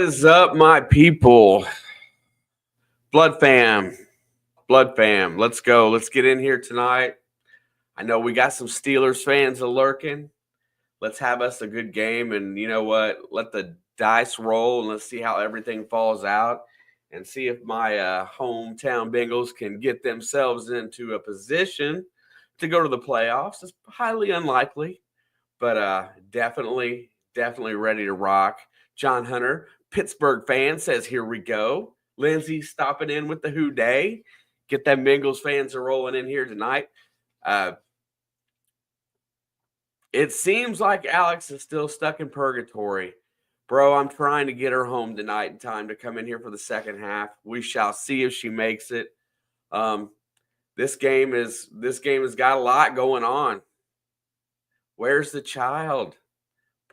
is up, my people? Blood fam. Blood fam. Let's go. Let's get in here tonight. I know we got some Steelers fans lurking. Let's have us a good game. And you know what? Let the dice roll and let's see how everything falls out and see if my hometown Bengals can get themselves into a position to go to the playoffs. It's highly unlikely, but definitely ready to rock. John Hunter, Pittsburgh fan, says, here we go. Lindsay stopping in with the Who Day. Get them Bengals fans are rolling in here tonight. It seems like Alex is still stuck in purgatory. Bro, I'm trying to get her home tonight in time to come in here for the second half. We shall see if she makes it. This game has got a lot going on. Where's the child?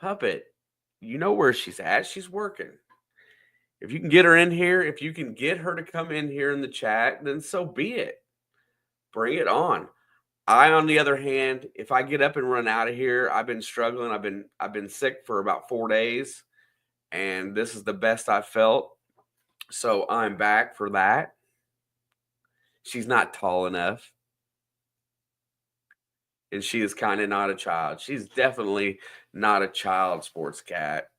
Puppet. You know where she's at. She's working. If you can get her in here, if you can get her to come in here in the chat, then so be it. Bring it on. I, on the other hand, if I get up and run out of here, I've been struggling. I've been sick for about 4 days, and this is the best I've felt. So I'm back for that. She's not tall enough. And she is kind of not a child. She's definitely not a child, sports cat.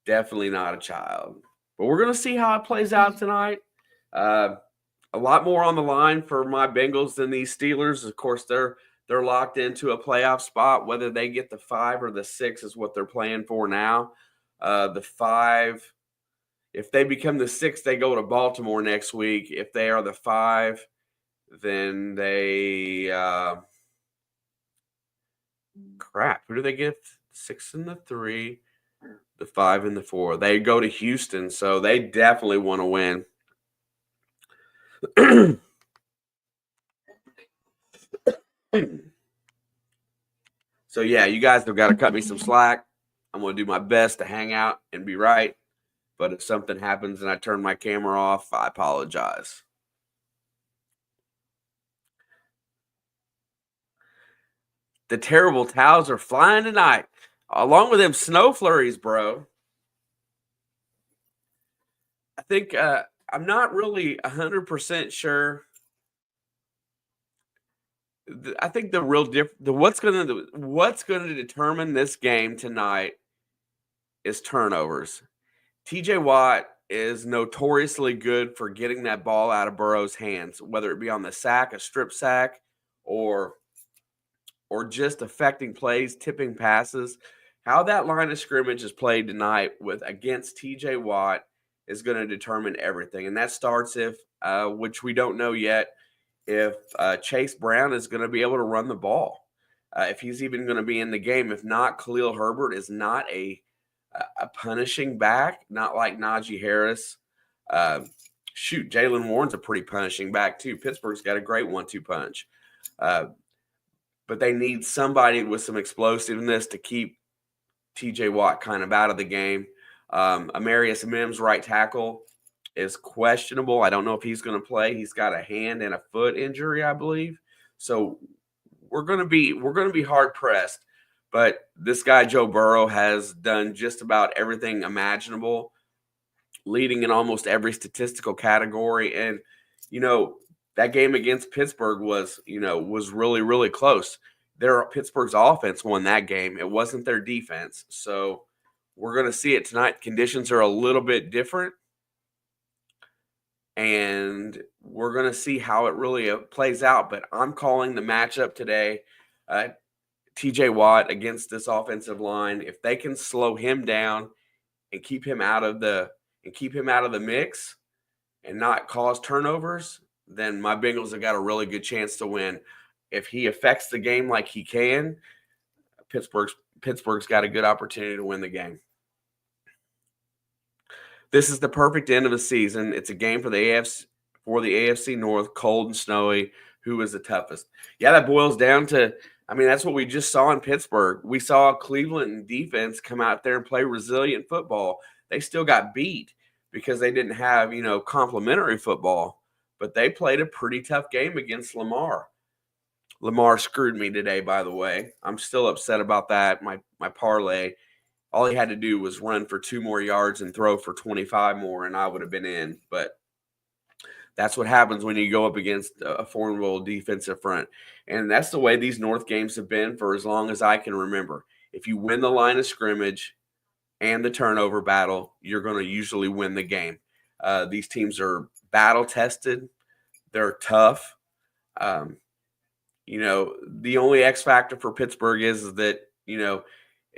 Definitely not a child. But we're going to see how it plays out tonight. A lot more on the line for my Bengals than these Steelers. Of course, they're locked into a playoff spot. Whether they get the 5 or the 6 is what they're playing for now. The 5, if they become the 6, they go to Baltimore next week. If they are the 5, then they who do they get? 6 and the 3, the 5 and the 4. They go to Houston, so they definitely want to win. So, yeah, you guys have got to cut me some slack. I'm going to do my best to hang out and be right. But if something happens and I turn my camera off, I apologize. The terrible towels are flying tonight, along with them snow flurries, bro. I think I'm not really 100% sure. I think the real what's going to determine this game tonight is turnovers. TJ Watt is notoriously good for getting that ball out of Burrow's hands, whether it be on the sack, a strip sack, or just affecting plays, tipping passes. How that line of scrimmage is played tonight against TJ Watt is going to determine everything. And that starts which we don't know yet, if Chase Brown is going to be able to run the ball, if he's even going to be in the game. If not, Khalil Herbert is not a punishing back, not like Najee Harris. Jalen Warren's a pretty punishing back too. Pittsburgh's got a great 1-2 punch. But they need somebody with some explosiveness to keep TJ Watt kind of out of the game. Amarius Mims, right tackle, is questionable. I don't know if he's going to play. He's got a hand and a foot injury, I believe. So we're going to be hard pressed. But this guy, Joe Burrow, has done just about everything imaginable, leading in almost every statistical category. And, that game against Pittsburgh was really, really close. Pittsburgh's offense won that game. It wasn't their defense. So we're going to see it tonight. Conditions are a little bit different. And we're going to see how it really plays out. But I'm calling the matchup today, TJ Watt against this offensive line. If they can slow him down and keep him out of the mix and not cause turnovers, then my Bengals have got a really good chance to win. If he affects the game like he can, Pittsburgh's got a good opportunity to win the game. This is the perfect end of the season. It's a game for the AFC North, cold and snowy. Who is the toughest? Yeah, that boils down to, that's what we just saw in Pittsburgh. We saw Cleveland defense come out there and play resilient football. They still got beat because they didn't have, complimentary football. But they played a pretty tough game against Lamar. Lamar screwed me today, by the way. I'm still upset about that. My parlay. All he had to do was run for 2 more yards and throw for 25 more, and I would have been in. But that's what happens when you go up against a formidable defensive front. And that's the way these North games have been for as long as I can remember. If you win the line of scrimmage and the turnover battle, you're going to usually win the game. These teams are battle tested, they're tough. Um, the only X factor for Pittsburgh is that,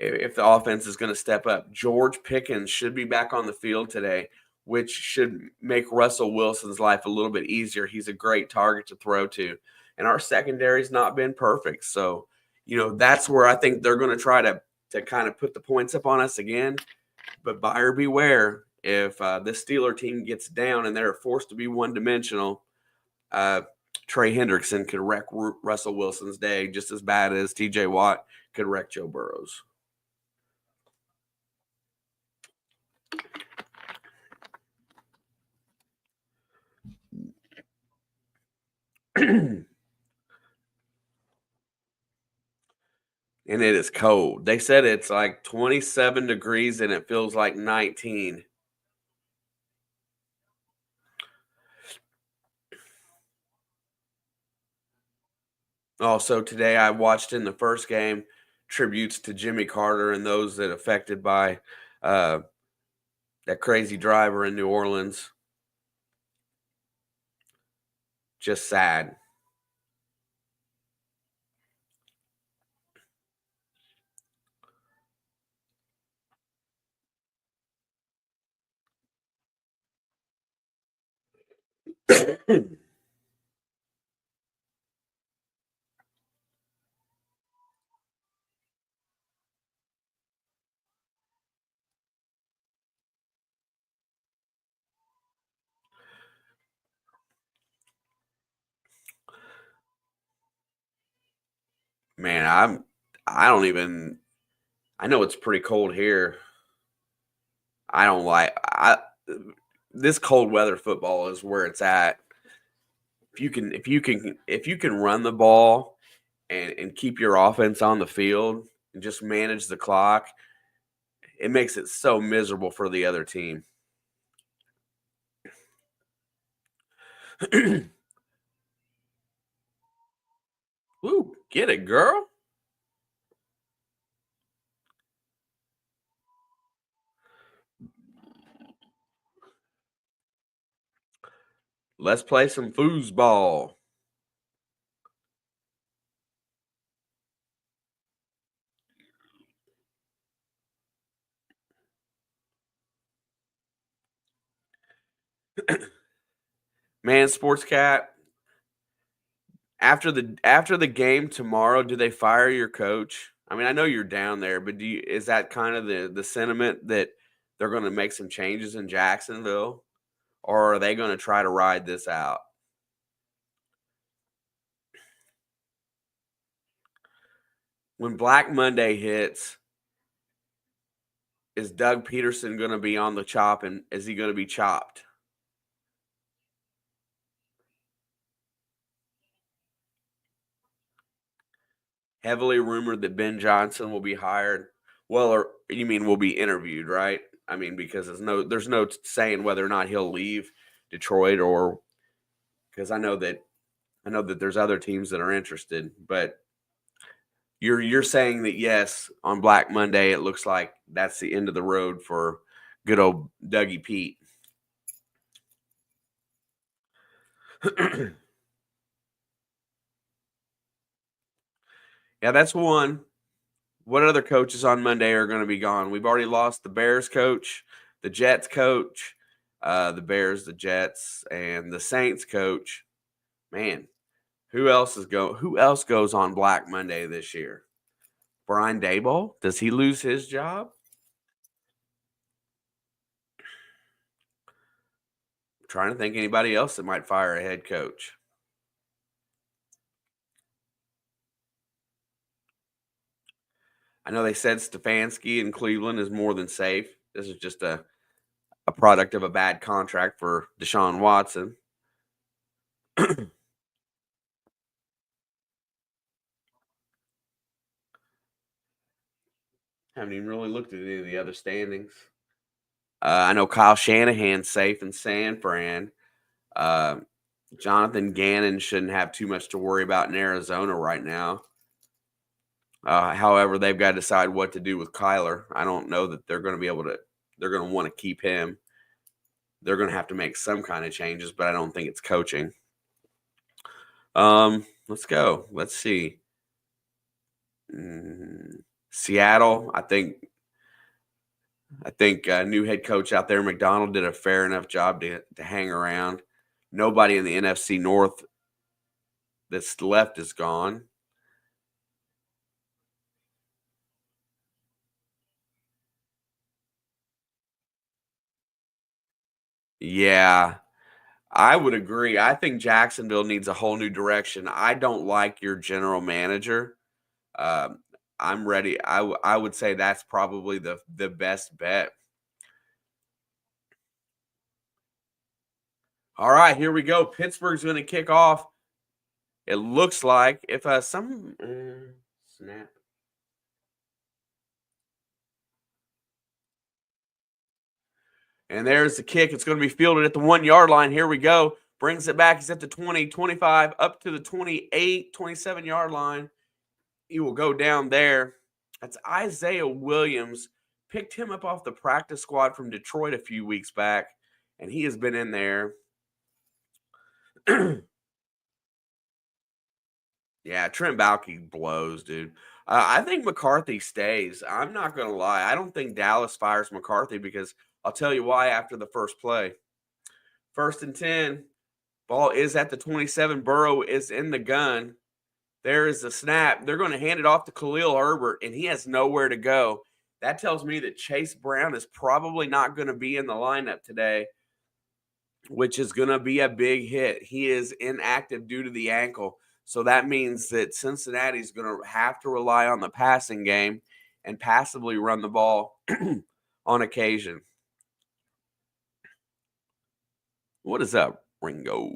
if the offense is going to step up, George Pickens should be back on the field today, which should make Russell Wilson's life a little bit easier. He's a great target to throw to. And our secondary's not been perfect. So, that's where I think they're going to try to kind of put the points up on us again. But buyer beware, if this Steeler team gets down and they're forced to be one-dimensional, Trey Hendrickson could wreck Russell Wilson's day just as bad as T.J. Watt could wreck Joe Burrow's. And it is cold. They said it's like 27 degrees and it feels like 19. Also, today I watched in the first game tributes to Jimmy Carter and those that affected by that crazy driver in New Orleans. Just sad. Man, I don't even I know it's pretty cold here. I don't like I this cold weather football is where it's at. If you can run the ball and keep your offense on the field and just manage the clock, it makes it so miserable for the other team. Woo, get it, girl. Let's play some foosball. Man, Sports Cat, after the game tomorrow, do they fire your coach? I mean, I know you're down there, but is that kind of the sentiment that they're going to make some changes in Jacksonville, or are they going to try to ride this out? When Black Monday hits, is Doug Peterson going to be on the chop, and is he going to be chopped? Heavily rumored that Ben Johnson will be hired. Well, or you mean will be interviewed, right? I mean, because there's no saying whether or not he'll leave Detroit, or because I know that there's other teams that are interested, but you're saying that yes, on Black Monday it looks like that's the end of the road for good old Dougie Pete. Yeah, that's one. What other coaches on Monday are going to be gone? We've already lost the Bears coach, the Jets coach, the Bears, the Jets, and the Saints coach. Man, Who else goes on Black Monday this year? Brian Daboll? Does he lose his job? I'm trying to think anybody else that might fire a head coach. I know they said Stefanski in Cleveland is more than safe. This is just a product of a bad contract for Deshaun Watson. Haven't even really looked at any of the other standings. I know Kyle Shanahan's safe in San Fran. Uh, Jonathan Gannon shouldn't have too much to worry about in Arizona right now. However, they've got to decide what to do with Kyler. I don't know that they're going to be able to. They're going to want to keep him. They're going to have to make some kind of changes, but I don't think it's coaching. Let's go. Let's see. Seattle. I think new head coach out there, McDonald, did a fair enough job to hang around. Nobody in the NFC North that's left is gone. Yeah, I would agree. I think Jacksonville needs a whole new direction. I don't like your general manager. Um, I'm ready. I would say that's probably the best bet. All right, here we go. Pittsburgh's going to kick off. It looks like if some snap. And there's the kick. It's going to be fielded at the 1 yard line. Here we go. Brings it back. He's at the 20, 25, up to the 28, 27 yard line. He will go down there. That's Isaiah Williams. Picked him up off the practice squad from Detroit a few weeks back, and he has been in there. Yeah, Trent Baalke blows, dude. I think McCarthy stays. I'm not going to lie. I don't think Dallas fires McCarthy because I'll tell you why after the first play. 1st and 10. Ball is at the 27. Burrow is in the gun. There is the snap. They're going to hand it off to Khalil Herbert, and he has nowhere to go. That tells me that Chase Brown is probably not going to be in the lineup today, which is going to be a big hit. He is inactive due to the ankle. So that means that Cincinnati's going to have to rely on the passing game and passively run the ball on occasion. What is up, Ringo?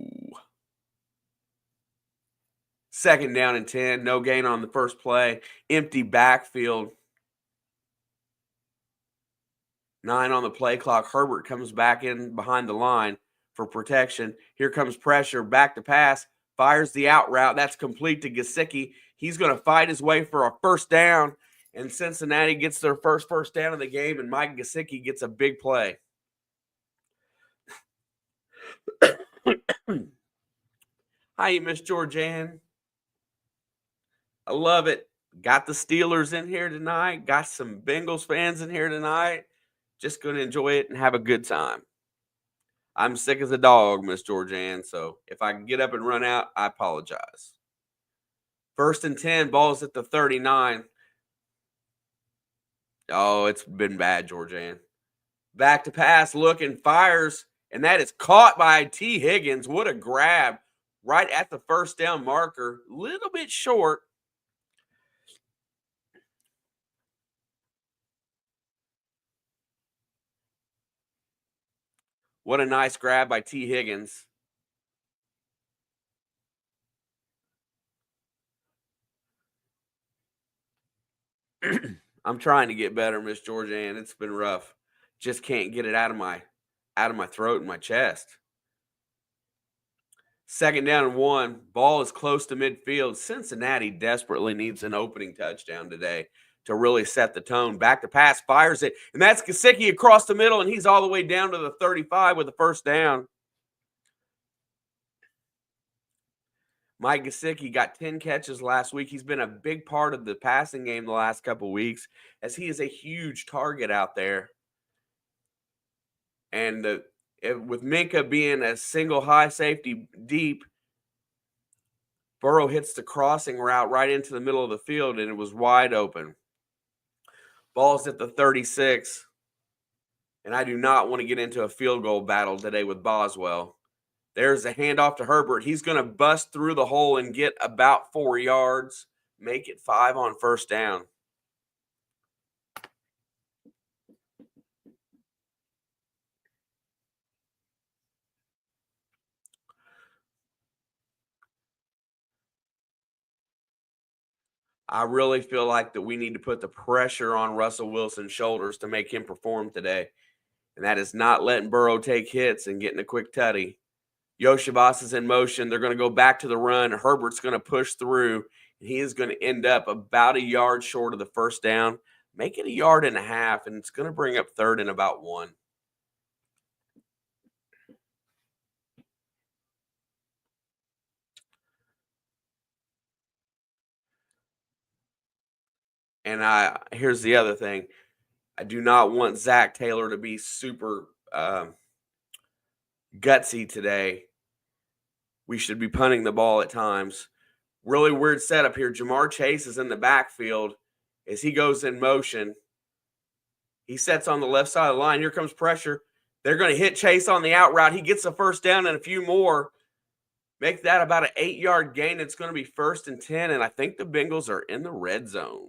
2nd down and 10. No gain on the first play. Empty backfield. 9 on the play clock. Herbert comes back in behind the line for protection. Here comes pressure. Back to pass. Fires the out route. That's complete to Gesicki. He's going to fight his way for a 1st down. And Cincinnati gets their first down of the game, and Mike Gesicki gets a big play. Hi, Miss Georgianne. I love it. Got the Steelers in here tonight. Got some Bengals fans in here tonight. Just going to enjoy it and have a good time. I'm sick as a dog, Miss Georgianne, so if I can get up and run out, I apologize. 1st and 10, ball's at the 39. Oh, it's been bad, Georgianne. Back to pass, looking, fires, and that is caught by T. Higgins. What a grab right at the 1st down marker. Little bit short. What a nice grab by T. Higgins. I'm trying to get better, Miss Georgianne. It's been rough. Just can't get it out of my throat and my chest. 2nd down and 1. Ball is close to midfield. Cincinnati desperately needs an opening touchdown today to really set the tone. Back to pass, fires it, and that's Gesicki across the middle, and he's all the way down to the 35 with the 1st down. Mike Gesicki got 10 catches last week. He's been a big part of the passing game the last couple weeks as he is a huge target out there. And with Minka being a single high safety deep, Burrow hits the crossing route right into the middle of the field, and it was wide open. Ball's at the 36, and I do not want to get into a field goal battle today with Boswell. There's a handoff to Herbert. He's going to bust through the hole and get about 4 yards, make it 5 on 1st down. I really feel like that we need to put the pressure on Russell Wilson's shoulders to make him perform today. And that is not letting Burrow take hits and getting a quick tutty. Yoshibas is in motion. They're going to go back to the run. Herbert's going to push through, and he is going to end up about a yard short of the first down. Make it a yard and a half, and it's going to bring up third and about 1. And here's the other thing. I do not want Zach Taylor to be super gutsy today. We should be punting the ball at times. Really weird setup here. Jamar Chase is in the backfield as he goes in motion. He sets on the left side of the line. Here comes pressure. They're going to hit Chase on the out route. He gets a first down and a few more. Make that about an 8-yard gain. It's going to be 1st and 10, and I think the Bengals are in the red zone.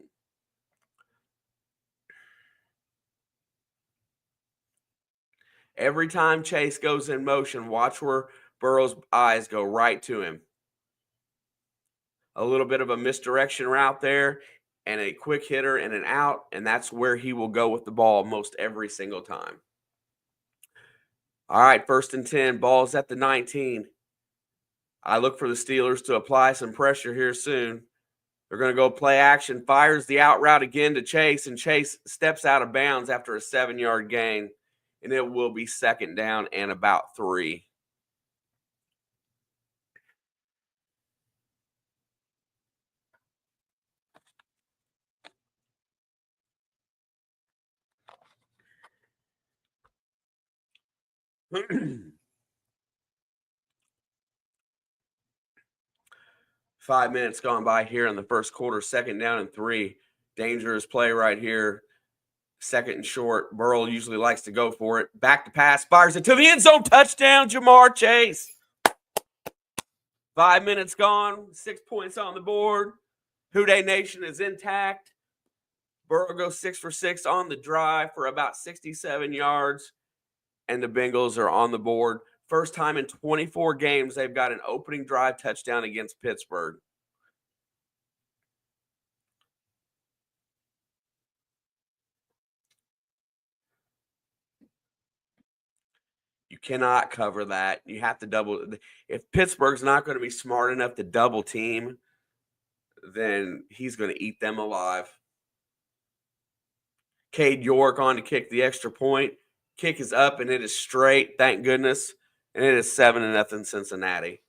Every time Chase goes in motion, watch where Burrow's eyes go right to him. A little bit of a misdirection route there and a quick hitter and an out, and that's where he will go with the ball most every single time. All right, 1st and 10, ball's at the 19. I look for the Steelers to apply some pressure here soon. They're going to go play action, fires the out route again to Chase, and Chase steps out of bounds after a 7-yard gain, and it will be 2nd down and about 3. Five minutes gone by here in the first quarter, 2nd down and 3. Dangerous play right here. 2nd and short. Burrow usually likes to go for it. Back to pass, fires it to the end zone. Touchdown, Jamar Chase. 5 minutes gone, 6 points on the board. Houday Nation is intact. Burrow goes 6 for 6 on the drive for about 67 yards, and the Bengals are on the board. First time in 24 games they've got an opening drive touchdown against Pittsburgh. You cannot cover that. You have to double. If Pittsburgh's not going to be smart enough to double team, then he's going to eat them alive. Cade York on to kick the extra point. Kick is up and it is straight, thank goodness. And it is 7-0 Cincinnati.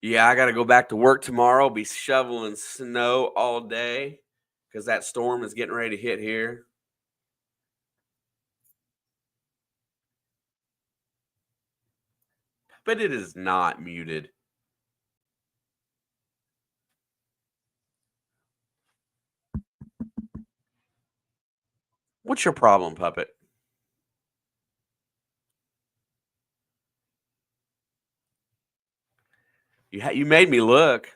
Yeah, I got to go back to work tomorrow. Be shoveling snow all day because that storm is getting ready to hit here. But it is not muted. What's your problem, Puppet? You made me look.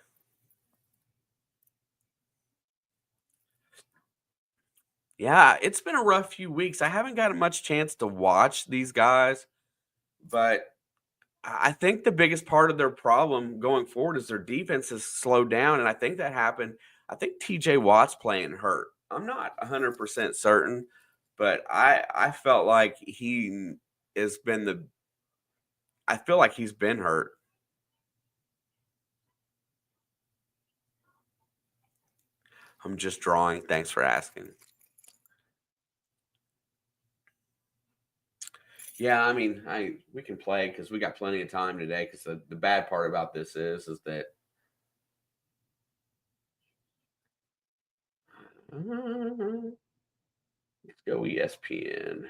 Yeah, it's been a rough few weeks. I haven't gotten much chance to watch these guys, but I think the biggest part of their problem going forward is their defense has slowed down, and I think that happened. I think TJ Watt's playing hurt. I'm not 100% certain, but I felt like he has been the. I feel like he's been hurt. I'm just drawing. Thanks for asking. Yeah, I mean, we can play because we got plenty of time today. Because the bad part about this is that let's go ESPN.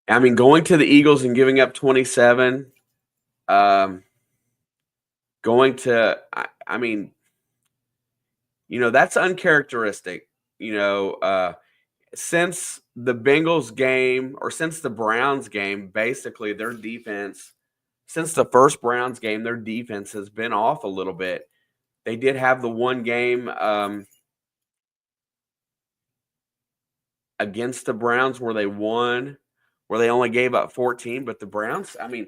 I mean, going to the Eagles and giving up 27, um, going to, I mean, that's uncharacteristic. You know, since the Bengals game or since the Browns game, basically their defense, since the first Browns game, their defense has been off a little bit. They did have the one game against the Browns where they won, where they only gave up 14. But the Browns, I mean,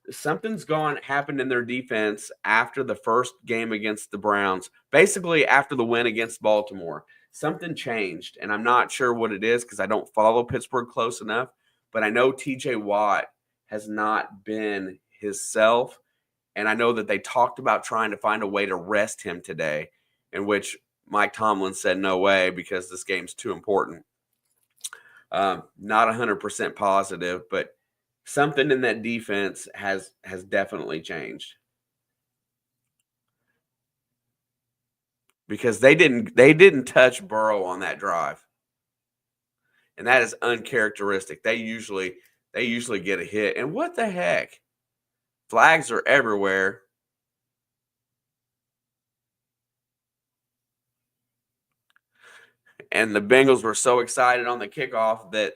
something's happened in their defense after the first game against the Browns, basically after the win against Baltimore. Something changed, and I'm not sure what it is because I don't follow Pittsburgh close enough. But I know TJ Watt has not been his self. And I know that they talked about trying to find a way to rest him today, in which Mike Tomlin said no way because this game's too important. Not 100% positive, but something in that defense has definitely changed because they didn't touch Burrow on that drive, and that is uncharacteristic. They usually get a hit, and what the heck? Flags are everywhere. And the Bengals were so excited on the kickoff that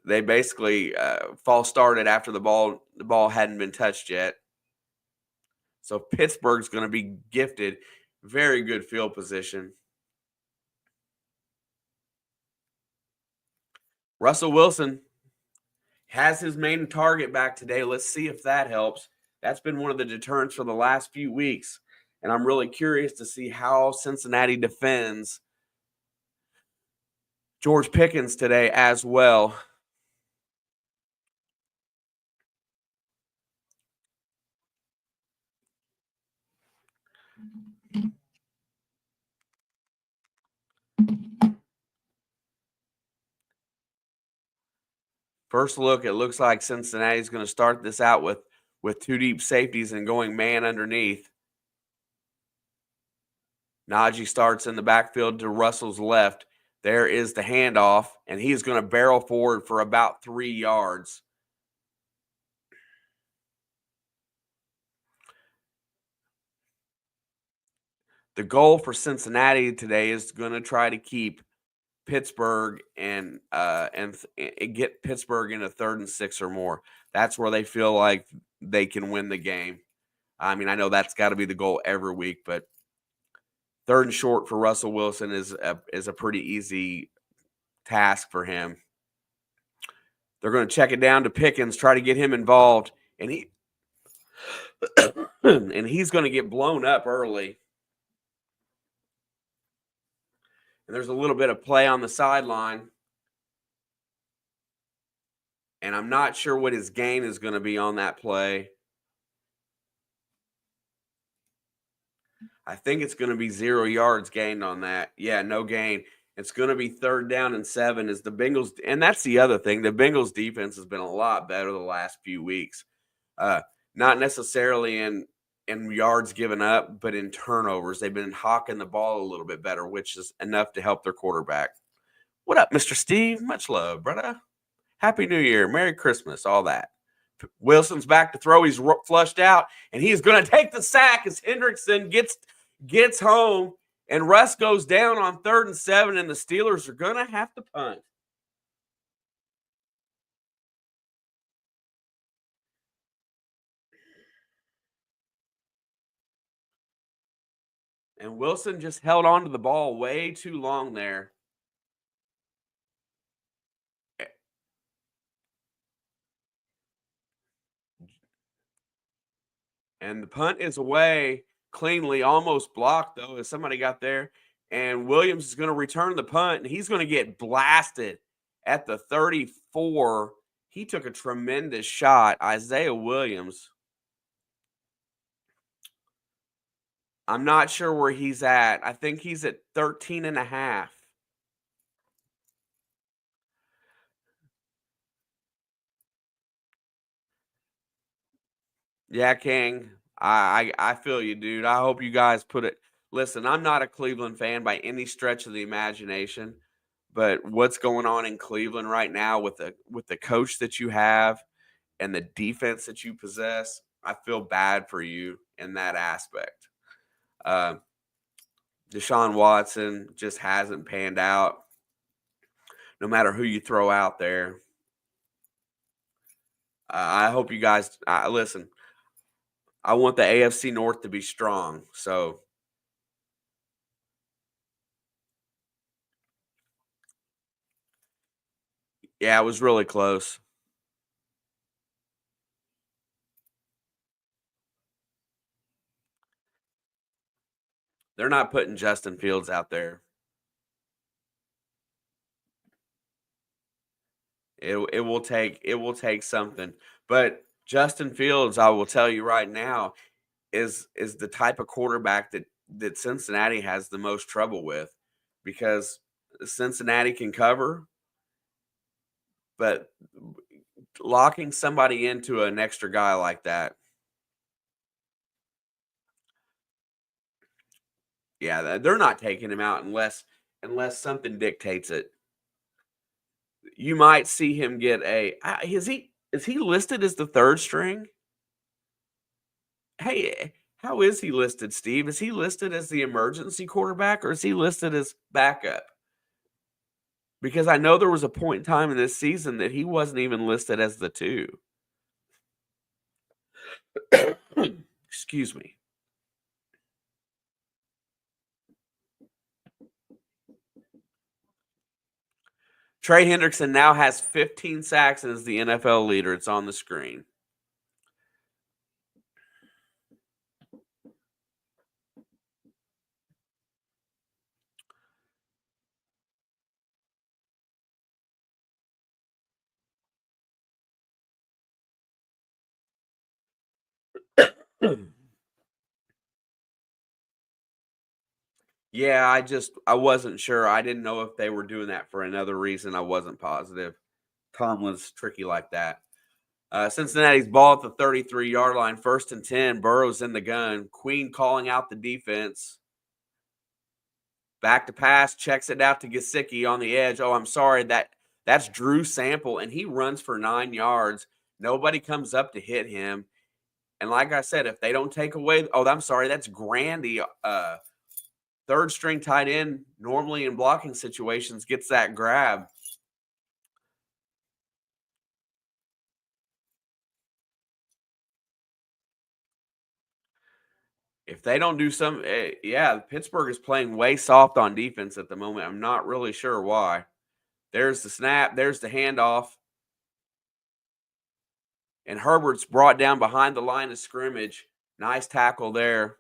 they basically false started after the ball hadn't been touched yet. So Pittsburgh's going to be gifted very good field position. Russell Wilson has his main target back today. Let's see if that helps. That's been one of the deterrents for the last few weeks. And I'm really curious to see how Cincinnati defends George Pickens today as well. First look, it looks like Cincinnati's going to start this out with two deep safeties and going man underneath. Najee starts in the backfield to Russell's left. There is the handoff, and he's going to barrel forward for about 3 yards. The goal for Cincinnati today is going to try to keep Pittsburgh and get Pittsburgh into 3rd and 6 or more. That's where they feel like they can win the game. I mean, I know that's got to be the goal every week, but 3rd and short for Russell Wilson is a pretty easy task for him. They're going to check it down to Pickens, try to get him involved, and he's going to get blown up early. And there's a little bit of play on the sideline. And I'm not sure what his gain is going to be on that play. I think it's going to be 0 yards gained on that. Yeah, no gain. It's going to be 3rd down and 7 as the Bengals. And that's the other thing. The Bengals defense has been a lot better the last few weeks. Not necessarily in yards given up, but in turnovers. They've been hawking the ball a little bit better, which is enough to help their quarterback. What up, Mr. Steve? Much love, brother. Happy New Year. Merry Christmas, all that. Wilson's back to throw. He's flushed out, and he's going to take the sack as Hendrickson gets home, and Russ goes down on 3rd and 7, and the Steelers are going to have to punt. And Wilson just held on to the ball way too long there. And the punt is away cleanly, almost blocked, though, as somebody got there. And Williams is going to return the punt, and he's going to get blasted at the 34. He took a tremendous shot. Isaiah Williams. I'm not sure where he's at. I think he's at 13 and a half. Yeah, King. I feel you, dude. I hope you guys put it. Listen, I'm not a Cleveland fan by any stretch of the imagination, But what's going on in Cleveland right now with the coach that you have and the defense that you possess, I feel bad for you in that aspect. Uh, Deshaun Watson just hasn't panned out. No matter who you throw out there, I hope you guys listen. I want the AFC North to be strong. So yeah, it was really close. They're not putting Justin Fields out there. It will take something. But Justin Fields, I will tell you right now, is the type of quarterback that Cincinnati has the most trouble with because Cincinnati can cover, but locking somebody into an extra guy like that, yeah, they're not taking him out unless something dictates it. You might see him get is he listed as the third string? Hey, how is he listed, Steve? Is he listed as the emergency quarterback or is he listed as backup? Because I know there was a point in time in this season that he wasn't even listed as the 2. Excuse me. Trey Hendrickson now has 15 sacks and is the NFL leader. It's on the screen. Yeah, I wasn't sure. I didn't know if they were doing that for another reason. I wasn't positive. Tomlin's tricky like that. Cincinnati's ball at the 33-yard line, 1st and 10. Burrow's in the gun. Queen calling out the defense. Back to pass, checks it out to Gesicki on the edge. Oh, I'm sorry, that's Drew Sample, and he runs for 9 yards. Nobody comes up to hit him. And like I said, if they don't take away, oh, I'm sorry, that's Grandy, third string tight end, normally in blocking situations, gets that grab. If they don't do some, yeah, Pittsburgh is playing way soft on defense at the moment. I'm not really sure why. There's the snap. There's the handoff. And Herbert's brought down behind the line of scrimmage. Nice tackle there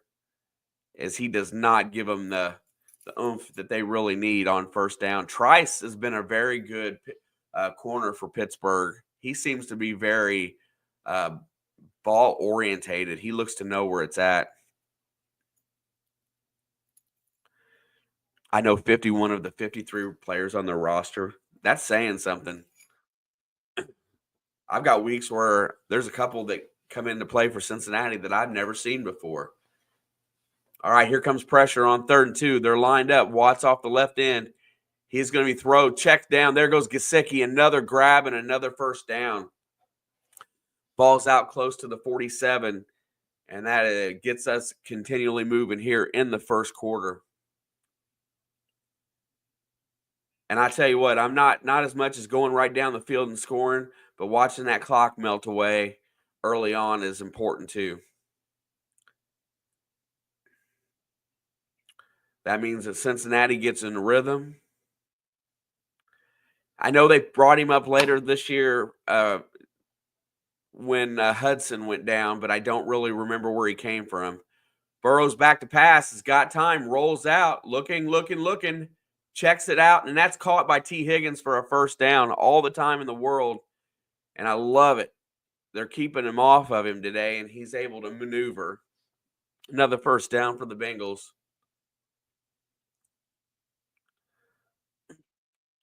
as he does not give them the oomph that they really need on first down. Trice has been a very good corner for Pittsburgh. He seems to be very uh, ball orientated. He looks to know where it's at. I know 51 of the 53 players on their roster. That's saying something. I've got weeks where there's a couple that come into play for Cincinnati that I've never seen before. All right, here comes pressure on 3rd and 2. They're lined up. Watts off the left end. He's going to be thrown. Check down. There goes Gesicki. Another grab and another first down. Ball's out close to the 47, and that gets us continually moving here in the first quarter. And I tell you what, I'm not as much as going right down the field and scoring, but watching that clock melt away early on is important too. That means that Cincinnati gets in rhythm. I know they brought him up later this year when Hudson went down, but I don't really remember where he came from. Burrow's back to pass, has got time, rolls out, looking, checks it out, and that's caught by T. Higgins for a first down all the time in the world, and I love it. They're keeping him off of him today, and he's able to maneuver. Another first down for the Bengals.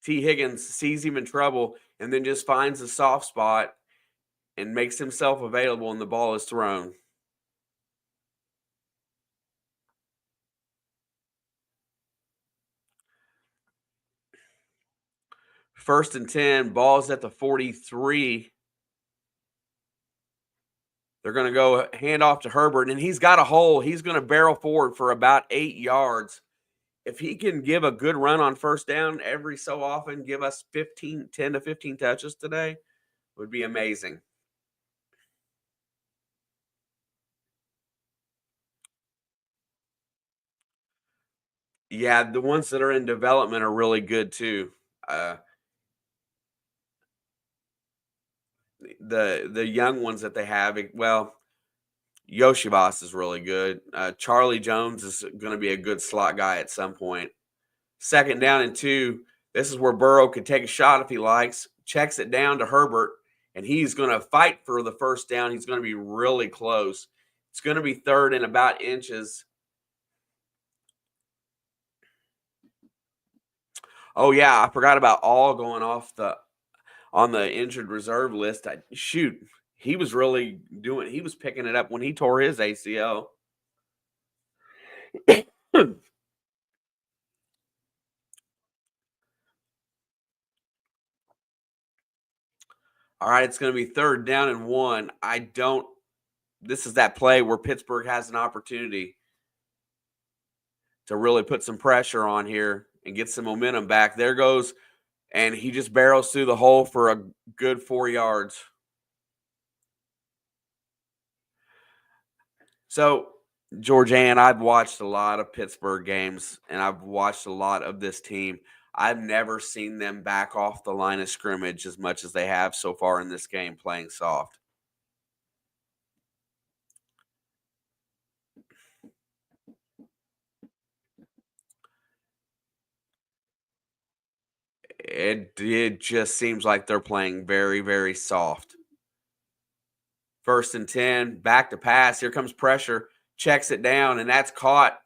T. Higgins sees him in trouble and then just finds a soft spot and makes himself available, and the ball is thrown. First and 10, ball's at the 43. They're going to go hand off to Herbert, and he's got a hole. He's going to barrel forward for about 8 yards. If he can give a good run on first down every so often, give us 10 to 15 touches today, would be amazing. Yeah, the ones that are in development are really good too. The young ones that they have, well, Yoshibas is really good. Charlie Jones is going to be a good slot guy at some point. Second down and 2. This is where Burrow could take a shot if he likes. Checks it down to Herbert, and he's going to fight for the first down. He's going to be really close. It's going to be third and about inches. Oh yeah, I forgot about all going off on the injured reserve list. He was really he was picking it up when he tore his ACL. All right, it's going to be third down and 1. This is that play where Pittsburgh has an opportunity to really put some pressure on here and get some momentum back. There goes, and he just barrels through the hole for a good 4 yards. So, Georgianne, I've watched a lot of Pittsburgh games, and I've watched a lot of this team. I've never seen them back off the line of scrimmage as much as they have so far in this game, playing soft. It just seems like they're playing very, very soft. First and 10, back to pass. Here comes pressure. Checks it down, and that's caught.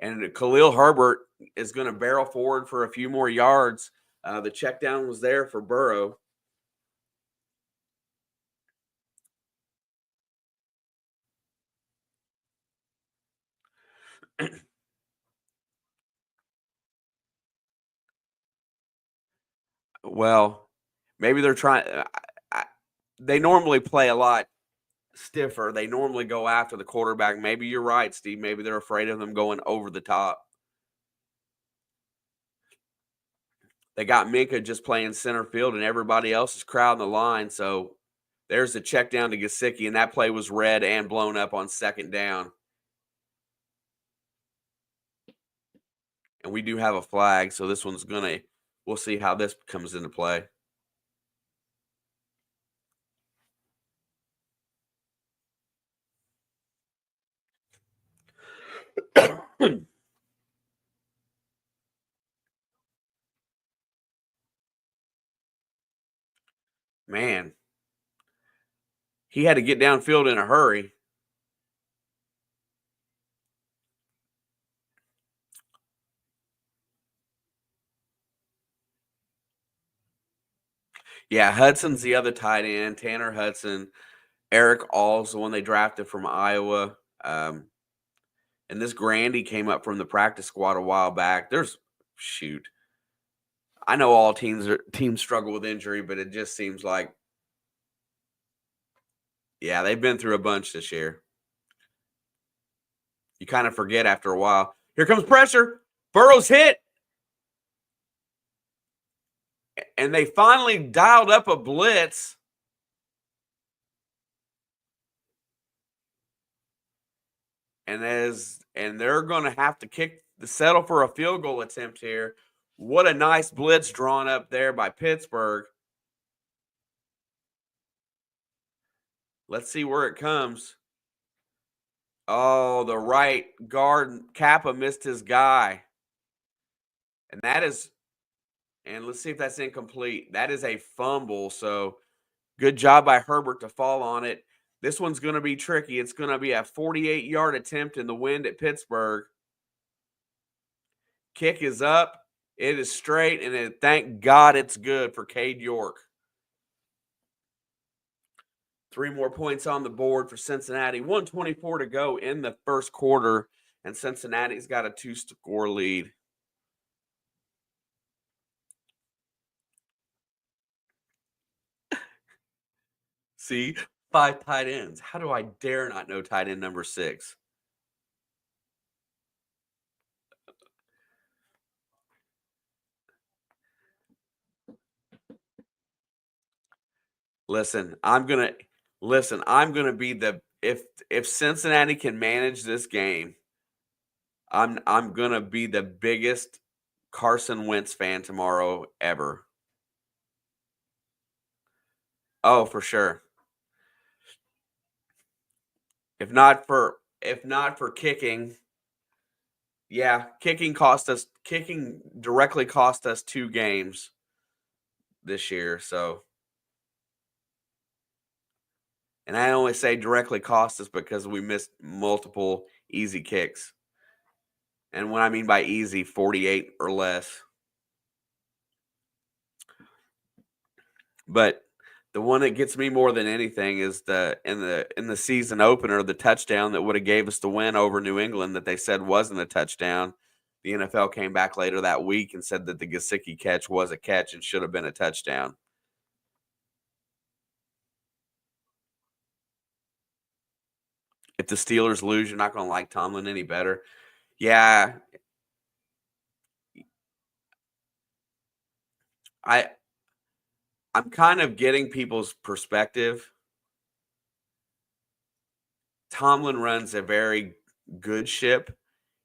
And Khalil Herbert is going to barrel forward for a few more yards. The check down was there for Burrow. Well, maybe they're trying. They normally play a lot stiffer. They normally go after the quarterback. Maybe you're right, Steve. Maybe they're afraid of them going over the top. They got Minka just playing center field, and everybody else is crowding the line. So there's the check down to Gesicki, and that play was red and blown up on second down. And we do have a flag, so this one's we'll see how this comes into play. Man, he had to get downfield in a hurry. Yeah, Hudson's the other tight end. Tanner Hudson. Eric All's the one they drafted from Iowa. And this Grandy came up from the practice squad a while back. I know all teams struggle with injury, but it just seems like, yeah, they've been through a bunch this year. You kind of forget after a while. Here comes pressure. Burrow's hit. And they finally dialed up a blitz. And they're going to have to settle for a field goal attempt here. What a nice blitz drawn up there by Pittsburgh. Let's see where it comes. Oh, the right guard Kappa missed his guy. And let's see if that's incomplete. That is a fumble. So good job by Herbert to fall on it. This one's going to be tricky. It's going to be a 48-yard attempt in the wind at Pittsburgh. Kick is up. It is straight, and thank God it's good for Cade York. 3 more points on the board for Cincinnati. 1:24 to go in the first quarter, and Cincinnati's got a 2-score lead. See, 5 tight ends. How do I dare not know tight end number 6? Listen, I'm gonna be the if Cincinnati can manage this game, I'm gonna be the biggest Carson Wentz fan tomorrow ever. Oh, for sure. If not for kicking, yeah, kicking directly cost us 2 games this year, so and I only say directly cost us because we missed multiple easy kicks. And what I mean by easy, 48 or less. But the one that gets me more than anything is the season opener, the touchdown that would have gave us the win over New England that they said wasn't a touchdown. The NFL came back later that week and said that the Gesicki catch was a catch and should have been a touchdown. If the Steelers lose, you're not going to like Tomlin any better. Yeah, I I'm kind of getting people's perspective. Tomlin runs a very good ship.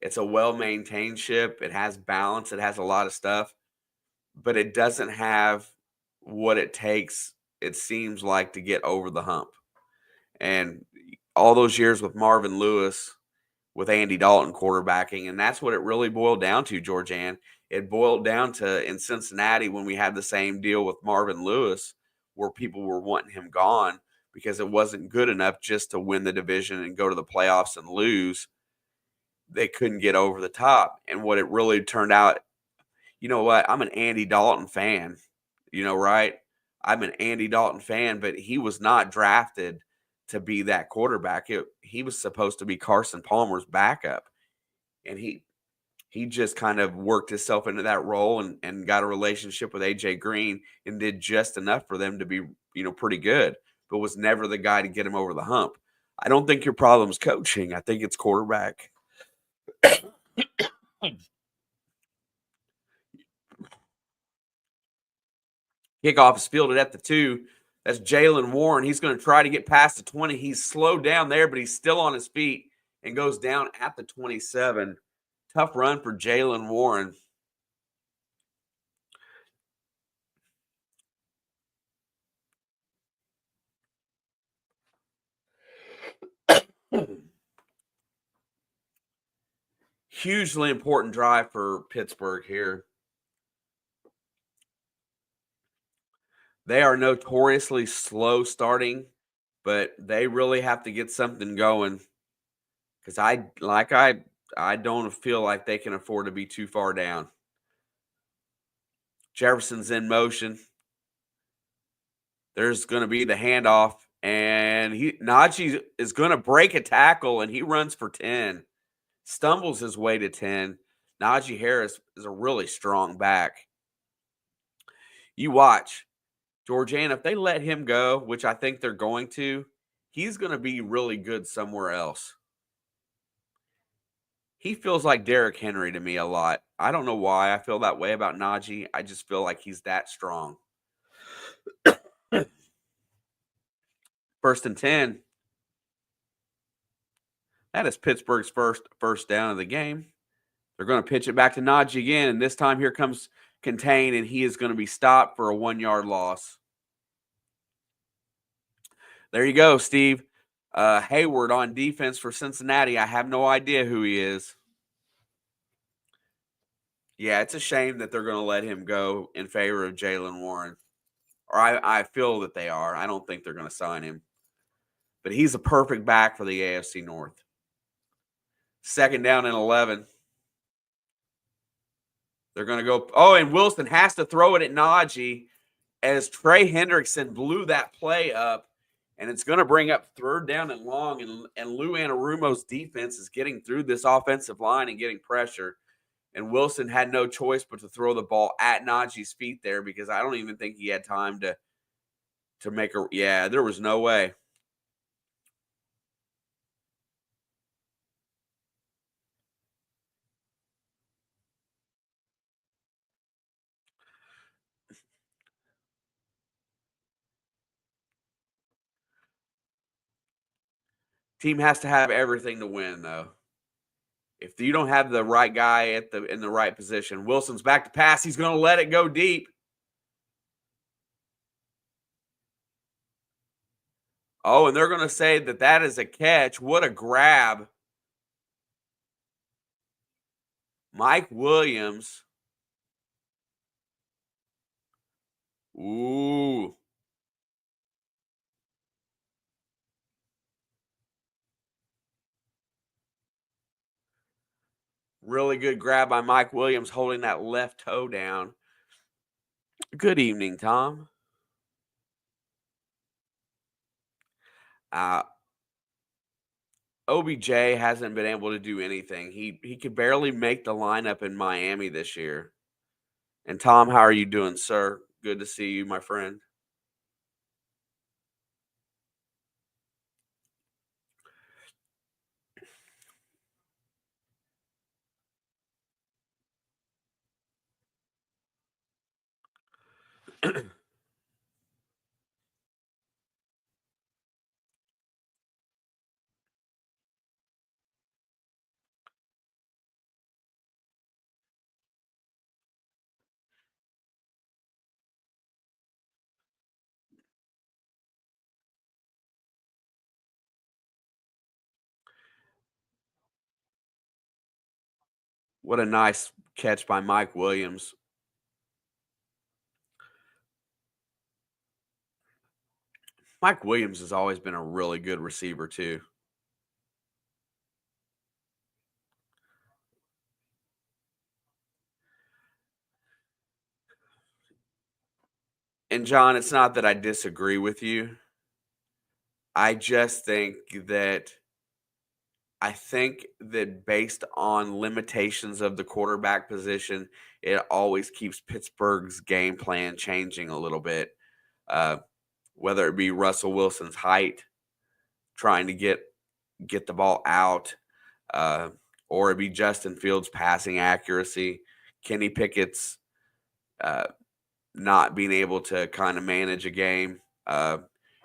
It's a well-maintained ship. It has balance. It has a lot of stuff, but it doesn't have what it takes, it seems like, to get over the hump. And all those years with Marvin Lewis, with Andy Dalton quarterbacking, and that's what it really boiled down to, Georgianne. It boiled down to in Cincinnati when we had the same deal with Marvin Lewis, where people were wanting him gone because it wasn't good enough just to win the division and go to the playoffs and lose. They couldn't get over the top. And what it really turned out, you know what? I'm an Andy Dalton fan, right? I'm an Andy Dalton fan, but he was not drafted to be that quarterback. He was supposed to be Carson Palmer's backup. And he just kind of worked himself into that role and got a relationship with AJ Green and did just enough for them to be, pretty good, but was never the guy to get him over the hump. I don't think your problem is coaching. I think it's quarterback. Kickoff is fielded at the 2. That's Jalen Warren. He's going to try to get past the 20. He's slowed down there, but he's still on his feet and goes down at the 27. Tough run for Jalen Warren. Hugely important drive for Pittsburgh here. They are notoriously slow starting, but they really have to get something going because I don't feel like they can afford to be too far down. Jefferson's in motion. There's going to be the handoff, and Najee is going to break a tackle, and he runs for 10, stumbles his way to 10. Najee Harris is a really strong back. You watch. Georgianne, if they let him go, which I think they're going to, he's going to be really good somewhere else. He feels like Derrick Henry to me a lot. I don't know why I feel that way about Najee. I just feel like he's that strong. First and 10. That is Pittsburgh's first down of the game. They're going to pitch it back to Najee again, and this time here comes Contain, and he is going to be stopped for a 1-yard loss. There you go, Steve. Hayward on defense for Cincinnati. I have no idea who he is. Yeah, it's a shame that they're going to let him go in favor of Jalen Warren. Or I feel that they are. I don't think they're going to sign him. But he's a perfect back for the AFC North. Second down and 11. They're going to go. Oh, and Wilson has to throw it at Najee as Trey Hendrickson blew that play up. And it's going to bring up third down and long. And Lou Anarumo's defense is getting through this offensive line and getting pressure. And Wilson had no choice but to throw the ball at Najee's feet there because I don't even think he had time to to make a. Yeah, there was no way. Team has to have everything to win, though. If you don't have the right guy in the right position, Wilson's back to pass. He's going to let it go deep. Oh, and they're going to say that is a catch. What a grab. Mike Williams. Ooh. Really good grab by Mike Williams holding that left toe down. Good evening, Tom. OBJ hasn't been able to do anything. He could barely make the lineup in Miami this year. And Tom, how are you doing, sir? Good to see you, my friend. What a nice catch by Mike Williams. Mike Williams has always been a really good receiver, too. And, John, it's not that I disagree with you. I just think that based on limitations of the quarterback position, it always keeps Pittsburgh's game plan changing a little bit. Whether it be Russell Wilson's height, trying to get the ball out, or it be Justin Fields' passing accuracy, Kenny Pickett's not being able to kind of manage a game.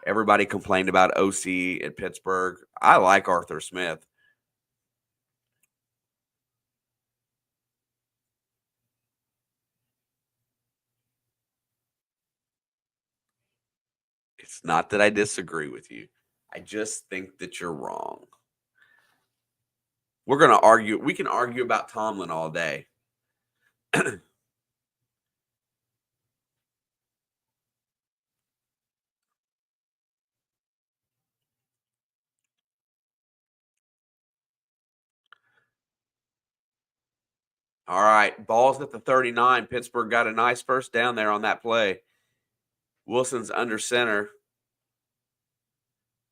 Everybody complained about OC at Pittsburgh. I like Arthur Smith. It's not that I disagree with you. I just think that you're wrong. We're going to argue. We can argue about Tomlin all day. All right, ball's at the 39. Pittsburgh got a nice first down there on that play. Wilson's under center.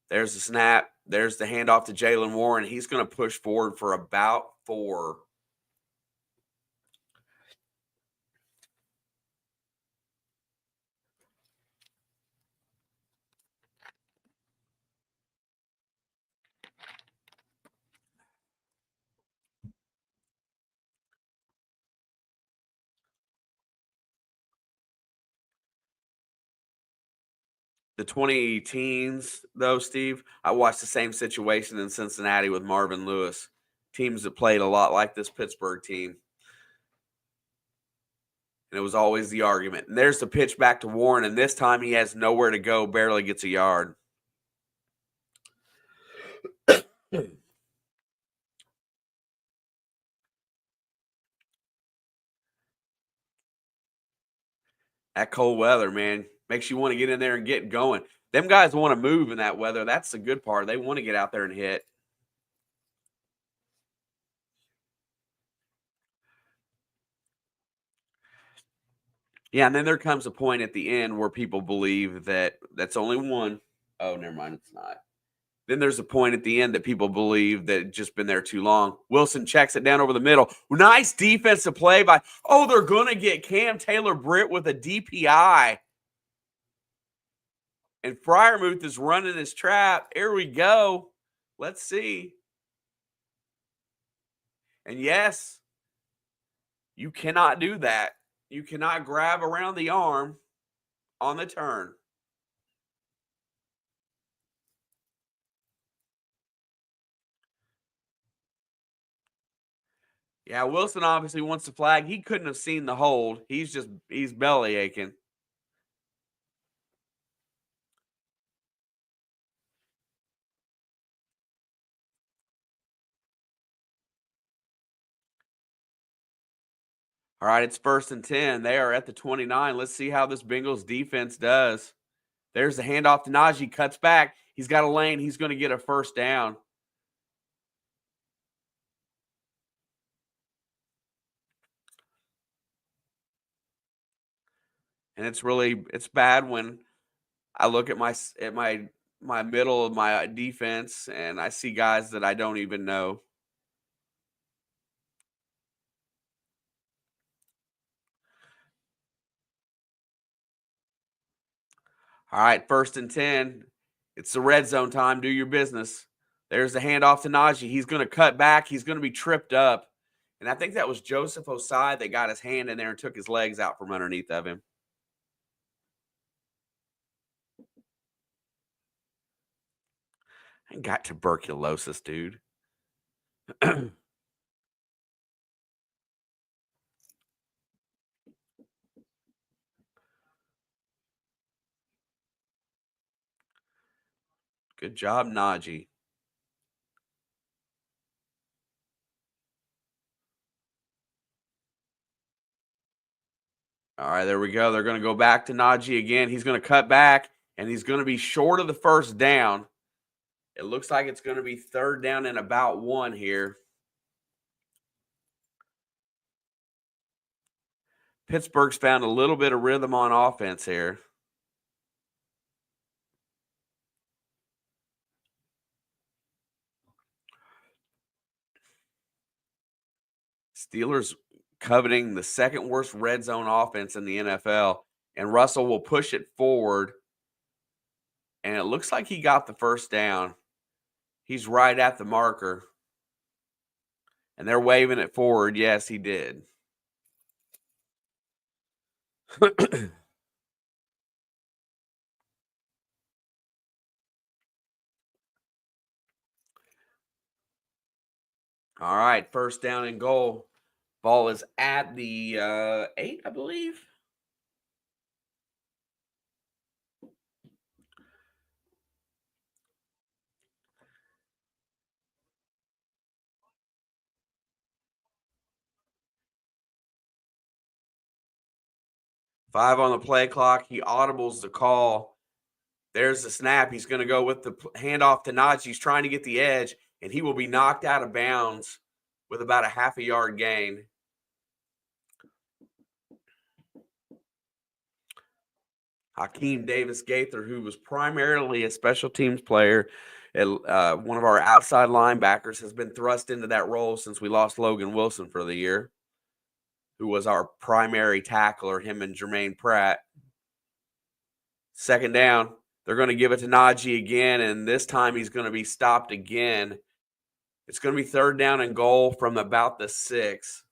There's the snap. There's the handoff to Jaylen Warren. He's going to push forward for about 4. The 20 teens, though, Steve, I watched the same situation in Cincinnati with Marvin Lewis. Teams that played a lot like this Pittsburgh team. And it was always the argument. And there's the pitch back to Warren, and this time he has nowhere to go, barely gets a yard. That cold weather, man, makes you want to get in there and get going. Them guys want to move in that weather. That's the good part. They want to get out there and hit. Yeah, and then there comes a point at the end where people believe that that's only one. Oh, never mind, it's not. Then there's a point at the end that people believe that it's just been there too long. Wilson checks it down over the middle. Nice defensive play by, they're going to get Cam Taylor-Britt with a DPI. And Fryermuth is running his trap. Here we go. Let's see. And yes, you cannot do that. You cannot grab around the arm on the turn. Yeah, Wilson obviously wants the flag. He couldn't have seen the hold. He's belly aching. All right, it's 1st and 10. They are at the 29. Let's see how this Bengals defense does. There's the handoff to Najee. Cuts back. He's got a lane. He's going to get a 1st down. And it's bad when I look at my middle of my defense and I see guys that I don't even know. All right, 1st and 10. It's the red zone time. Do your business. There's the handoff to Najee. He's going to cut back. He's going to be tripped up. And I think that was Joseph Osai that got his hand in there and took his legs out from underneath of him. I got tuberculosis, dude. Good job, Najee. All right, there we go. They're going to go back to Najee again. He's going to cut back, and he's going to be short of the 1st down. It looks like it's going to be 3rd down and about 1 here. Pittsburgh's found a little bit of rhythm on offense here. Steelers coveting the 2nd worst red zone offense in the NFL, and Russell will push it forward, and it looks like he got the 1st down. He's right at the marker, and they're waving it forward. Yes, he did. All right, 1st down and goal. Ball is at the 8, I believe. Five on the play clock. He audibles the call. There's the snap. He's going to go with the handoff to Najee. He's trying to get the edge, and he will be knocked out of bounds with about a half a yard gain. Hakeem Davis-Gaither, who was primarily a special teams player, one of our outside linebackers, has been thrust into that role since we lost Logan Wilson for the year, who was our primary tackler, him and Jermaine Pratt. 2nd down. They're going to give it to Najee again, and this time he's going to be stopped again. It's going to be 3rd down and goal from about the 6.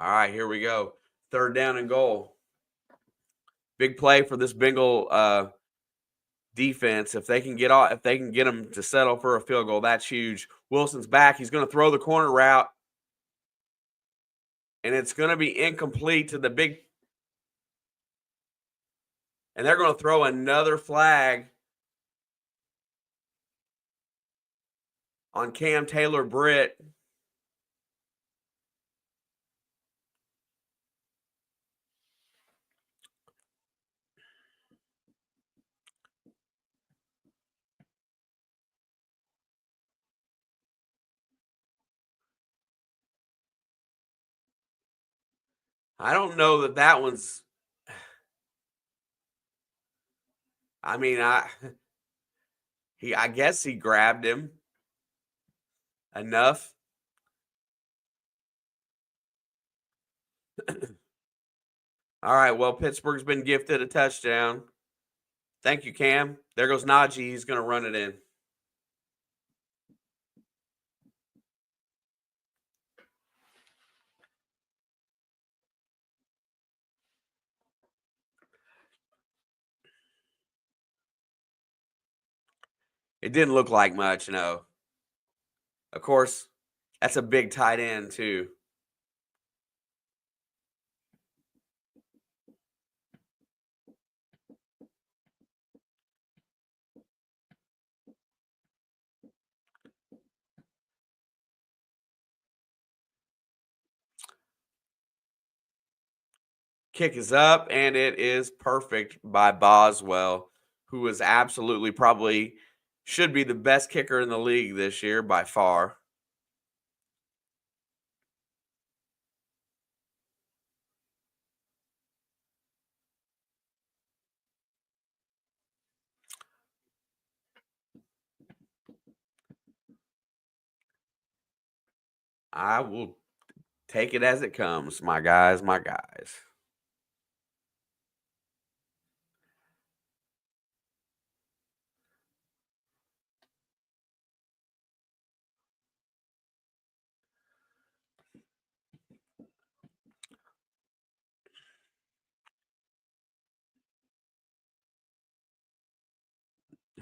All right, here we go. 3rd down and goal. Big play for this Bengal defense. If they can get them to settle for a field goal, that's huge. Wilson's back. He's going to throw the corner route, and it's going to be incomplete to the big. And they're going to throw another flag on Cam Taylor-Britt. I don't know that one's. I mean, I guess he grabbed him enough. All right. Well, Pittsburgh's been gifted a touchdown. Thank you, Cam. There goes Najee. He's going to run it in. It didn't look like much, no. Of course, that's a big tight end, too. Kick is up, and it is perfect by Boswell, who is absolutely probably should be the best kicker in the league this year by far. I will take it as it comes, my guys, my guys.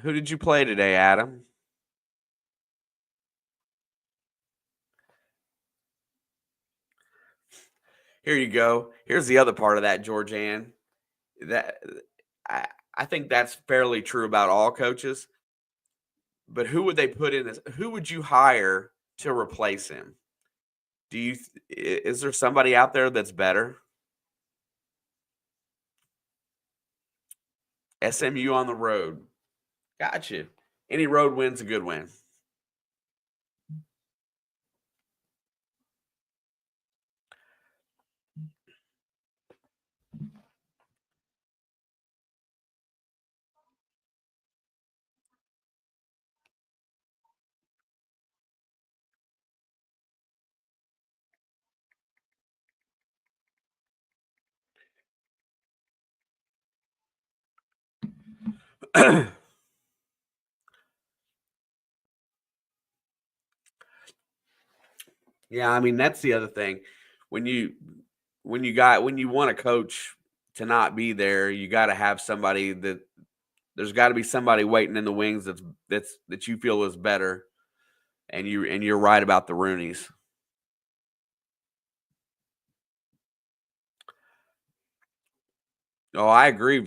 Who did you play today, Adam? Here you go. Here's the other part of that, Georgianne. That I think that's fairly true about all coaches. But who would they put in this? Who would you hire to replace him? Is there somebody out there that's better? SMU on the road. Gotcha. Any road win's a good win. Yeah, I mean that's the other thing. When you when you want a coach to not be there, you got to have somebody that there's got to be somebody waiting in the wings that you feel is better, and you're right about the Rooneys. Oh, I agree.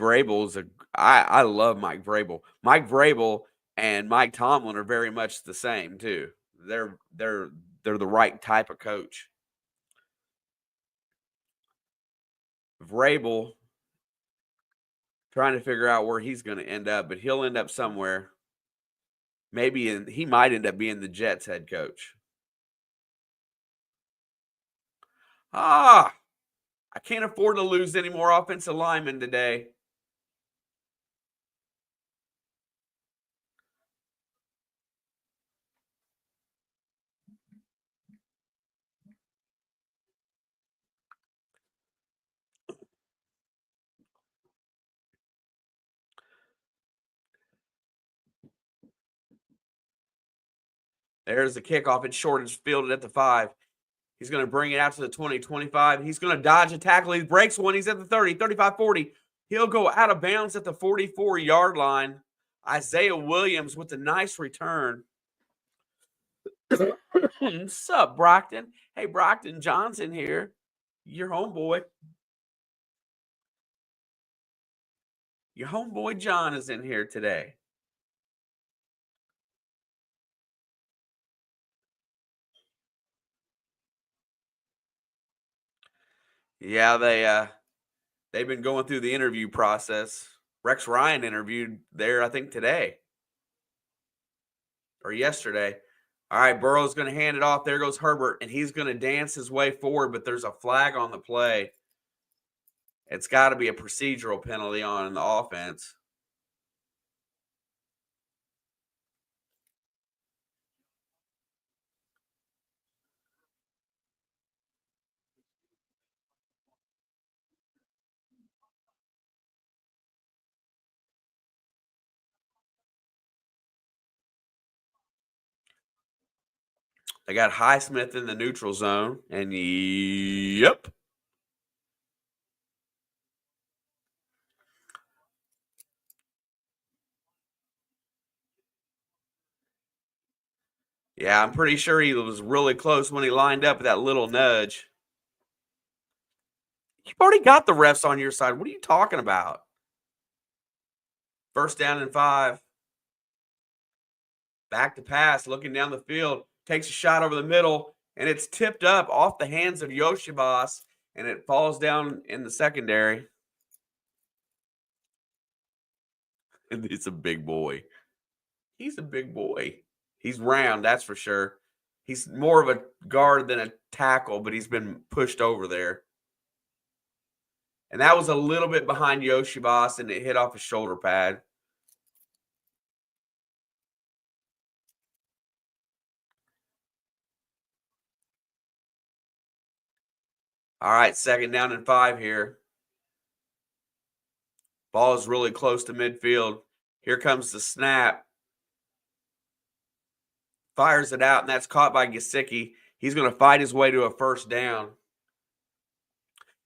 I love Mike Vrabel. Mike Vrabel and Mike Tomlin are very much the same too. They're the right type of coach. Vrabel trying to figure out where he's going to end up, but he'll end up somewhere. He might end up being the Jets head coach. Ah, I can't afford to lose any more offensive linemen today. There's the kickoff. It's short. It's fielded at the 5. He's going to bring it out to the 20, 25. He's going to dodge a tackle. He breaks one. He's at the 30, 35, 40. He'll go out of bounds at the 44-yard line. Isaiah Williams with a nice return. What's up, Brockton? Hey, Brockton Johnson here. Your homeboy. Your homeboy John is in here today. Yeah, they've been going through the interview process. Rex Ryan interviewed there, I think, today or yesterday. All right, Burrow's going to hand it off. There goes Herbert, and he's going to dance his way forward, but there's a flag on the play. It's got to be a procedural penalty on the offense. They got Highsmith in the neutral zone, and yep. Yeah, I'm pretty sure he was really close when he lined up with that little nudge. You've already got the refs on your side. What are you talking about? First down and 5. Back to pass, looking down the field, takes a shot over the middle, and it's tipped up off the hands of Yoshibas, and it falls down in the secondary. And it's a big boy. He's a big boy. He's round, that's for sure. He's more of a guard than a tackle, but he's been pushed over there. And that was a little bit behind Yoshibas, and it hit off his shoulder pad. All right, second down and 5 here. Ball is really close to midfield. Here comes the snap. Fires it out, and that's caught by Gesicki. He's going to fight his way to a first down.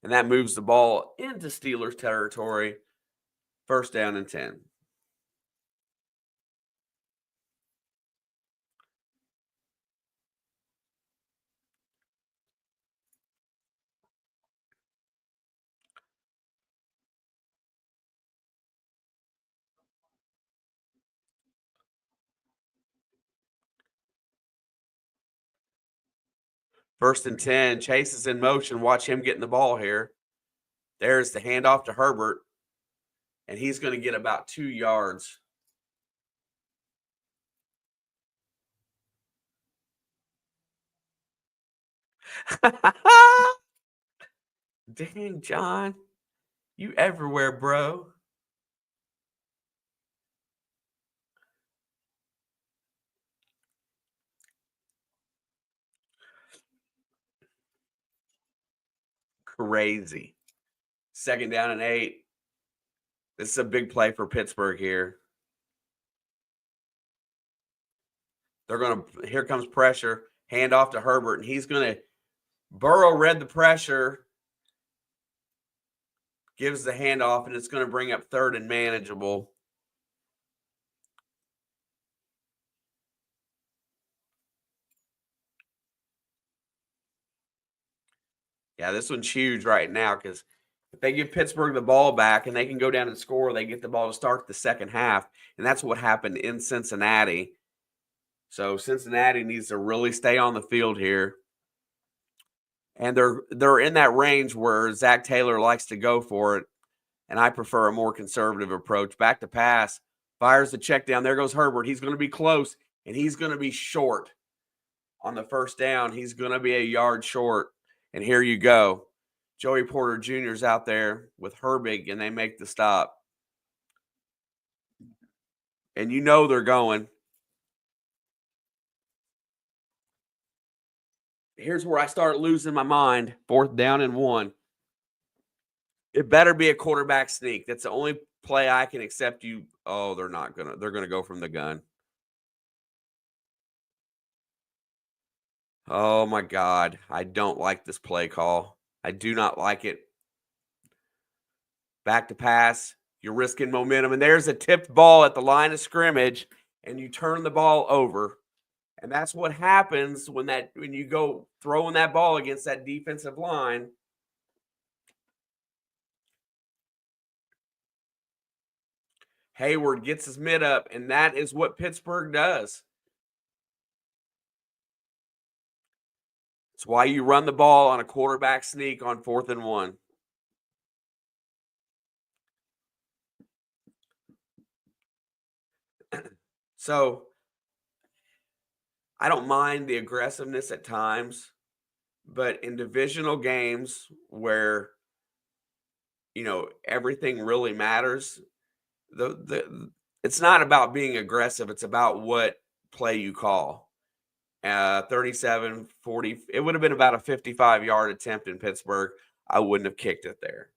And that moves the ball into Steelers territory. First down and 10. First and 10. Chase is in motion. Watch him getting the ball here. There's the handoff to Herbert. And he's going to get about 2 yards. Dang, John. You everywhere, bro. Crazy. Second down and 8. This is a big play for Pittsburgh here. They're going to, here comes pressure. Hand off to Herbert, and he's going to, Burrow read the pressure, gives the handoff, and it's going to bring up third and manageable. Yeah, this one's huge right now because if they give Pittsburgh the ball back and they can go down and score, they get the ball to start the second half. And that's what happened in Cincinnati. So Cincinnati needs to really stay on the field here. And they're in that range where Zach Taylor likes to go for it. And I prefer a more conservative approach. Back to pass, fires the check down. There goes Herbert. He's going to be close, and he's going to be short on the first down. He's going to be a yard short. And here you go. Joey Porter Jr. is out there with Herbig, and they make the stop. And you know they're going. Here's where I start losing my mind. Fourth down and 1. It better be a quarterback sneak. That's the only play I can accept you. Oh, they're not going to. They're going to go from the gun. Oh, my God. I don't like this play call. I do not like it. Back to pass. You're risking momentum. And there's a tipped ball at the line of scrimmage, and you turn the ball over. And that's what happens when you go throwing that ball against that defensive line. Hayward gets his mid up, and that is what Pittsburgh does. It's why you run the ball on a quarterback sneak on 4th and 1. So I don't mind the aggressiveness at times, but in divisional games where everything really matters. It's not about being aggressive. It's about what play you call. 37, 40. It would have been about a 55-yard attempt in Pittsburgh. I wouldn't have kicked it there,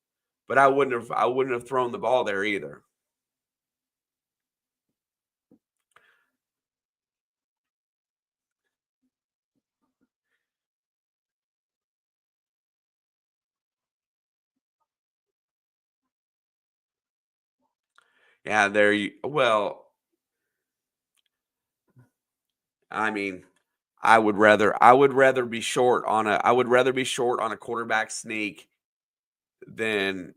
but I wouldn't have thrown the ball there either. Yeah, there you. Well, I mean, I would rather be short on a quarterback sneak than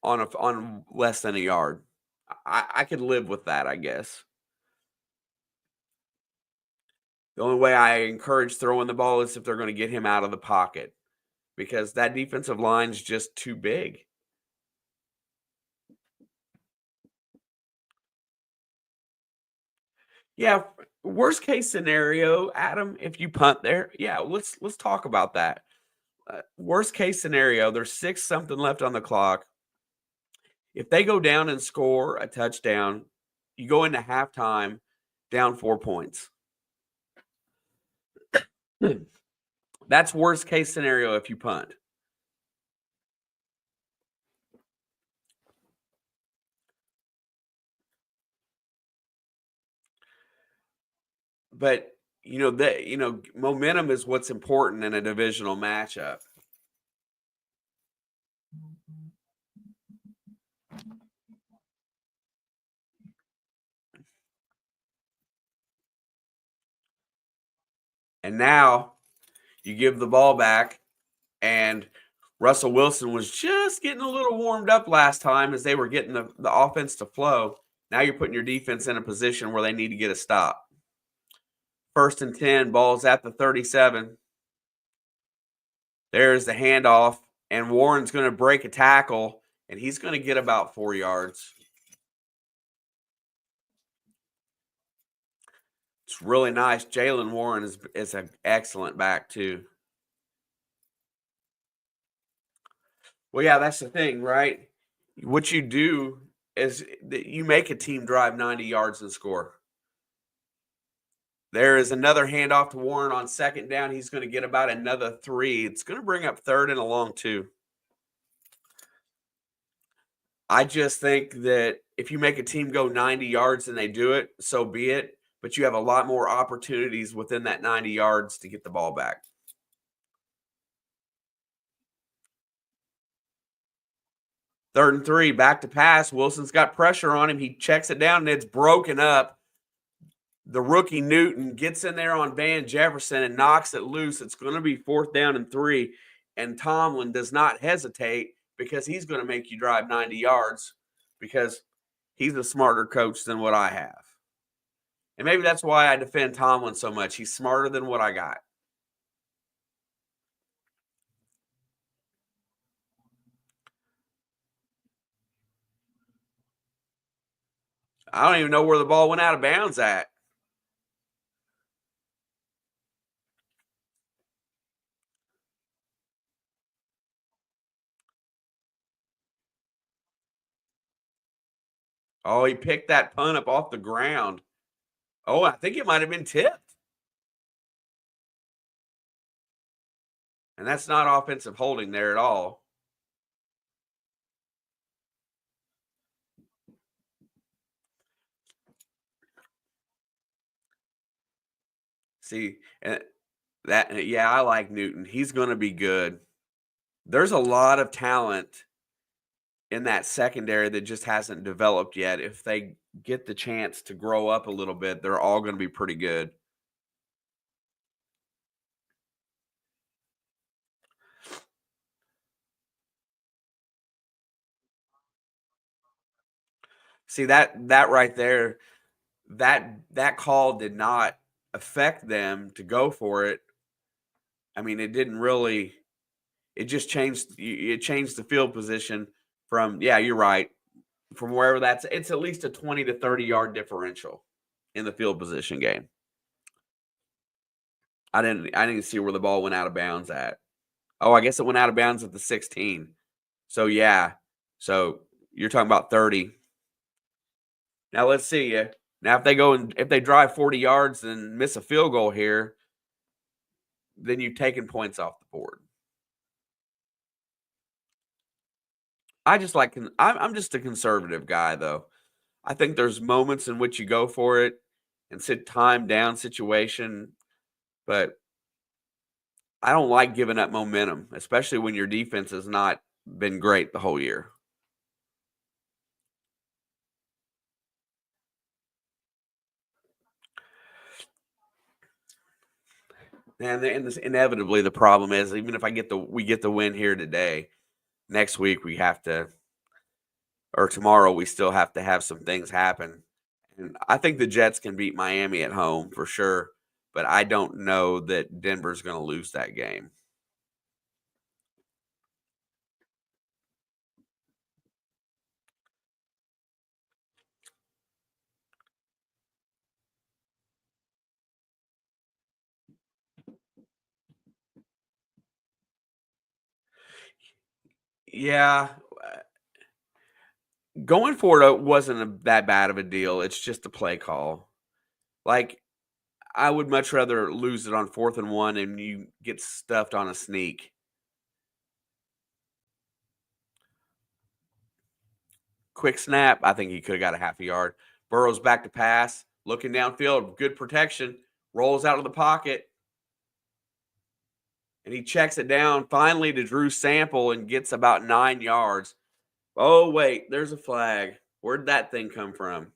on less than a yard. I could live with that, I guess. The only way I encourage throwing the ball is if they're going to get him out of the pocket because that defensive line's just too big. Yeah, worst case scenario, Adam, if you punt there, yeah, let's talk about that. Worst case scenario, there's 6 something left on the clock. If they go down and score a touchdown, you go into halftime down 4 points. That's worst case scenario if you punt. But momentum is what's important in a divisional matchup. And now you give the ball back, and Russell Wilson was just getting a little warmed up last time as they were getting the offense to flow. Now you're putting your defense in a position where they need to get a stop. 1st and 10, ball's at the 37. There's the handoff, and Warren's going to break a tackle, and he's going to get about 4 yards. It's really nice. Jaylen Warren is an excellent back, too. Well, yeah, that's the thing, right? What you do is that you make a team drive 90 yards and score. There is another handoff to Warren on 2nd down. He's going to get about another 3. It's going to bring up 3rd and a long 2. I just think that if you make a team go 90 yards and they do it, so be it. But you have a lot more opportunities within that 90 yards to get the ball back. 3rd and 3, back to pass. Wilson's got pressure on him. He checks it down, and it's broken up. The rookie Newton gets in there on Van Jefferson and knocks it loose. It's going to be 4th down and 3. And Tomlin does not hesitate because he's going to make you drive 90 yards because he's a smarter coach than what I have. And maybe that's why I defend Tomlin so much. He's smarter than what I got. I don't even know where the ball went out of bounds at. Oh, he picked that punt up off the ground. Oh, I think it might have been tipped. And that's not offensive holding there at all. See, yeah, I like Newton. He's going to be good. There's a lot of talent in that secondary that just hasn't developed yet. If they get the chance to grow up a little bit, they're all going to be pretty good. See that right there, that call did not affect them to go for it. I mean, it didn't really. It just changed. It changed the field position from. Yeah, you're right. From wherever it's at least a 20 to 30 yard differential in the field position game. I didn't see where the ball went out of bounds at. Oh, I guess it went out of bounds at the 16. So, yeah. So, you're talking about 30. Now, let's see. Now, if they drive 40 yards and miss a field goal here, then you've taken points off the board. I'm just a conservative guy, though. I think there's moments in which you go for it and sit time down situation, but I don't like giving up momentum, especially when your defense has not been great the whole year. And this, inevitably, the problem is even if we get the win here today, next week we have to, or tomorrow we still have to have some things happen. And I think the Jets can beat Miami at home for sure, but I don't know that Denver's going to lose that game. Yeah, going for it wasn't that bad of a deal. It's just a play call. Like, I would much rather lose it on 4th and 1 and you get stuffed on a sneak. Quick snap, I think he could have got a half a yard. Burrow's back to pass, looking downfield, good protection, rolls out of the pocket, and he checks it down finally to Drew Sample and gets about 9 yards. Oh, wait, there's a flag. Where'd that thing come from?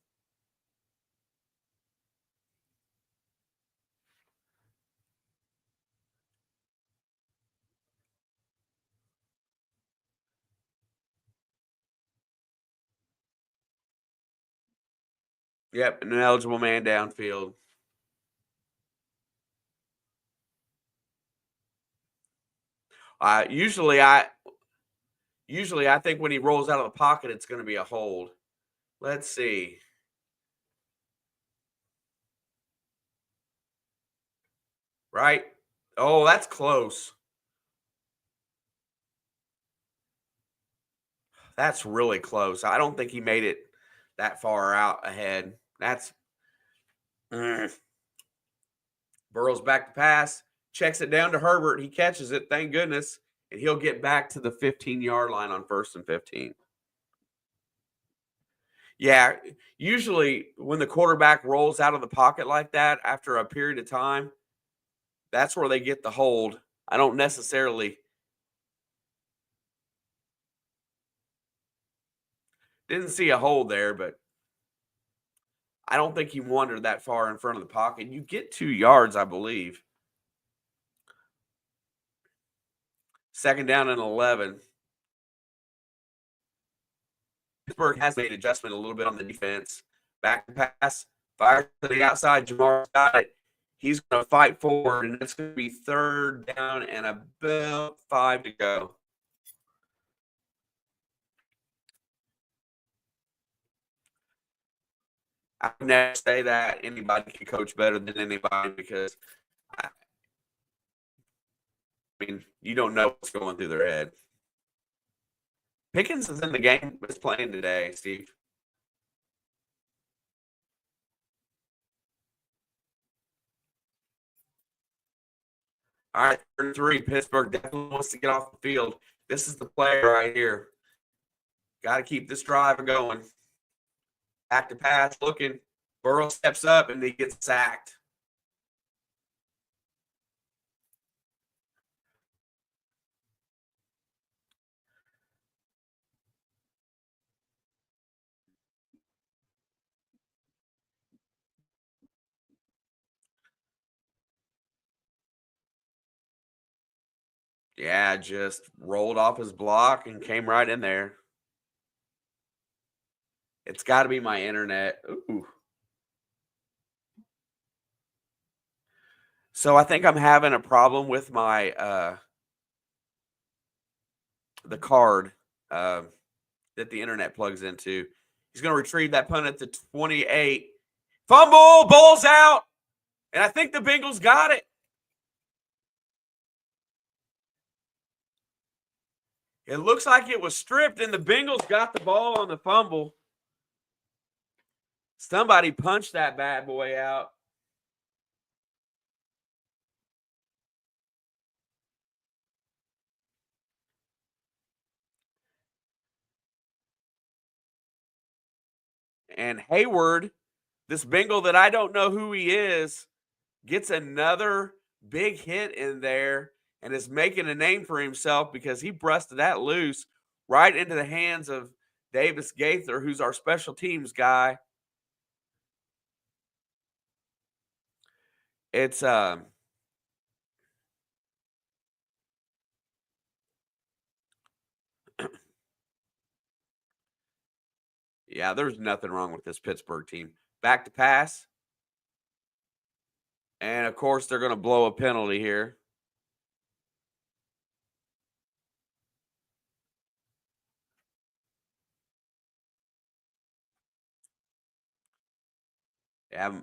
Yep, an eligible man downfield. Uh, usually I usually I think when he rolls out of the pocket, it's going to be a hold. Let's see. Right? Oh, that's close. That's really close. I don't think he made it that far out ahead. That's mm. Burrow's back to pass, checks it down to Herbert. He catches it, thank goodness, and he'll get back to the 15-yard line on 1st and 15. Yeah, usually when the quarterback rolls out of the pocket like that after a period of time, that's where they get the hold. I don't necessarily didn't see a hold there, but I don't think he wandered that far in front of the pocket. You get 2 yards, I believe. 2nd down and 11. Pittsburgh has made adjustment a little bit on the defense. Back to pass, fire to the outside. Jamar's got it. He's going to fight forward, and it's going to be 3rd down and about 5 to go. I would never say that anybody can coach better than anybody because, I mean, you don't know what's going through their head. Pickens is in the game, but is playing today, Steve. All right, 3. Pittsburgh definitely wants to get off the field. This is the play right here. Got to keep this drive going. Back to pass, looking. Burrow steps up and he gets sacked. Yeah, just rolled off his block and came right in there. It's got to be my internet. Ooh. So I think I'm having a problem with my the card that the internet plugs into. He's going to retrieve that punt at the 28. Fumble, ball's out, and I think the Bengals got it. It looks like it was stripped, and the Bengals got the ball on the fumble. Somebody punched that bad boy out. And Hayward, this Bengal that I don't know who he is, gets another big hit in there and is making a name for himself because he busted that loose right into the hands of Davis Gaither, who's our special teams guy. It's yeah, there's nothing wrong with this Pittsburgh team. Back to pass. And of course, they're going to blow a penalty here. Yeah.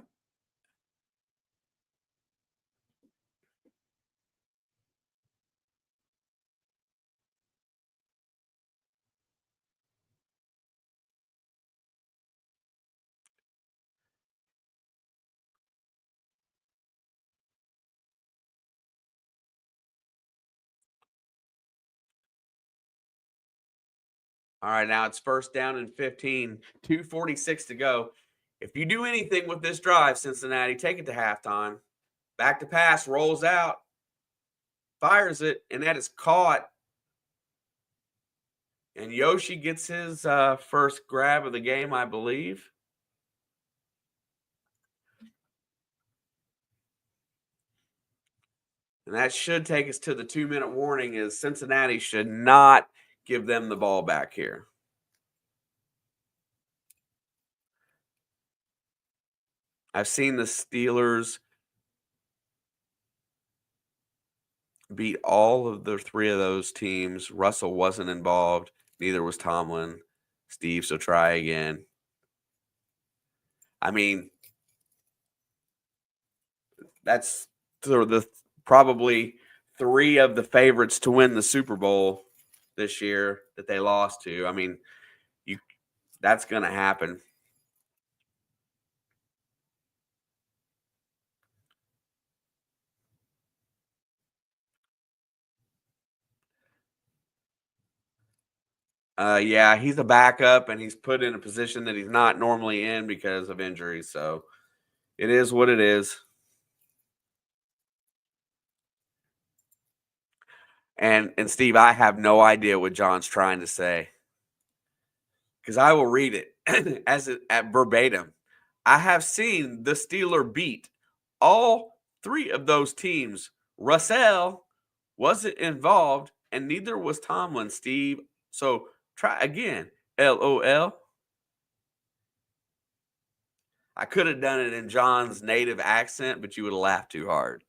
All right, now it's first down and 15, 2:46 to go. If you do anything with this drive, Cincinnati, take it to halftime. Back to pass, rolls out, fires it, and that is caught. And Yoshi gets his first grab of the game, I believe. And that should take us to the 2-minute warning as Cincinnati should not give them the ball back here. I've seen the Steelers beat all of the three of those teams. Russell wasn't involved. Neither was Tomlin. Steve, so try again. I mean, that's the probably three of the favorites to win the Super Bowl this year that they lost to. I mean, that's going to happen. Yeah, he's a backup, and he's put in a position that he's not normally in because of injuries. So it is what it is. And Steve, I have no idea what John's trying to say because I will read it at verbatim. I have seen the Steeler beat all three of those teams. Russell wasn't involved, and neither was Tomlin, Steve. So try again. LOL. I could have done it in John's native accent, but you would have laughed too hard.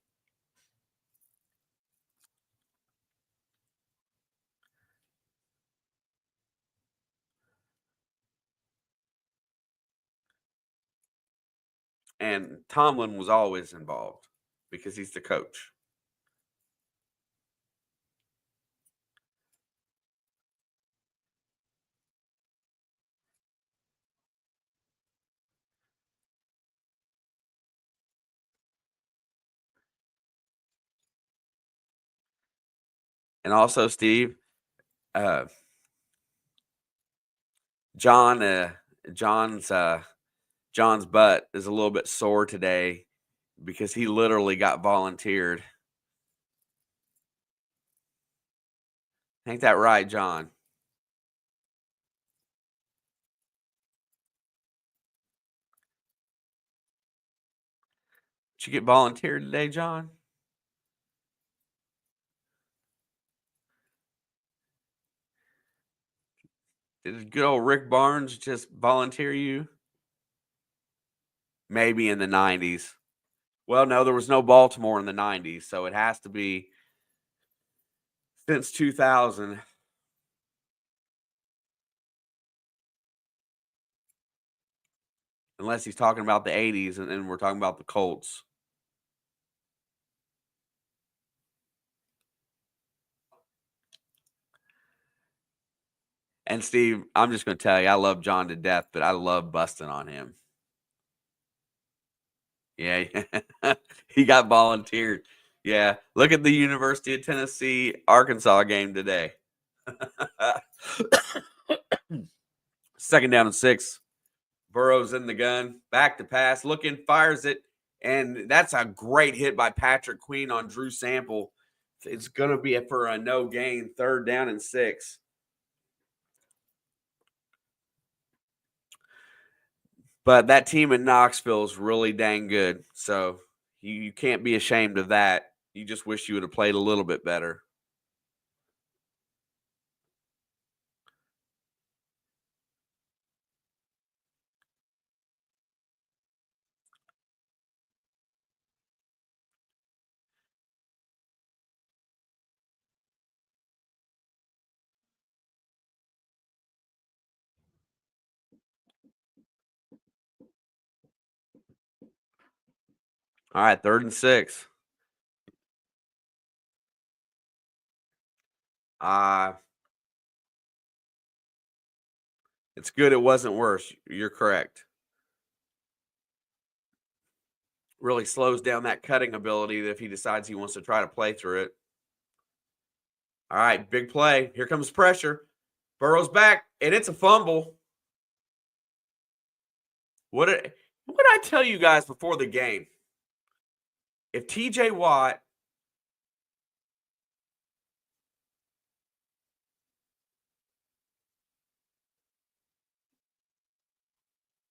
And Tomlin was always involved because he's the coach. And also, Steve, uh, John, John's butt is a little bit sore today because he literally got volunteered. Ain't that right, John? Did you get volunteered today, John? Did good old Rick Barnes just volunteer you? Maybe in the 90s. Well, no, there was no Baltimore in the 90s, so it has to be since 2000. Unless he's talking about the 80s and then we're talking about the Colts. And Steve, I'm just going to tell you, I love John to death, but I love busting on him. Yeah, he got volunteered. Yeah, look at the University of Tennessee Arkansas game today. 2nd down and 6. Burrow's in the gun, back to pass, looking, fires it, and that's a great hit by Patrick Queen on Drew Sample. It's going to be for a no gain, 3rd down and 6. But that team in Knoxville is really dang good, so you can't be ashamed of that. You just wish you would have played a little bit better. All right, 3rd and 6. It's good it wasn't worse. You're correct. Really slows down that cutting ability if he decides he wants to try to play through it. All right, big play. Here comes pressure. Burrow's back, and it's a fumble. What did I tell you guys before the game? If TJ Watt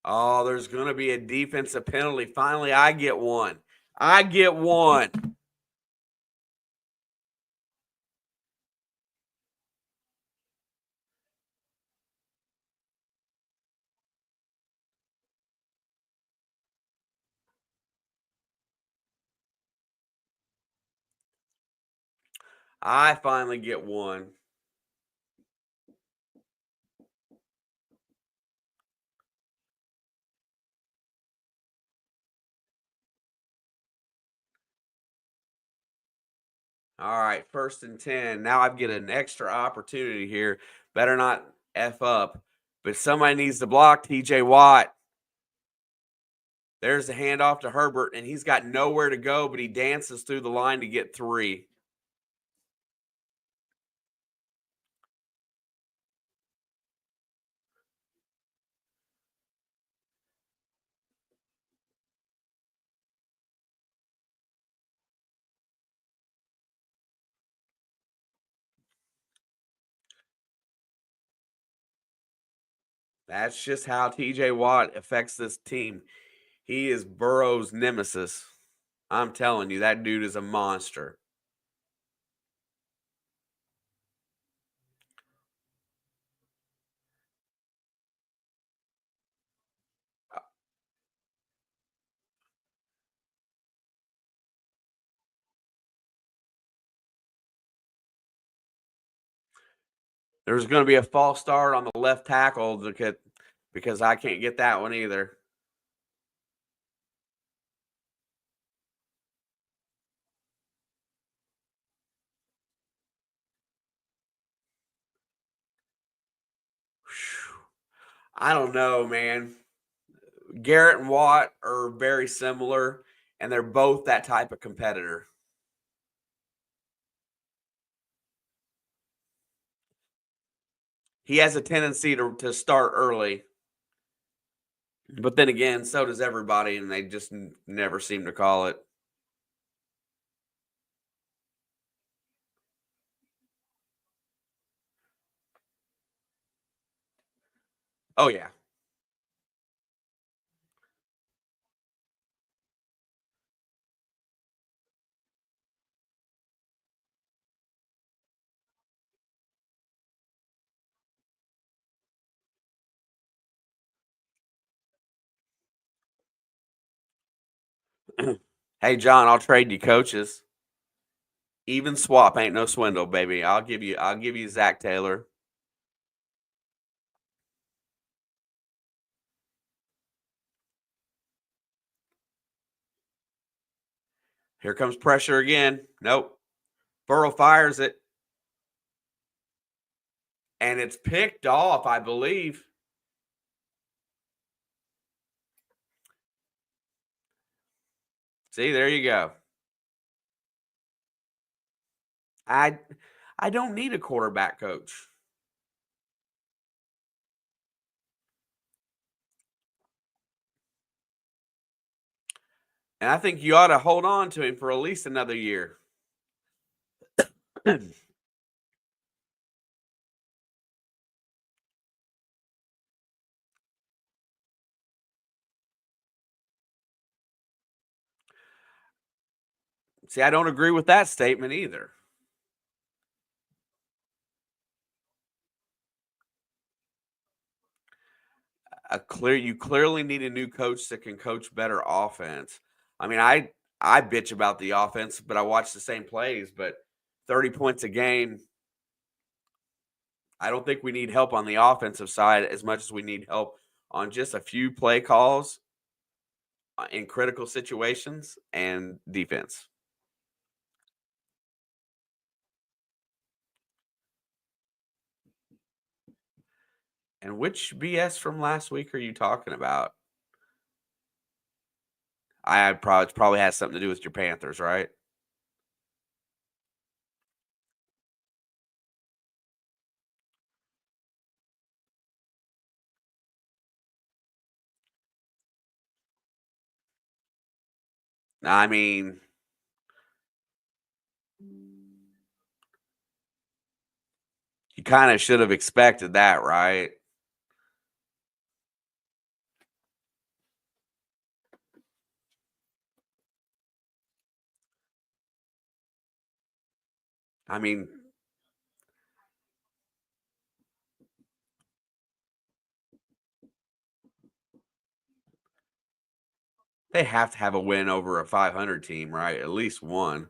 Oh, there's going to be a defensive penalty. Finally, I get one. I get one. I finally get one. All right, 1st and 10. Now I get an extra opportunity here. Better not F up. But somebody needs to block TJ Watt. There's the handoff to Herbert, and he's got nowhere to go, but he dances through the line to get 3. That's just how TJ Watt affects this team. He is Burrow's nemesis. I'm telling you, that dude is a monster. There's going to be a false start on the left tackle because I can't get that one either. I don't know, man. Garrett and Watt are very similar, and they're both that type of competitor. He has a tendency to start early, but then again, so does everybody, and they just never seem to call it. Oh, yeah. Hey, John, I'll trade you coaches. Even swap ain't no swindle, baby. I'll give you Zach Taylor. Here comes pressure again. Nope. Burrow fires it. And it's picked off, I believe. See, there you go. I I don't need a quarterback coach. And I think you ought to hold on to him for at least another year. See, I don't agree with that statement either. You clearly need a new coach that can coach better offense. I mean, I bitch about the offense, but I watch the same plays, but 30 points a game, I don't think we need help on the offensive side as much as we need help on just a few play calls in critical situations and defense. And which BS from last week are you talking about? I probably has something to do with your Panthers, right? I mean, you kind of should have expected that, right? I mean, they have to have a win over a 500 team, right? At least one.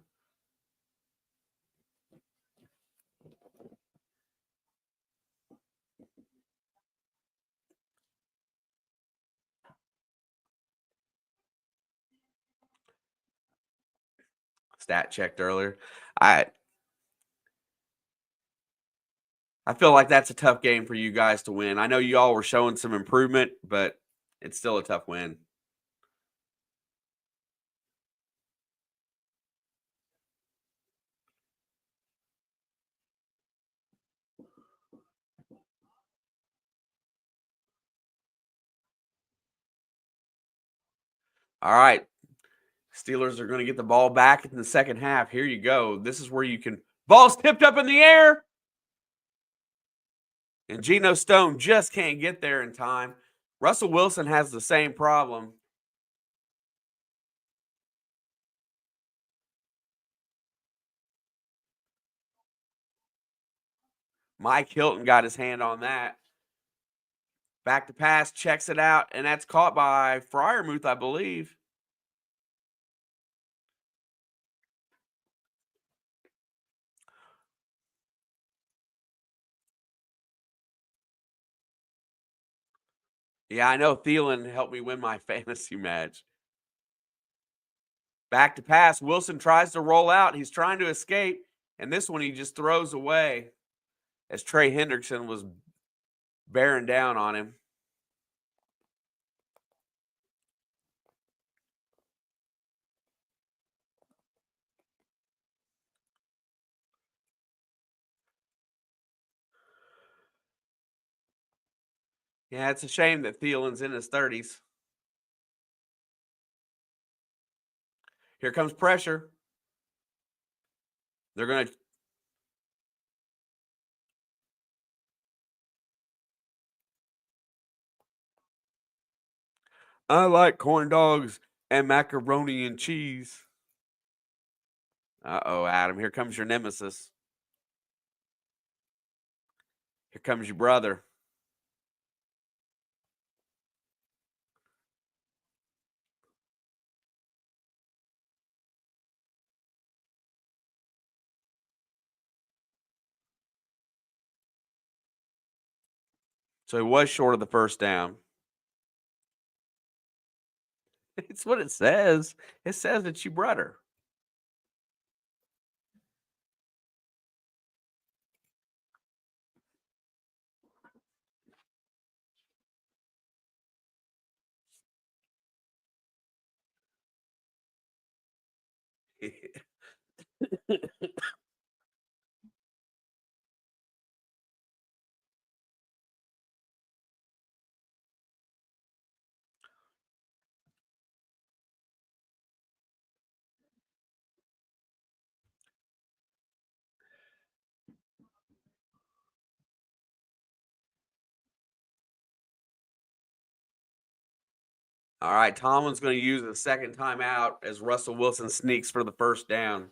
Stat checked earlier. I I feel like that's a tough game for you guys to win. I know you all were showing some improvement, but it's still a tough win. All right. Steelers are going to get the ball back in the second half. Here you go. This is where you can. Ball's tipped up in the air. And Geno Stone just can't get there in time. Russell Wilson has the same problem. Mike Hilton got his hand on that. Back to pass, checks it out, and that's caught by Fryermuth, I believe. Yeah, I know Thielen helped me win my fantasy match. Back to pass. Wilson tries to roll out. He's trying to escape. And this one he just throws away as Trey Hendrickson was bearing down on him. Yeah, it's a shame that Thielen's in his 30s. Here comes pressure. They're going to. I like corn dogs and macaroni and cheese. Uh-oh, Adam. Here comes your nemesis. Here comes your brother. So he was short of the first down. It's what it says. It says it's your brother. All right, Tomlin's going to use the second timeout as Russell Wilson sneaks for the first down.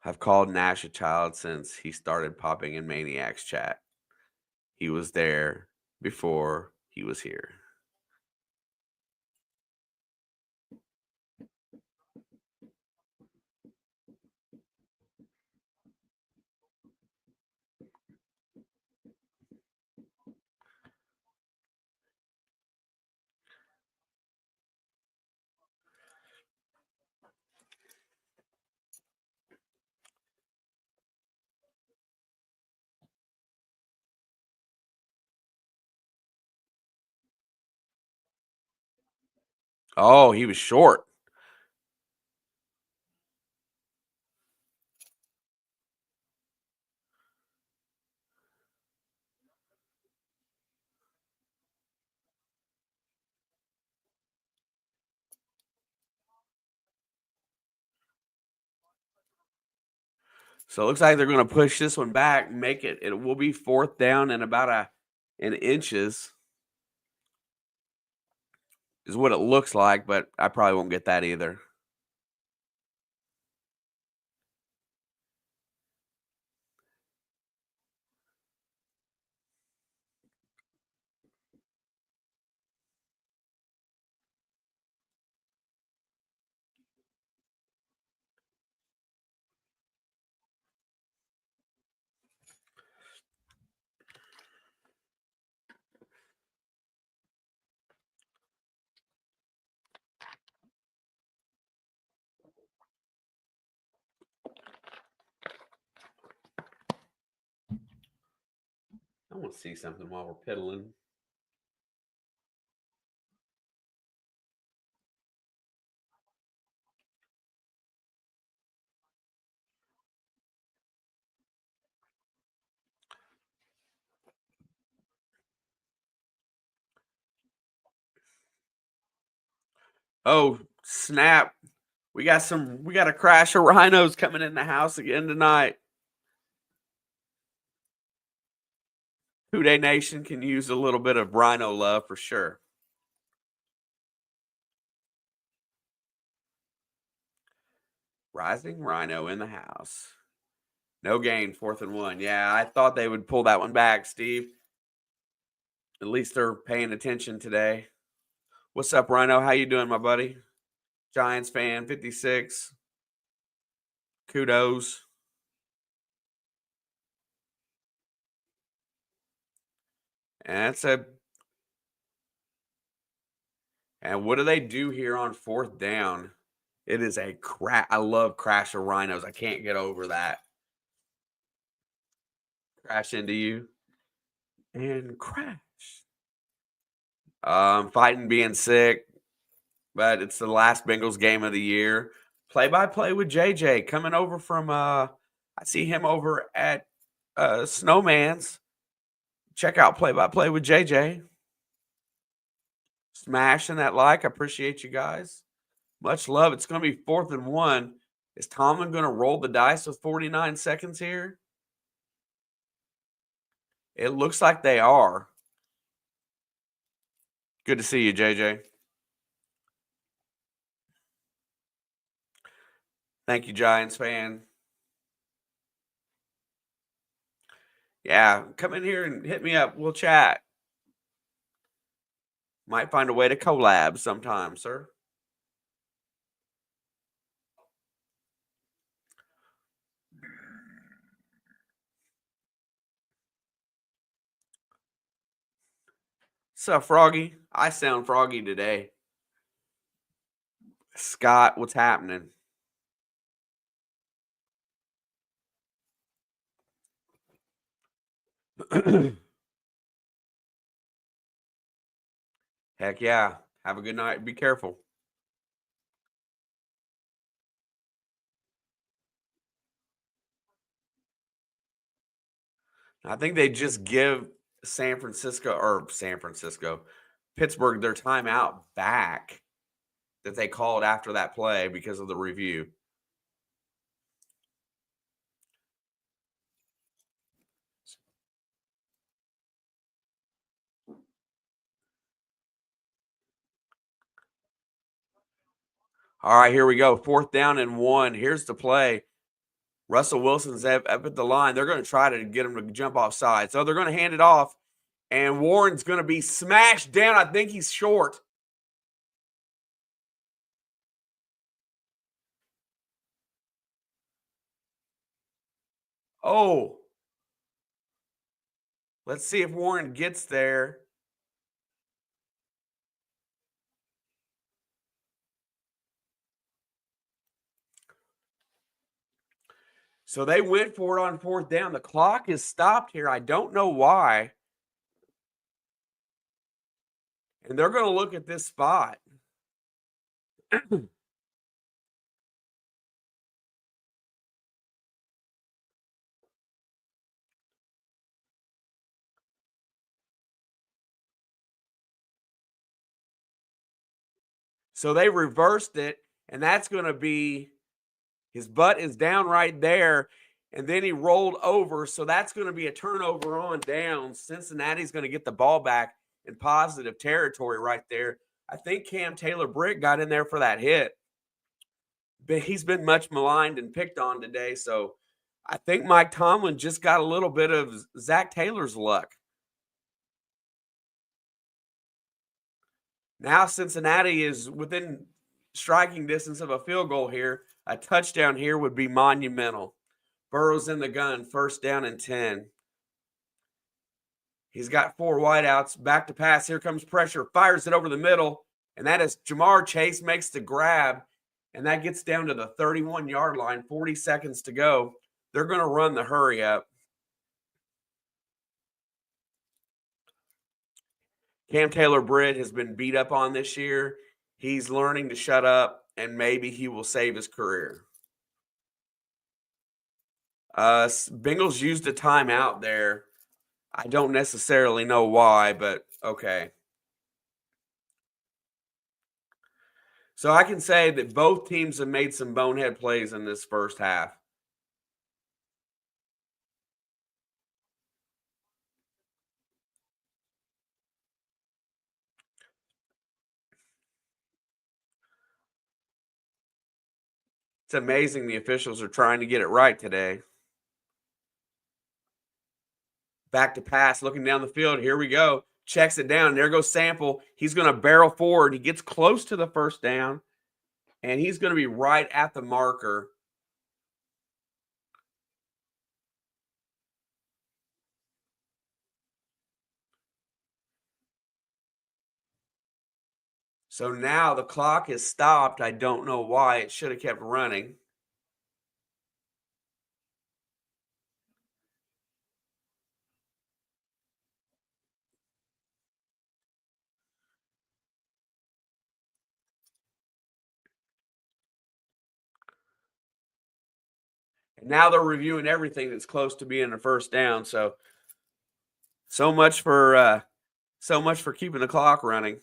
I've called Nash a child since he started popping in Maniacs chat. He was there before he was here. Oh, he was short. So it looks like they're going to push this one back, make it. It will be fourth down and about an inches is what it looks like, but I probably won't get that either. I want to see something while we're piddling. Oh, snap. We got a crash of rhinos coming in the house again tonight. Houday Nation can use a little bit of rhino love for sure. Rising Rhino in the house. No gain, 4th and 1. Yeah, I thought they would pull that one back, Steve. At least they're paying attention today. What's up, Rhino? How you doing, my buddy? Giants fan, 56. Kudos. And what do they do here on 4th down? It is a crash. I love crash of rhinos. I can't get over that. Crash into you and crash. Fighting being sick, but it's the last Bengals game of the year. Play-by-play with JJ coming over from I see him over at Snowman's. Check out play-by-play with JJ. Smashing that like. I appreciate you guys. Much love. It's going to be 4th and 1. Is Tomlin going to roll the dice with 49 seconds here? It looks like they are. Good to see you, JJ. Thank you, Giants fan. Yeah, come in here and hit me up. We'll chat. Might find a way to collab sometime, sir. What's up, Froggy? I sound froggy today. Scott, what's happening? Heck yeah. Have a good night. Be careful. I think they just give San Francisco, Pittsburgh their timeout back that they called after that play because of the review. All right, here we go. 4th down and 1. Here's the play. Russell Wilson's up at the line. They're going to try to get him to jump offside. So they're going to hand it off, and Warren's going to be smashed down. I think he's short. Oh. Let's see if Warren gets there. So they went for it on 4th down. The clock is stopped here. I don't know why. And they're going to look at this spot. So they reversed it, and that's going to be his butt is down right there, and then he rolled over. So that's going to be a turnover on down. Cincinnati's going to get the ball back in positive territory right there. I think Cam Taylor-Britt got in there for that hit. But he's been much maligned and picked on today, so I think Mike Tomlin just got a little bit of Zach Taylor's luck. Now Cincinnati is within striking distance of a field goal here. A touchdown here would be monumental. Burrow's in the gun, 1st down and 10. He's got 4 wideouts, back to pass. Here comes pressure, fires it over the middle, and that is Jamar Chase makes the grab, and that gets down to the 31-yard line, 40 seconds to go. They're going to run the hurry up. Cam Taylor-Britt has been beat up on this year. He's learning to shut up, and maybe he will save his career. Bengals used a timeout there. I don't necessarily know why, but okay. So I can say that both teams have made some bonehead plays in this first half. It's amazing the officials are trying to get it right today. Back to pass, looking down the field. Here we go. Checks it down. There goes Sample. He's going to barrel forward. He gets close to the 1st down, and he's going to be right at the marker. So now the clock is stopped. I don't know why. It should have kept running. And now they're reviewing everything that's close to being a 1st down. So much for keeping the clock running.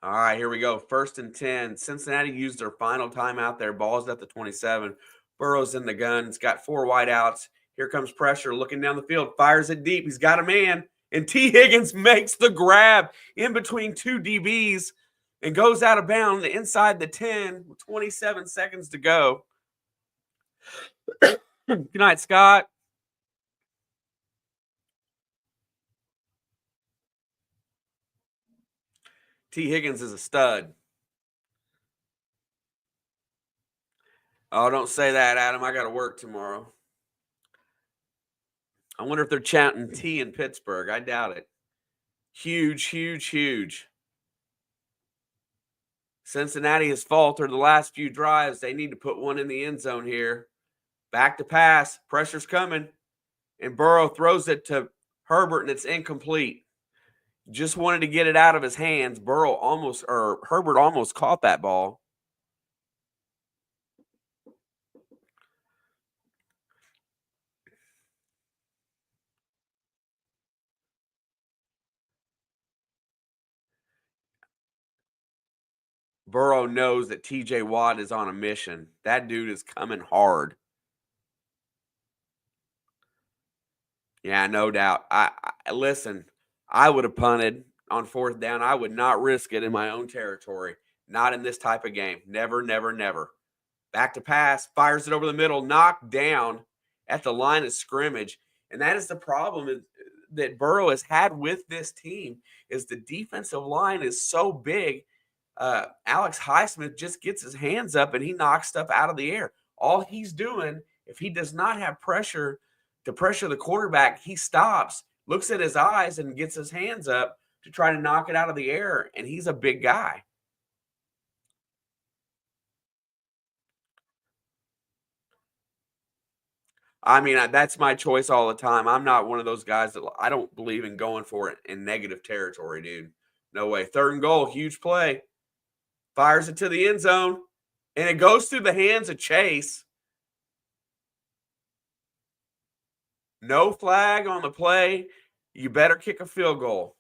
All right, here we go. 1st and 10. Cincinnati used their final timeout there. Ball's at the 27. Burrow's in the gun. It's got 4 wideouts. Here comes pressure. Looking down the field. Fires it deep. He's got a man. And T. Higgins makes the grab in between 2 DBs and goes out of bounds inside the 10 with 27 seconds to go. Good night, Scott. T. Higgins is a stud. Oh, don't say that, Adam. I got to work tomorrow. I wonder if they're chanting T in Pittsburgh. I doubt it. Huge, huge, huge. Cincinnati has faltered the last few drives. They need to put one in the end zone here. Back to pass. Pressure's coming. And Burrow throws it to Herbert, and it's incomplete. Just wanted to get it out of his hands. Herbert almost caught that ball. Burrow knows that TJ Watt is on a mission. That dude is coming hard. Yeah, no doubt. I listen, I would have punted on fourth down. I would not risk it in my own territory. Not in this type of game. Never, never, never. Back to pass, fires it over the middle, knocked down at the line of scrimmage. And that is the problem that Burrow has had with this team is the defensive line is so big. Alex Highsmith just gets his hands up and he knocks stuff out of the air. All he's doing, if he does not have pressure to pressure the quarterback, he stops, looks at his eyes, and gets his hands up to try to knock it out of the air. And he's a big guy. I mean, that's my choice all the time. I'm not one of those guys that I don't believe in going for it in negative territory, dude. No way. Third and goal, huge play. Fires it to the end zone, and it goes through the hands of Chase. No flag on the play. You better kick a field goal.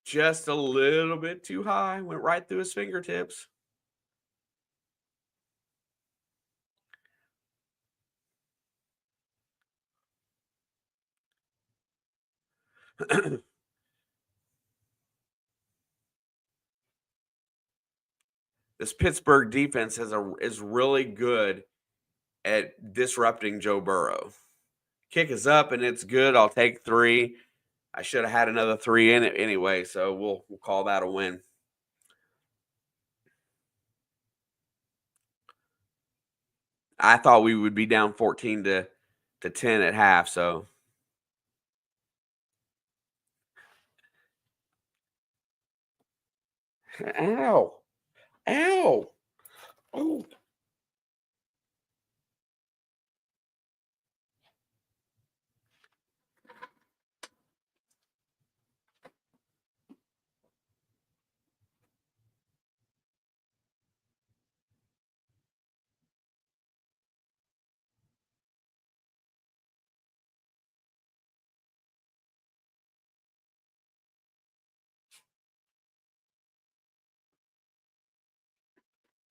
Just a little bit too high. Went right through his fingertips. This Pittsburgh defense is really good at disrupting Joe Burrow. Kick is up and it's good. I'll take 3. I should have had another 3 in it anyway, so we'll call that a win. I thought we would be down 14 to 10 at half, so ow. Ow. Oh.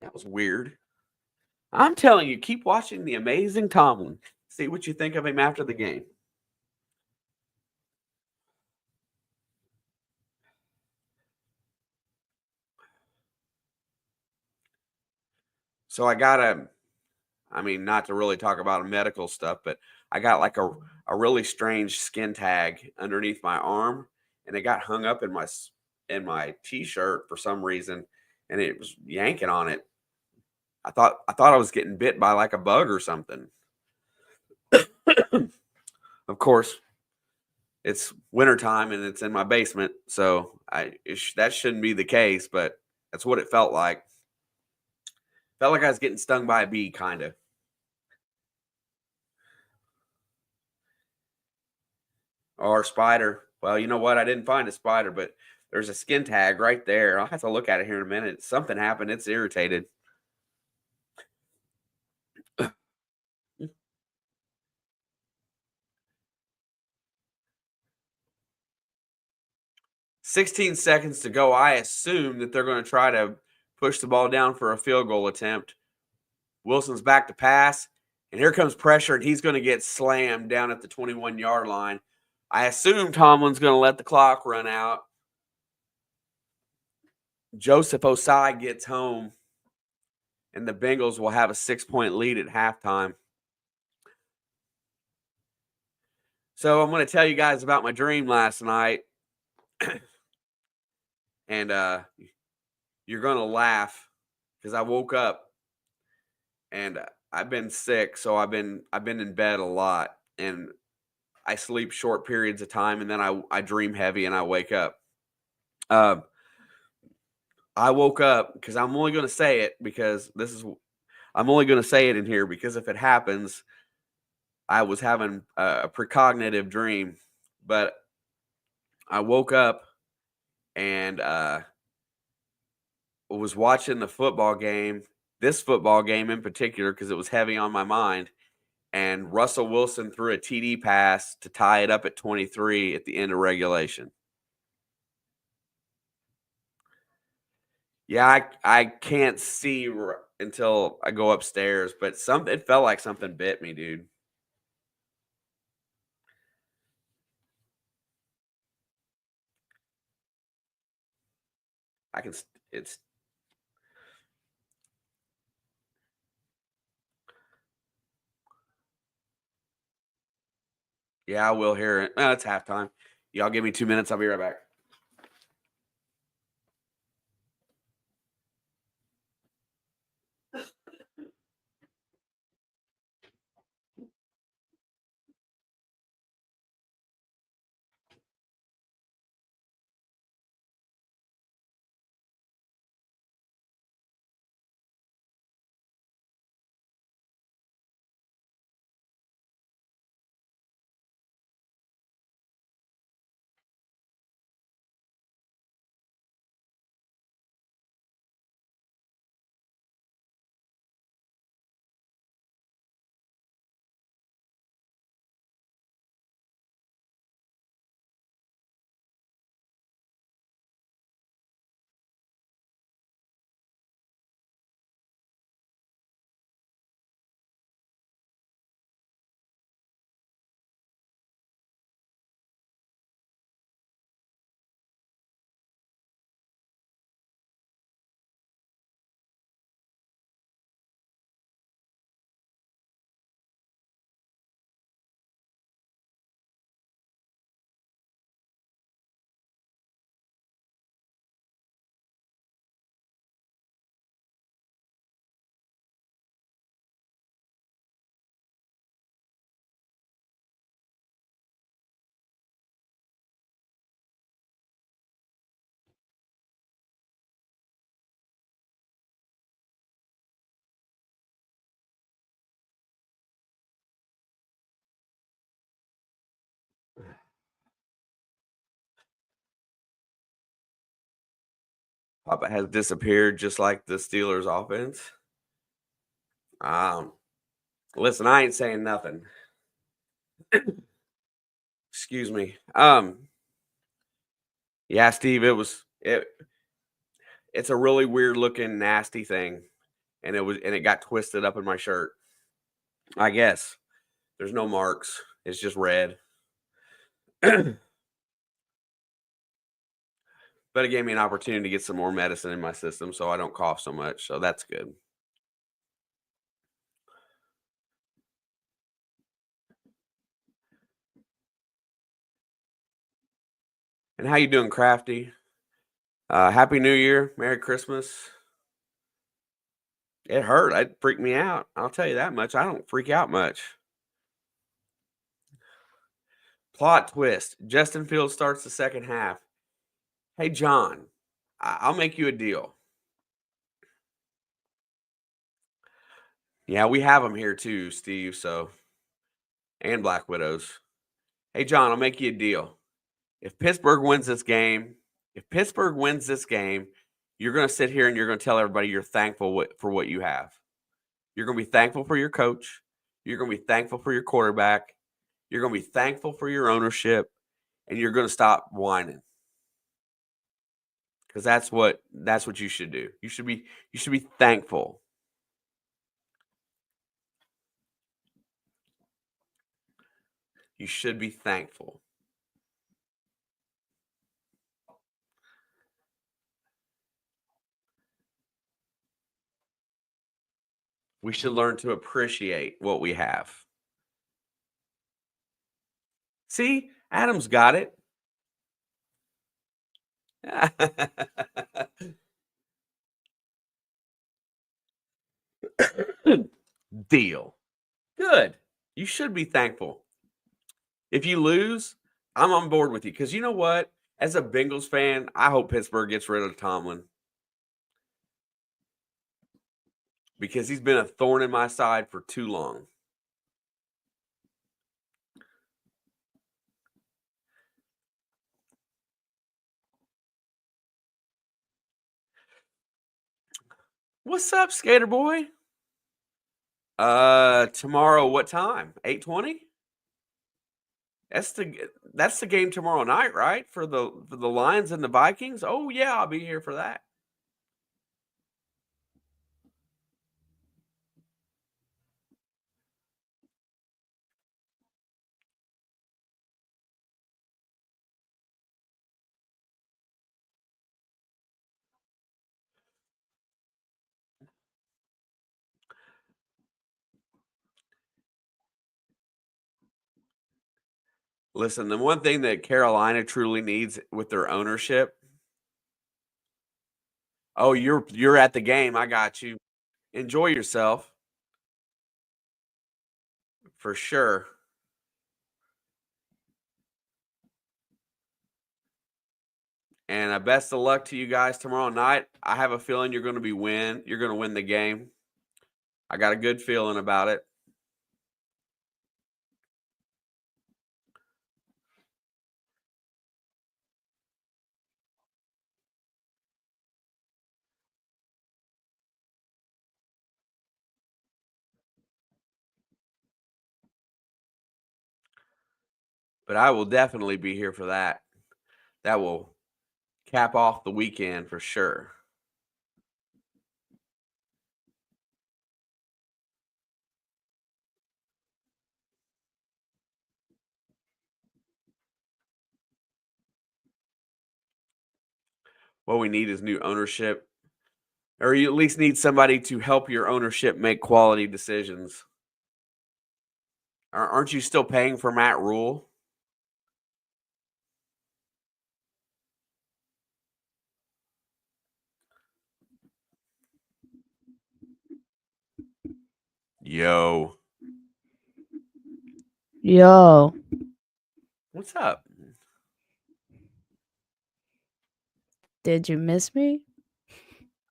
That was weird. I'm telling you, keep watching The Amazing Tomlin. See what you think of him after the game. So I mean, not to really talk about medical stuff, but I got like a really strange skin tag underneath my arm, and it got hung up in my t-shirt for some reason, and it was yanking on it. I thought I was getting bit by like a bug or something. Of course, it's wintertime and it's in my basement, so that shouldn't be the case, but that's what it felt like. Felt like I was getting stung by a bee, kind of. Or a spider. Well, you know what? I didn't find a spider, but there's a skin tag right there. I'll have to look at it here in a minute. Something happened. It's irritated. 16 seconds to go. I assume that they're going to try to push the ball down for a field goal attempt. Wilson's back to pass, and here comes pressure, and he's going to get slammed down at the 21-yard line. I assume Tomlin's going to let the clock run out. Joseph Osai gets home, and the Bengals will have a 6-point lead at halftime. So I'm going to tell you guys about my dream last night, and you're going to laugh because I woke up and I've been sick, so I've been in bed a lot, and I sleep short periods of time, and then I dream heavy, and I wake up. Um, I woke up because I'm only going to say it because I'm only going to say it in here because if it happens, I was having a precognitive dream, but I woke up and was watching the football game, this football game in particular, because it was heavy on my mind. And Russell Wilson threw a TD pass to tie it up at 23 at the end of regulation. Yeah, I can't see until I go upstairs, but it felt like something bit me, dude. I can. It's Yeah, I will hear it. It's halftime. Y'all give me 2 minutes. I'll be right back. Papa has disappeared just like the Steelers offense. Um, Listen, I ain't saying nothing. Excuse me. Yeah, Steve, it's a really weird looking nasty thing, and it got twisted up in my shirt. I guess there's no marks. It's just red. But it gave me an opportunity to get some more medicine in my system so I don't cough so much. So that's good. And how you doing, Crafty? Happy New Year. Merry Christmas. It hurt. It freaked me out. I'll tell you that much. I don't freak out much. Plot twist. Justin Fields starts the second half. Hey, John, I'll make you a deal. Yeah, we have them here too, Steve. So, and Black Widows. Hey, John, I'll make you a deal. If Pittsburgh wins this game, if Pittsburgh wins this game, you're going to sit here and you're going to tell everybody you're thankful for what you have. You're going to be thankful for your coach. You're going to be thankful for your quarterback. You're going to be thankful for your ownership, and you're going to stop whining because that's what you should do. You should be thankful. You should be thankful. We should learn to appreciate what we have. See, Adam's got it. Deal. Good. You should be thankful. If you lose, I'm on board with you because you know what? As a Bengals fan, I hope Pittsburgh gets rid of Tomlin because he's been a thorn in my side for too long. What's up, Skater Boy? Tomorrow, what time? 8:20? That's the game tomorrow night, right? For the Lions and the Vikings. Oh yeah, I'll be here for that. Listen, the one thing that Carolina truly needs with their ownership. Oh, you're at the game. I got you. Enjoy yourself for sure. And best of luck to you guys tomorrow night. I have a feeling you're going to win. You're going to win the game. I got a good feeling about it. But I will definitely be here for that. That will cap off the weekend for sure. What we need is new ownership, or you at least need somebody to help your ownership make quality decisions. Aren't you still paying for Matt Rule? Yo, Yo, what's up? did you miss me?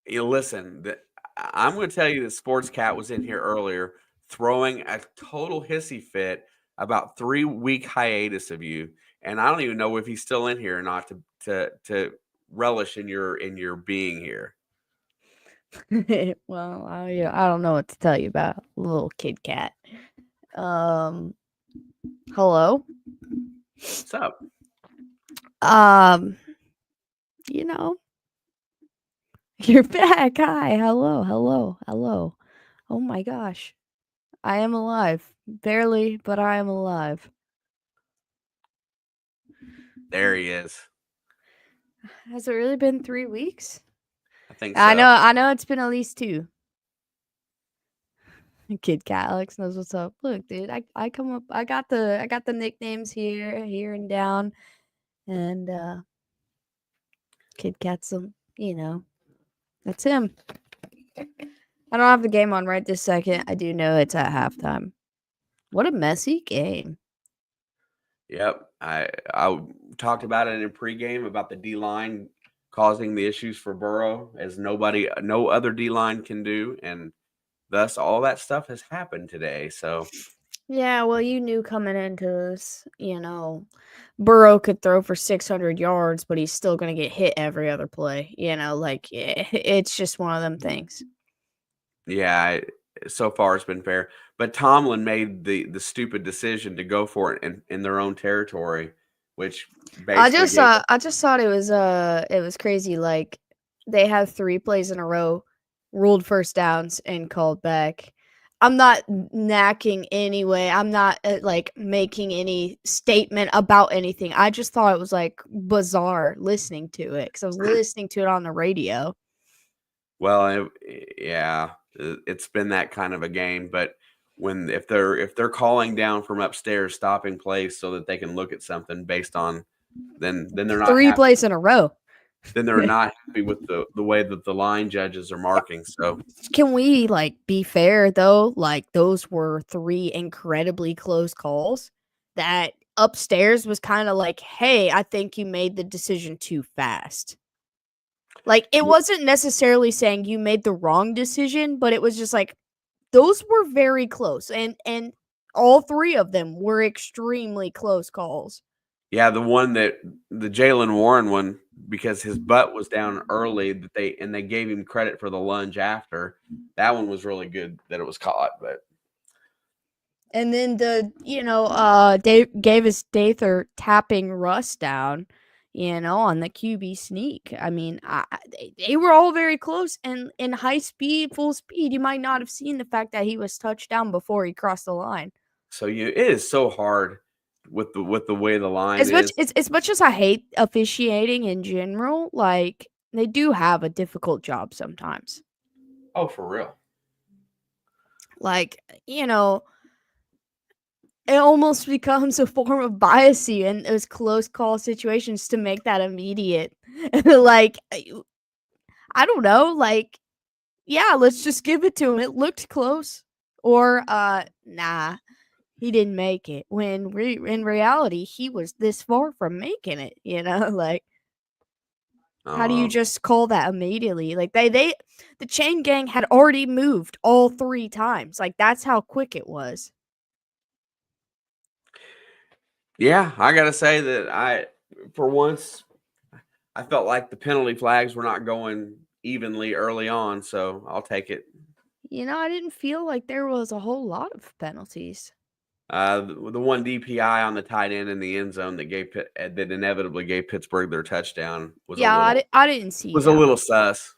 You listen. I'm going to tell you that Sports Cat was in here earlier, throwing a total hissy fit about 3 week hiatus of you, and I don't even know if he's still in here or not to relish in your being here. Well, I don't know what to tell you about little kid cat. Hello. What's up? You know, you're back. Hi, hello. Oh my gosh, I am alive. Barely, but I am alive. There he is. Has it really been 3 weeks? I think so. I know it's been at least 2. Kid Cat Alex knows what's up. Look, dude, I come up. I got the nicknames here and down, and Kid Cat's that's him. I don't have the game on right this second. I do know it's at halftime. What a messy game. Yep. I talked about it in pregame about the D line causing the issues for Burrow as no other D line can do, and thus all that stuff has happened today. So Yeah, well, you knew coming into this, Burrow could throw for 600 yards, but he's still going to get hit every other play. It's just one of them things. yeah, so far it's been fair. But Tomlin made the stupid decision to go for it in their own territory, which I basically just thought it was crazy. Like they had 3 plays in a row, ruled first downs and called back. I'm not knacking anyway. I'm not like making any statement about anything. I just thought it was like bizarre listening to it because I was listening to it on the radio. well, yeah, it's been that kind of a game. But if they're calling down from upstairs, stopping plays so that they can look at something based on, then they're not 3 happy. plays in a row. Then they're not happy with the way that the line judges are marking. So Can we like be fair though? Like those were 3 incredibly close calls that upstairs was kind of like, "Hey, I think you made the decision too fast." Like it wasn't necessarily saying you made the wrong decision, but it was just like those were very close and all 3 of them were extremely close calls. yeah, the Jalen Warren one, because his butt was down early, that they gave him credit for the lunge after. That one was really good that it was caught, but And then Davis Dather tapping Russ down, on the QB sneak. I mean, they were all very close, and in full speed, you might not have seen the fact that he was touchdown before he crossed the line. so it is so hard with the way the line As much is. as much as I hate officiating in general, like they do have a difficult job sometimes. Oh, for real. Like, it almost becomes a form of bias in those close call situations to make that immediate. Like, I don't know. Like, yeah, let's just give it to him. It looked close. Or, nah, he didn't make it. When in reality, he was this far from making it, Like, how do you just call that immediately? Like, the chain gang had already moved all 3 times. Like, that's how quick it was. Yeah, I gotta say that for once, I felt like the penalty flags were not going evenly early on, so I'll take it. I didn't feel like there was a whole lot of penalties. The one DPI on the tight end in the end zone that inevitably gave Pittsburgh their touchdown was I didn't see was that a little one. sus.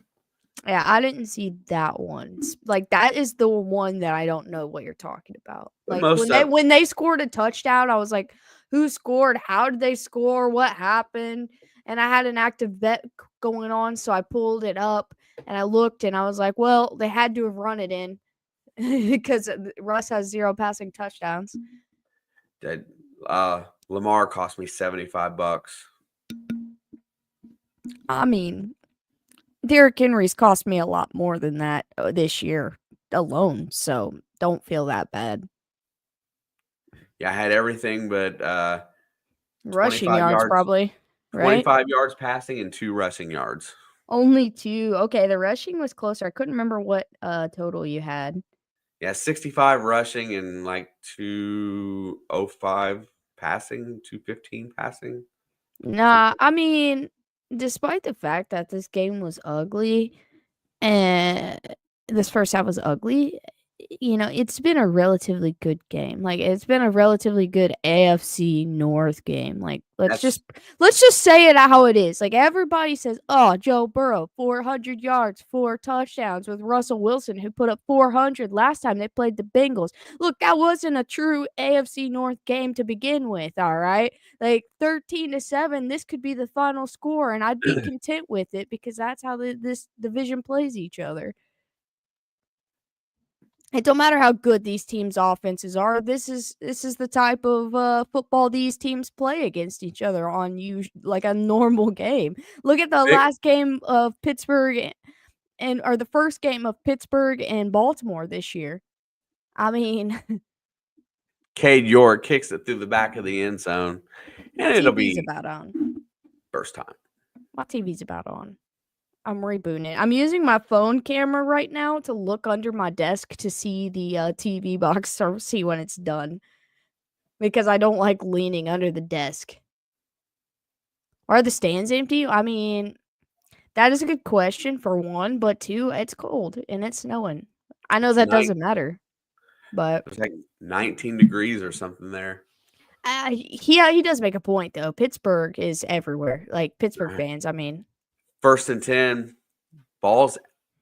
Yeah, I didn't see that one. Like that is the one that I don't know what you're talking about. Like when they scored a touchdown, I was like, who scored? How did they score? What happened? And I had an active bet going on, so I pulled it up and I looked and I was like, well, they had to have run it in because Russ has 0 passing touchdowns. That Lamar cost me $75. I mean, Derrick Henry's cost me a lot more than that this year alone, so don't feel that bad. Yeah, I had everything but rushing yards probably, right? 25 yards passing and 2 rushing yards. Only 2. Okay, the rushing was closer. I couldn't remember what total you had. Yeah, 65 rushing and like 205 passing, 215 passing. Nah, I mean, despite the fact that this game was ugly and this first half was ugly, it's been a relatively good game. Like it's been a relatively good AFC North game. Like let's just say it how it is. Like everybody says, "Oh, Joe Burrow, 400 yards, 4 touchdowns with Russell Wilson who put up 400 last time they played the Bengals." Look, that wasn't a true AFC North game to begin with, all right? Like 13-7, this could be the final score and I'd be content with it because that's how this division plays each other. It don't matter how good these teams' offenses are. This is the type of football these teams play against each other on like a normal game. Look at the last game of Pittsburgh or the first game of Pittsburgh and Baltimore this year. I mean, Cade York kicks it through the back of the end zone, and it'll be about on. First time. My TV's about on. I'm rebooting it. I'm using my phone camera right now to look under my desk to see the TV box or see when it's done. Because I don't like leaning under the desk. Are the stands empty? I mean, that is a good question for one, but 2, it's cold and it's snowing. I know that doesn't matter, but it's like 19 degrees or something there. He does make a point though. Pittsburgh is everywhere. Like Pittsburgh fans, I mean. 1st and 10, ball's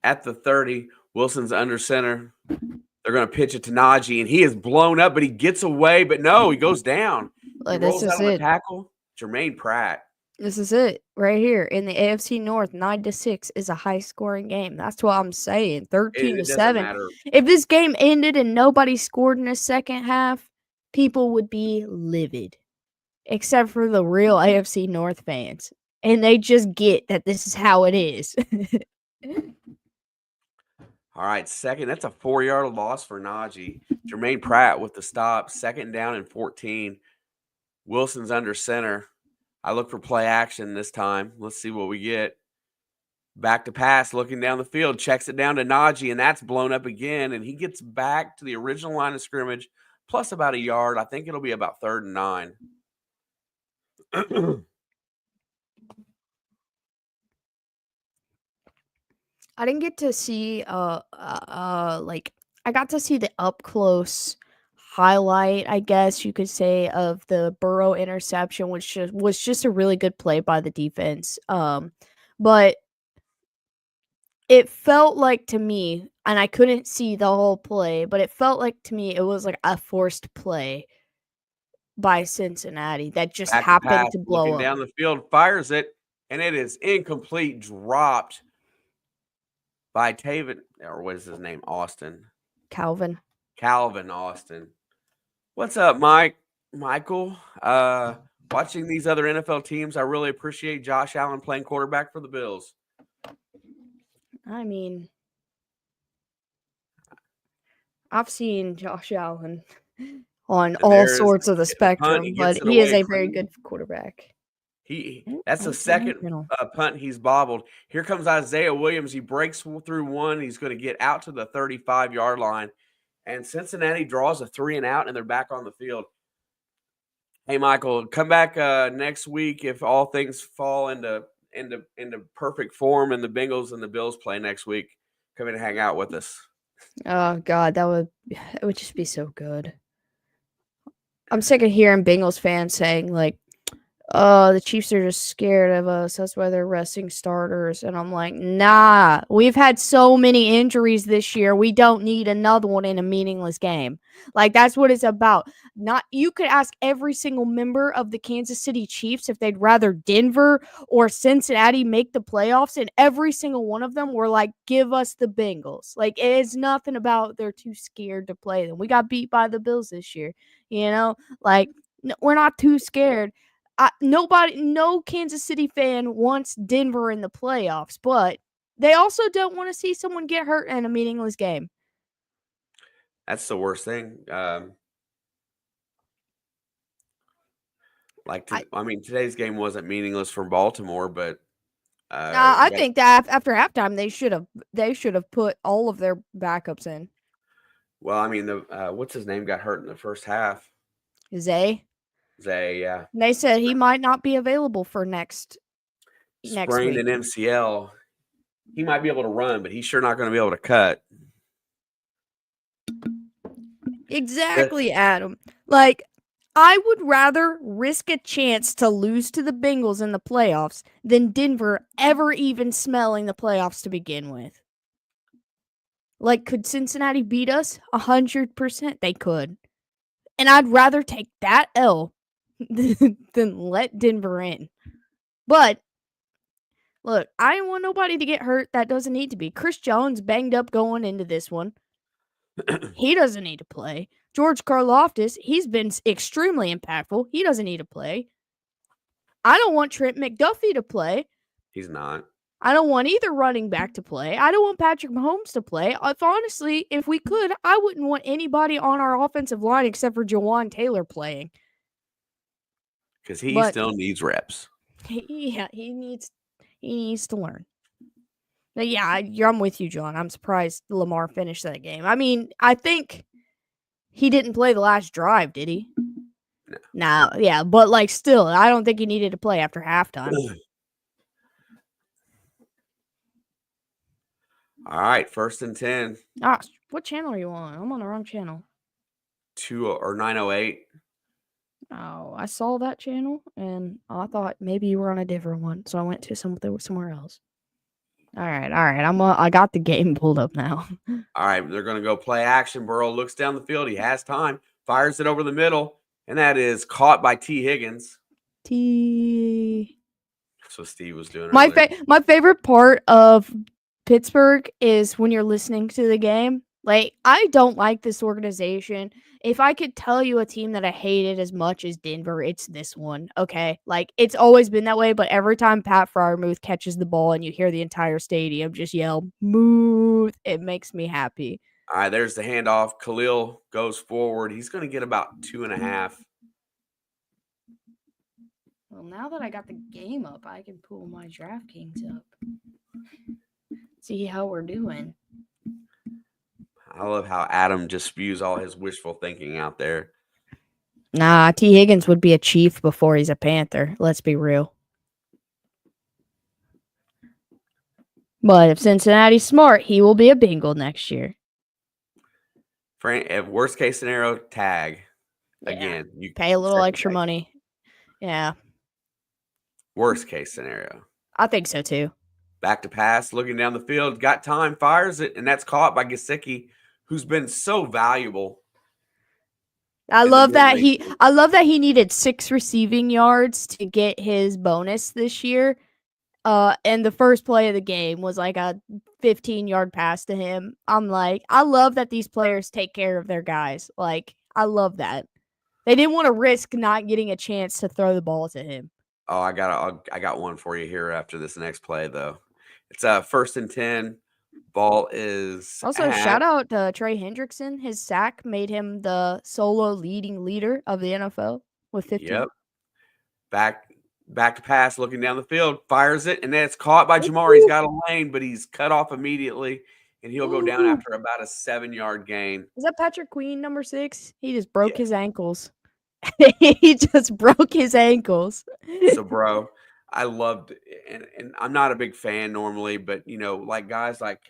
at the 30. Wilson's under center. They're going to pitch it to Najee, and he is blown up, but he gets away. But no, he goes down. He rolls out of the tackle. Jermaine Pratt. This is it right here in the AFC North. 9-6 is a high-scoring game. That's what I'm saying. 13 to It doesn't 7. matter. If this game ended and nobody scored in the second half, people would be livid, except for the real AFC North fans, and they just get that this is how it is. All right, second. That's a 4-yard loss for Najee. Jermaine Pratt with the stop. 2nd down and 14. Wilson's under center. I look for play action this time. Let's see what we get. Back to pass, looking down the field, checks it down to Najee, and that's blown up again. And he gets back to the original line of scrimmage, plus about a yard. I think it'll be about 3rd and 9. I didn't get to see like I got to see the up close highlight, I guess you could say, of the Burrow interception, which was just a really good play by the defense. But it felt like to me, and I couldn't see the whole play, but it felt like to me it was like a forced play by Cincinnati that just Back to happened pass, to blow looking up. down the field, fires it, and it is incomplete, dropped by Taven, or what is his name? Austin. Calvin Austin. What's up, Michael? Watching these other NFL teams, I really appreciate Josh Allen playing quarterback for the Bills. I mean, I've seen Josh Allen on all sorts of the spectrum, but he is a very good quarterback. That's the second punt he's bobbled. Here comes Isaiah Williams. He breaks through one. He's going to get out to the 35-yard line, and Cincinnati draws a 3-and-out, and they're back on the field. Hey, Michael, come back next week if all things fall into perfect form, and the Bengals and the Bills play next week. Come in and hang out with us. Oh God, it would just be so good. I'm sick of hearing Bengals fans saying like, "Oh, the Chiefs are just scared of us. That's why they're resting starters." And I'm like, "Nah, we've had so many injuries this year. We don't need another one in a meaningless game." Like that's what it's about. Not you could ask every single member of the Kansas City Chiefs if they'd rather Denver or Cincinnati make the playoffs, and every single one of them were like, "Give us the Bengals." Like it's nothing about they're too scared to play them. We got beat by the Bills this year, like we're not too scared. No Kansas City fan wants Denver in the playoffs, but they also don't want to see someone get hurt in a meaningless game. That's the worst thing. Today's game wasn't meaningless for Baltimore, but I think that after halftime they should have put all of their backups in. Well, what's his name got hurt in the first half? Zay, yeah. And they said he might not be available for next sprained week. an MCL. He might be able to run, but he's sure not going to be able to cut. Exactly, Adam. Like, I would rather risk a chance to lose to the Bengals in the playoffs than Denver ever even smelling the playoffs to begin with. Like, could Cincinnati beat us? 100% they could. And I'd rather take that L than let Denver in. But, look, I don't want nobody to get hurt that doesn't need to be. Chris Jones banged up going into this one. He doesn't need to play. George Karlaftis, he's been extremely impactful. He doesn't need to play. I don't want Trent McDuffie to play. He's not. I don't want either running back to play. I don't want Patrick Mahomes to play. If we could, I wouldn't want anybody on our offensive line except for Jawan Taylor playing. Because he still needs reps. Yeah, he needs to learn. But yeah, I'm with you, John. I'm surprised Lamar finished that game. I mean, I think he didn't play the last drive, did he? No. Yeah, but like still, I don't think he needed to play after halftime. All right, 1st and 10. What channel are you on? I'm on the wrong channel. 908. Oh, I saw that channel and I thought maybe you were on a different one, so I went to somewhere else. All right. I got the game pulled up now. All right, they're going to go play action. Burrow looks down the field. He has time. Fires it over the middle, and that is caught by T. Higgins. That's what Steve was doing My earlier. my favorite part of Pittsburgh is when you're listening to the game. Like, I don't like this organization. If I could tell you a team that I hated as much as Denver, it's this one. Okay, like it's always been that way. But every time Pat Freiermuth catches the ball and you hear the entire stadium just yell "Muth," it makes me happy. All right, there's the handoff. Khalil goes forward. He's going to get about 2.5. Well, now that I got the game up, I can pull my DraftKings up. See how we're doing. I love how Adam just spews all his wishful thinking out there. Nah, T. Higgins would be a Chief before he's a Panther. Let's be real. But if Cincinnati's smart, he will be a Bengal next year. Worst case scenario, tag. Yeah. Again. You pay a little extra money. Yeah. Worst case scenario. I think so too. Back to pass, looking down the field, got time, fires it, and that's caught by Gesicki, who's been so valuable. I love that he needed 6 receiving yards to get his bonus this year. And the first play of the game was like a 15-yard pass to him. I'm like, I love that these players take care of their guys. Like, I love that. They didn't want to risk not getting a chance to throw the ball to him. Oh, I got one for you here after this next play, though. It's 1st and 10. Ball is also shout out to Trey Hendrickson. His sack made him the solo leading leader of the NFL with 50. Yep. Back to pass, looking down the field, fires it, and then it's caught by Jamar. He's got a lane, but he's cut off immediately, and he'll go down after about a 7-yard gain. Is that Patrick Queen, number 6? He just broke his ankles. He just broke his ankles. So, bro, I loved it. And I'm not a big fan normally, but, like guys like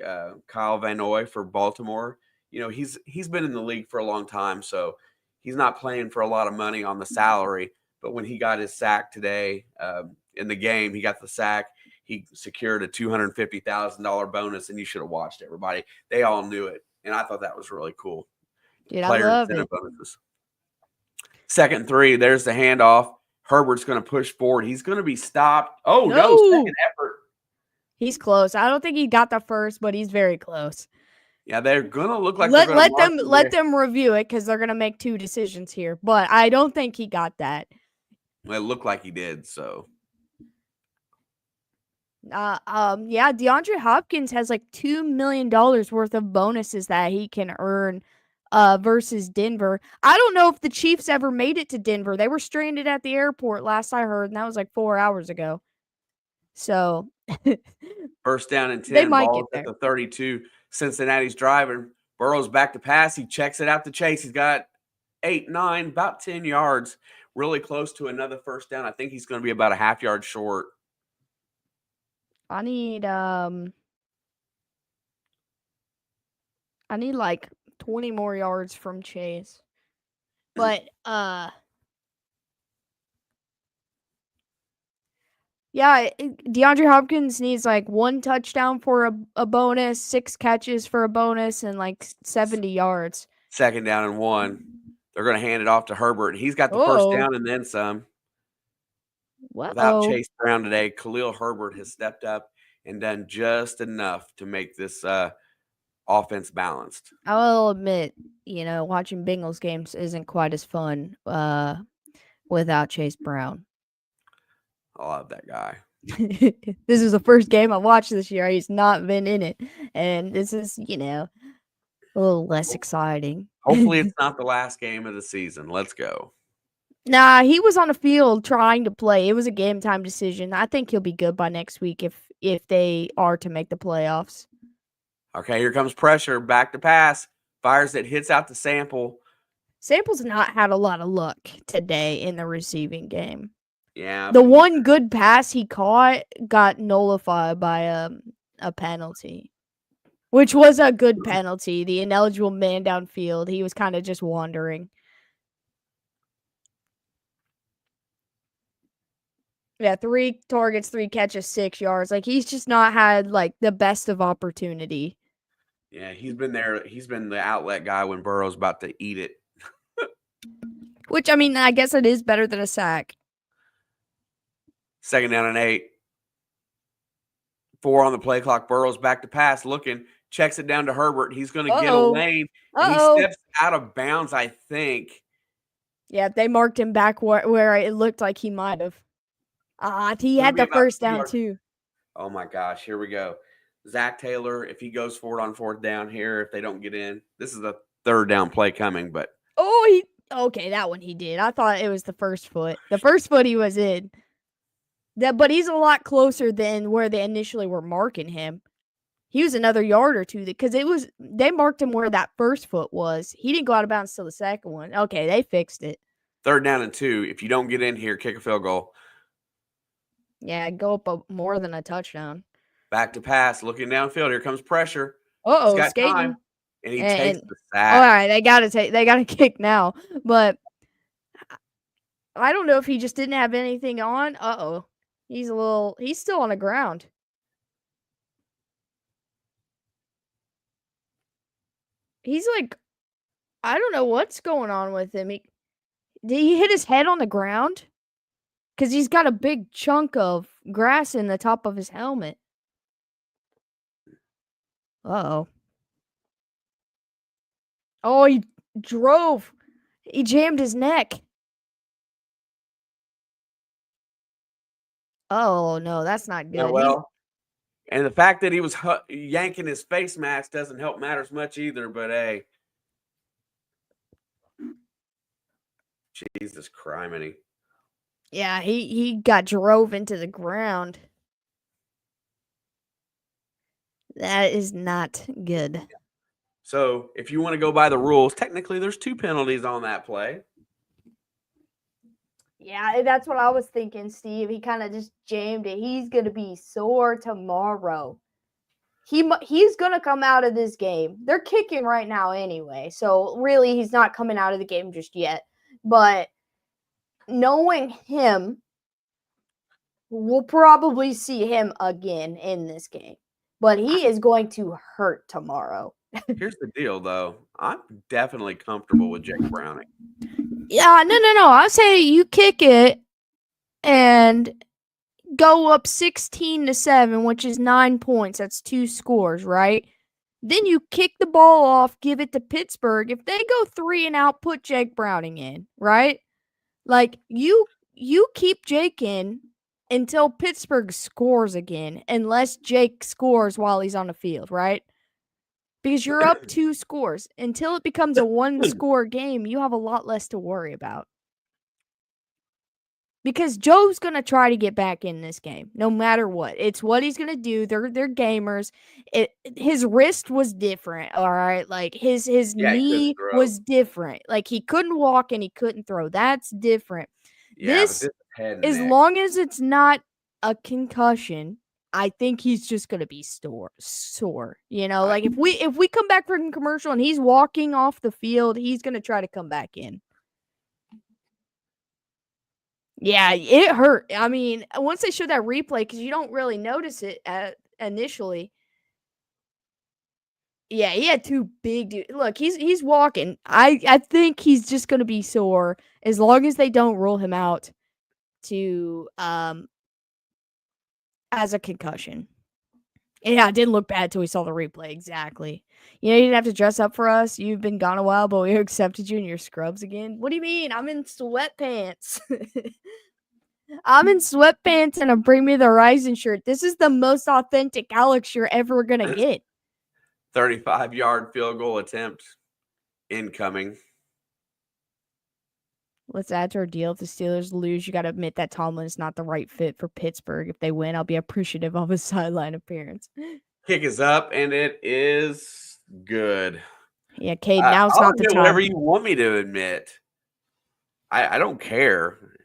Kyle Van Noy for Baltimore, he's been in the league for a long time, so he's not playing for a lot of money on the salary. But when he got his sack today in the game, he got the sack. He secured a $250,000 bonus, and you should have watched everybody. They all knew it, and I thought that was really cool. Dude, I love it. Bonuses. 2nd and 3, there's the handoff. Herbert's going to push forward. He's going to be stopped. Oh, no, second effort. He's close. I don't think he got the first, but he's very close. Yeah, they're going to look like let them review it because they're going to make 2 decisions here. But I don't think he got that. Well, it looked like he did, so. Yeah, DeAndre Hopkins has like $2 million worth of bonuses that he can earn versus Denver. I don't know if the Chiefs ever made it to Denver. They were stranded at the airport last I heard, and that was like 4 hours ago. So 1st down and 10. They might get there. At the 32. Cincinnati's driving. Burrow's back to pass. He checks it out to Chase. He's got 8, 9, about 10 yards. Really close to another 1st down. I think he's going to be about a half yard short. I need like 20 more yards from Chase. But yeah, DeAndre Hopkins needs like 1 touchdown for a bonus, 6 catches for a bonus, and like 70 yards. 2nd down and 1. They're going to hand it off to Herbert. He's got the 1st down and then some. Without Chase Brown today, Khalil Herbert has stepped up and done just enough to make this offense balanced. I will admit, watching Bengals games isn't quite as fun without Chase Brown. I love that guy. This is the first game I watched this year. He's not been in it. And this is, a little less exciting. Hopefully it's not the last game of the season. Let's go. Nah, he was on the field trying to play. It was a game time decision. I think he'll be good by next week if they are to make the playoffs. Okay, here comes pressure. Back to pass. Fires it, hits out to Sample. Sample's not had a lot of luck today in the receiving game. Yeah. The one good pass he caught got nullified by a penalty, which was a good penalty. The ineligible man downfield. He was kind of just wandering. Yeah, 3 targets, 3 catches, 6 yards. Like, he's just not had, like, the best of opportunity. Yeah, he's been there. He's been the outlet guy when Burrow's about to eat it. Which, I mean, I guess it is better than a sack. 2nd down and 8. 4 on the play clock. Burrows back to pass, looking, checks it down to Herbert. He's going to get a Uh-oh. lane, and he Uh-oh. steps out of bounds, I think. Yeah, they marked him back where it looked like he might have. He It'll had be the about first 2 down yards. too. Oh my gosh, here we go. Zach Taylor, if he goes for it on 4th down here, if they don't get in, this is the 3rd down play coming, but Okay, that one he did. I thought it was the first foot. The first foot he was in. But he's a lot closer than where they initially were marking him. He was another yard or two because they marked him where that first foot was. He didn't go out of bounds till the second one. Okay, they fixed it. 3rd down and 2. If you don't get in here, kick a field goal. Yeah, go up more than a touchdown. Back to pass, looking downfield. Here comes pressure. Uh-oh, He's got skating. time, and he takes the sack. All right, they gotta kick now. But I don't know if he just didn't have anything on. Uh-oh. He's still on the ground. He's like, I don't know what's going on with him. Did he hit his head on the ground? Because he's got a big chunk of grass in the top of his helmet. Uh-oh. Oh, he drove. He jammed his neck. Oh, no, that's not good. Yeah, well, and the fact that he was yanking his face mask doesn't help matters much either, but hey. Jesus criminy. Yeah, he got drove into the ground. That is not good. So if you want to go by the rules, technically there's 2 penalties on that play. Yeah, that's what I was thinking, Steve. He kind of just jammed it. He's going to be sore tomorrow. He's going to come out of this game. They're kicking right now anyway, so really he's not coming out of the game just yet. But knowing him, we'll probably see him again in this game. But he is going to hurt tomorrow. Here's the deal, though. I'm definitely comfortable with Jake Browning. Yeah, no. I say you kick it and go up 16-7, which is 9 points. That's 2 scores, right? Then you kick the ball off, give it to Pittsburgh. If they go 3 and out, put Jake Browning in, right? Like you keep Jake in until Pittsburgh scores again, unless Jake scores while he's on the field, right? Because you're up 2 scores. Until it becomes a 1-score game, you have a lot less to worry about. Because Joe's going to try to get back in this game, no matter what. It's what he's going to do. They're gamers. His wrist was different, all right? Like, his knee was different. Like, he couldn't walk and he couldn't throw. That's different. Yeah, this as neck. long as it's not a concussion, I think he's just going to be sore. You know, like if we come back from commercial and he's walking off the field, he's going to try to come back in. Yeah, it hurt. I mean, once they showed that replay, because you don't really notice it initially. Yeah, he had 2 big dudes. Look, he's walking. I think he's just going to be sore as long as they don't rule him out to as a concussion. Yeah, it didn't look bad till we saw the replay. Exactly. You know, you didn't have to dress up for us. You've been gone a while, but we accepted you in your scrubs again. What do you mean? I'm in sweatpants. I'm in sweatpants and a Bring Me the Horizon shirt. This is the most authentic Alex you're ever going to get. 35-yard field goal attempt incoming. Let's add to our deal. If the Steelers lose, you got to admit that Tomlin is not the right fit for Pittsburgh. If they win, I'll be appreciative of his sideline appearance. Kick is up, and it is good. Yeah, Cade, now it's not the time. Whatever you want me to admit. I don't care.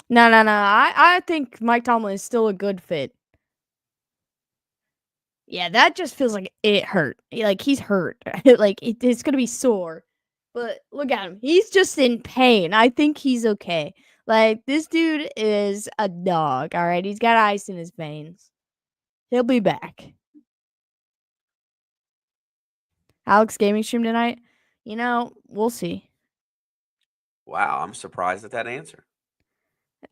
No. I think Mike Tomlin is still a good fit. Yeah, that just feels like it hurt. Like, he's hurt. Like, it's going to be sore. But look at him. He's just in pain. I think he's okay. Like, this dude is a dog, all right? He's got ice in his veins. He'll be back. Alex gaming stream tonight? You know, we'll see. Wow, I'm surprised at that answer.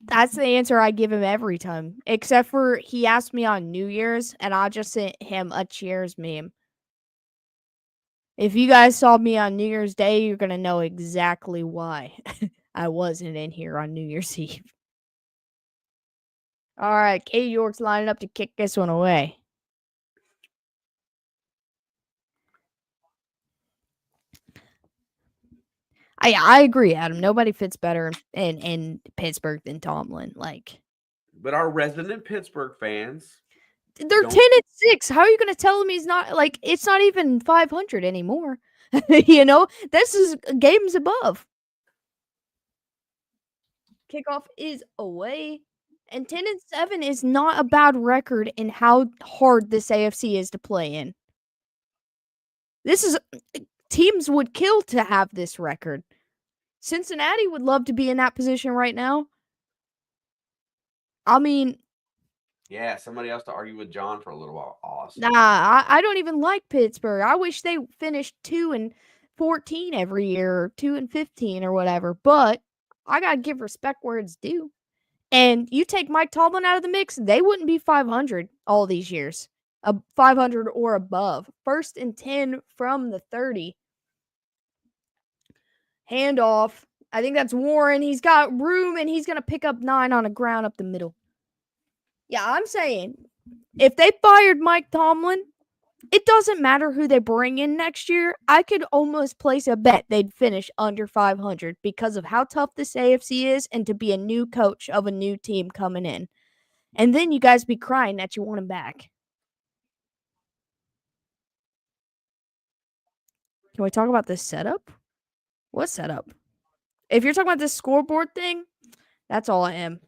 That's the answer I give him every time. Except for he asked me on New Year's, and I just sent him a cheers meme. If you guys saw me on New Year's Day, you're going to know exactly why I wasn't in here on New Year's Eve. All right, Katie York's lining up to kick this one away. I agree, Adam. Nobody fits better in Pittsburgh than Tomlin. But our resident Pittsburgh fans, they're 10-6. How are you going to tell him he's not it's not even 500 anymore? This is games above. Kickoff is away. And 10-7 is not a bad record in how hard this AFC is to play in. Teams would kill to have this record. Cincinnati would love to be in that position right now. I mean, yeah, somebody else to argue with John for a little while. Awesome. Nah, I don't even like Pittsburgh. I wish they finished 2-14 every year, or 2-15 or whatever. But I gotta give respect where it's due. And you take Mike Tomlin out of the mix, they wouldn't be 500 all these years. 500 or above. 1st and 10 from the 30. Handoff. I think that's Warren. He's got room, and he's going to pick up 9 on a ground up the middle. Yeah, I'm saying, if they fired Mike Tomlin, it doesn't matter who they bring in next year. I could almost place a bet they'd finish under 500 because of how tough this AFC is and to be a new coach of a new team coming in. And then you guys be crying that you want him back. Can we talk about this setup? What setup? If you're talking about this scoreboard thing, that's all I am.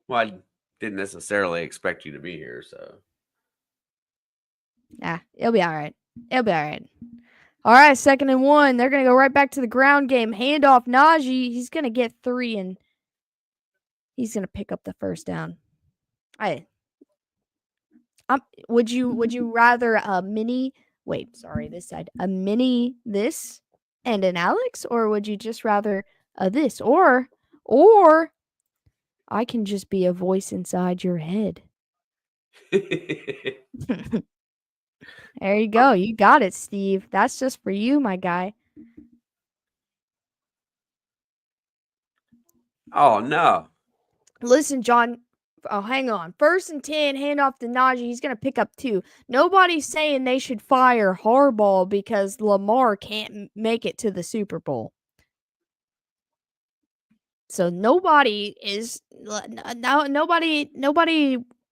Well, I didn't necessarily expect you to be here, so. It'll be all right. It'll be all right. All right, 2nd and 1. They're going to go right back to the ground game. Handoff, Najee. He's going to get 3, and he's going to pick up the 1st down. Would you rather a mini this and an Alex, or would you just rather this, or I can just be a voice inside your head? There you go. You got it, Steve. That's just for you, my guy. Oh, no. Listen, John. Oh, hang on. 1st and 10, handoff to Najee. He's going to pick up 2. Nobody's saying they should fire Harbaugh because Lamar can't make it to the Super Bowl. So nobody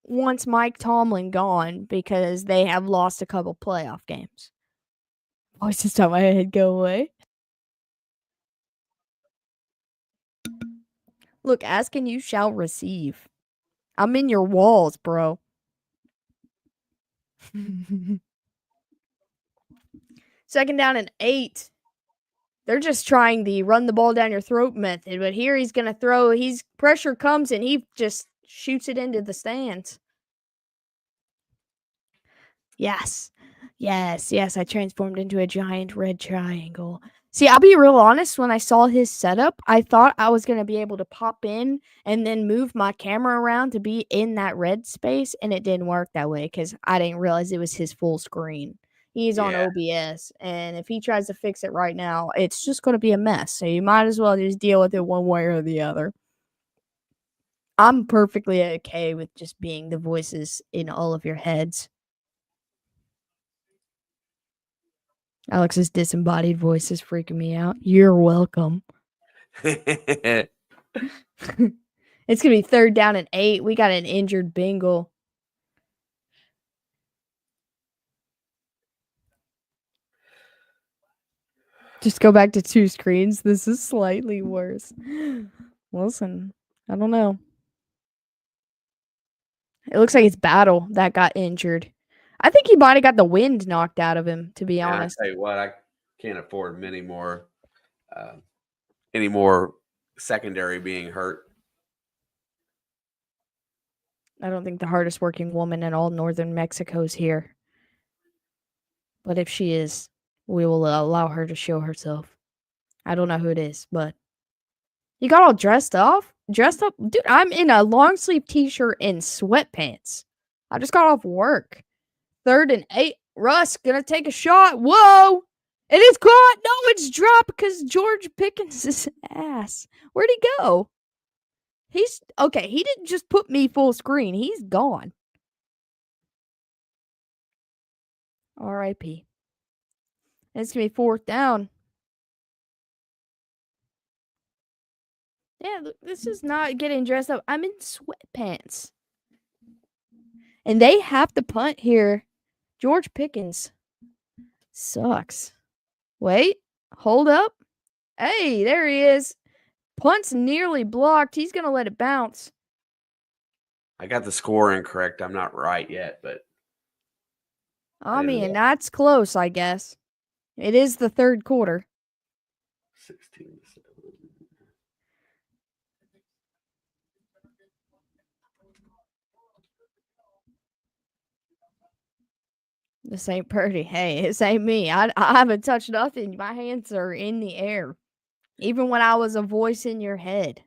wants Mike Tomlin gone because they have lost a couple playoff games. Voice just thought my head go away. Look, ask and you shall receive. I'm in your walls, bro. 2nd down and 8. They're just trying the run the ball down your throat method, but here he's going to throw. Pressure comes, and he just shoots it into the stands. Yes. I transformed into a giant red triangle. See, I'll be real honest. When I saw his setup, I thought I was going to be able to pop in and then move my camera around to be in that red space, and it didn't work that way because I didn't realize it was his full screen. He's on OBS, and if he tries to fix it right now, it's just going to be a mess. So you might as well just deal with it one way or the other. I'm perfectly okay with just being the voices in all of your heads. Alex's disembodied voice is freaking me out. You're welcome. It's going to be 3rd down and 8. We got an injured Bengal. Just go back to 2 screens. This is slightly worse. Listen, I don't know. It looks like it's Battle that got injured. I think he might have got the wind knocked out of him, to be honest. I tell you what, I can't afford many more, any more secondary being hurt. I don't think the hardest working woman in all northern Mexico is here. But if she is, we will allow her to show herself. I don't know who it is, but You got all dressed up? Dude, I'm in a long sleeve t-shirt and sweatpants. I just got off work. 3rd and 8. Russ gonna take a shot. Whoa! It is caught. No, it's dropped because George Pickens' ass. Where'd he go? He's okay. He didn't just put me full screen. He's gone. R.I.P. It's gonna be 4th down. Yeah, this is not getting dressed up. I'm in sweatpants. And they have to punt here. George Pickens sucks. Wait, hold up. Hey, there he is. Punt's nearly blocked. He's going to let it bounce. I got the score incorrect. I'm not right yet, but I mean, that's close, I guess. It is the 3rd quarter. 16-7. This ain't Purdy. Hey, this ain't me. I haven't touched nothing. My hands are in the air. Even when I was a voice in your head.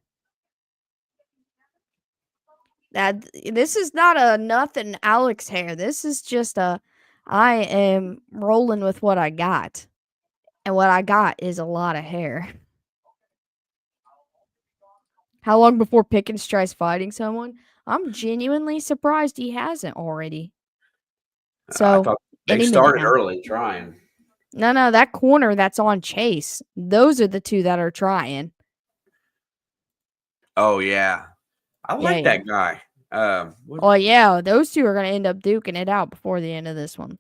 This is not a nothing Alex hair. This is just I am rolling with what I got. And what I got is a lot of hair. How long before Pickens tries fighting someone? I'm genuinely surprised he hasn't already. So I thought they started early trying. No, that corner that's on Chase. Those are the two that are trying. Oh, yeah. I like that guy. Oh, yeah. Those two are going to end up duking it out before the end of this one.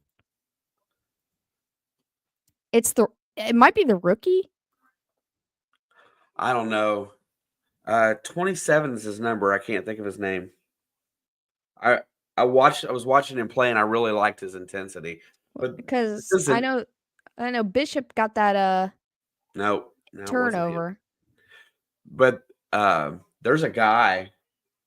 It might be the rookie. I don't know. 27 is his number. I can't think of his name. I was watching him play and I really liked his intensity. But because I know Bishop got that no turnover. But there's a guy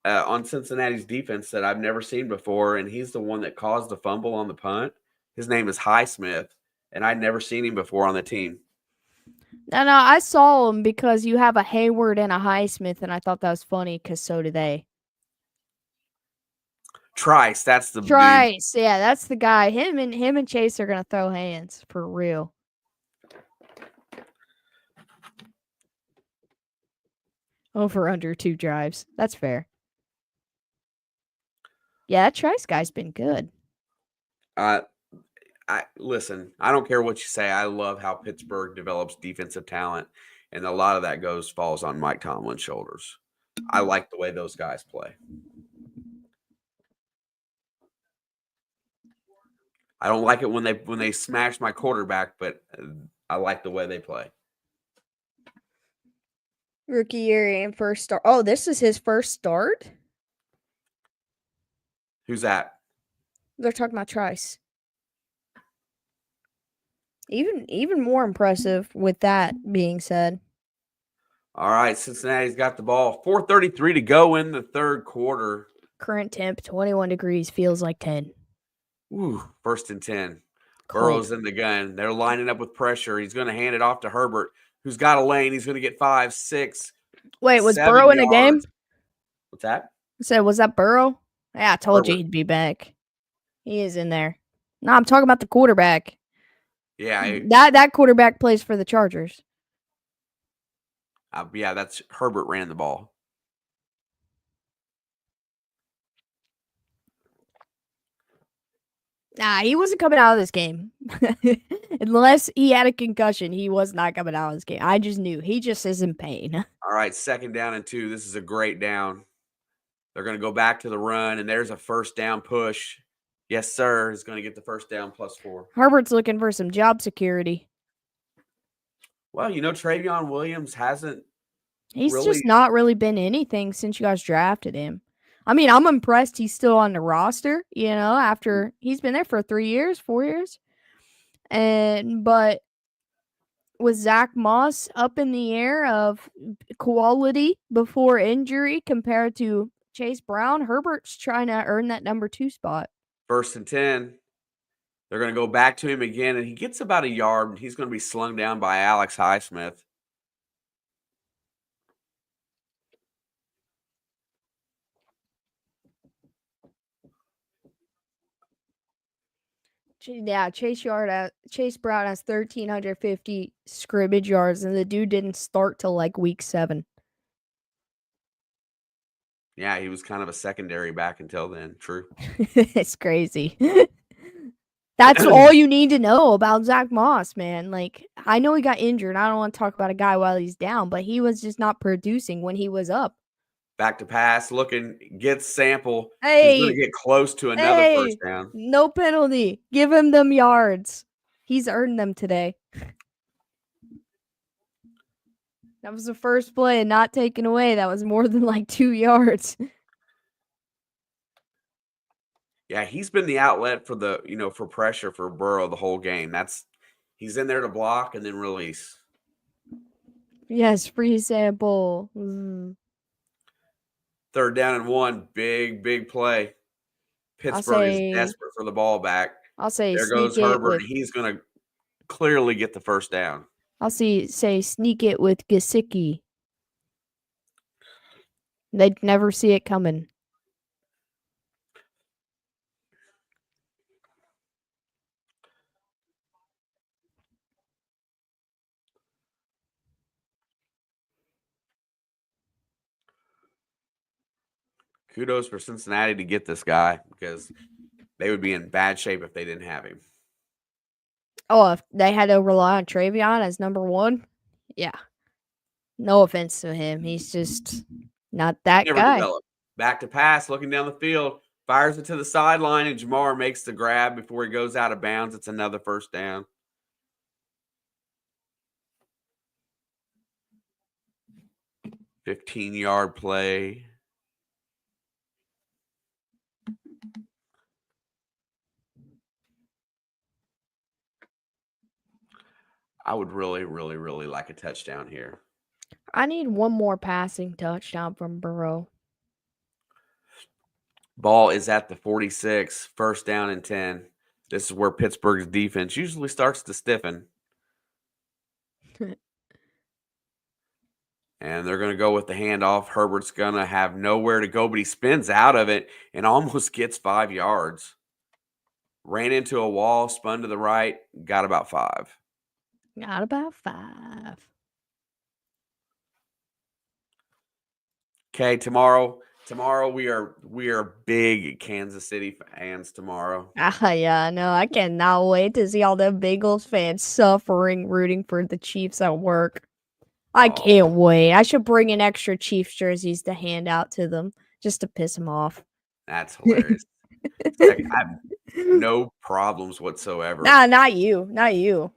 on Cincinnati's defense that I've never seen before, and he's the one that caused the fumble on the punt. His name is Highsmith, and I'd never seen him before on the team. No, I saw him because you have a Hayward and a Highsmith, and I thought that was funny because so do they. Trice, that's the Trice, dude. Yeah, that's the guy. Him and Chase are gonna throw hands for real. Over under 2 drives. That's fair. Yeah, that Trice guy's been good. Listen, I don't care what you say. I love how Pittsburgh develops defensive talent, and a lot of that falls on Mike Tomlin's shoulders. I like the way those guys play. I don't like it when they smash my quarterback, but I like the way they play. Rookie year and first start. Oh, this is his first start? Who's that? They're talking about Trice. Even more impressive with that being said. All right, Cincinnati's got the ball. 4:33 to go in the 3rd quarter. Current temp, 21 degrees, feels like 10. Ooh, 1st and 10. Cold. Burrow's in the gun. They're lining up with pressure. He's going to hand it off to Herbert, who's got a lane. He's going to get 5, 6. Wait, was Burrow in the game? What's that? I said, was that Burrow? Yeah, I told you he'd be back. He is in there. No, I'm talking about the quarterback. Yeah. That quarterback plays for the Chargers. Yeah, that's Herbert ran the ball. Nah, he wasn't coming out of this game. Unless he had a concussion, he was not coming out of this game. I just knew. He just is in pain. All right, 2nd down and 2. This is a great down. They're going to go back to the run, and there's a 1st down push. Yes, sir. He's going to get the 1st down +4. Herbert's looking for some job security. Well, Travion Williams hasn't. He's just not really been anything since you guys drafted him. I mean, I'm impressed he's still on the roster, after he's been there for 4 years. But with Zach Moss up in the air of quality before injury compared to Chase Brown, Herbert's trying to earn that number 2 spot. 1st and 10. They're going to go back to him again, and he gets about a yard, and he's going to be slung down by Alex Highsmith. Yeah, Chase Brown has 1,350 scrimmage yards, and the dude didn't start till like week 7. Yeah, he was kind of a secondary back until then. True. It's crazy. That's all you need to know about Zach Moss, man. Like, I know he got injured. I don't want to talk about a guy while he's down, but he was just not producing when he was up. Back to pass, looking, gets Sample. He's going to Hey, get close to another first hey, down. no penalty. Give him them yards. He's earned them today. That was the first play and not taken away. That was more than like 2 yards. Yeah, he's been the outlet for for pressure for Burrow the whole game. He's in there to block and then release. Yes, free sample. 3rd down and 1, big play. Pittsburgh is desperate for the ball back. I'll say There goes Herbert. He's going to clearly get the first down. I'll say sneak it with Gesicki. They'd never see it coming. Kudos for Cincinnati to get this guy because they would be in bad shape if they didn't have him. Oh, if they had to rely on Travion as number 1? Yeah. No offense to him. He's just not that guy. Developed. Back to pass, looking down the field, fires it to the sideline, and Jamar makes the grab before he goes out of bounds. It's another first down. $15-yard play. I would really like a touchdown here. I need one more passing touchdown from Burrow. Ball is at the 46, 1st down and 10. This is where Pittsburgh's defense usually starts to stiffen. And they're going to go with the handoff. Herbert's going to have nowhere to go, but he spins out of it and almost gets 5 yards. Ran into a wall, spun to the right, got about 5. Got about 5. Okay, tomorrow we are big Kansas City fans tomorrow. Yeah, no, I cannot wait to see all the Bengals fans suffering rooting for the Chiefs at work. I can't wait. I should bring in extra Chiefs jerseys to hand out to them just to piss them off. That's hilarious. I have no problems whatsoever. Nah, not you. Not you.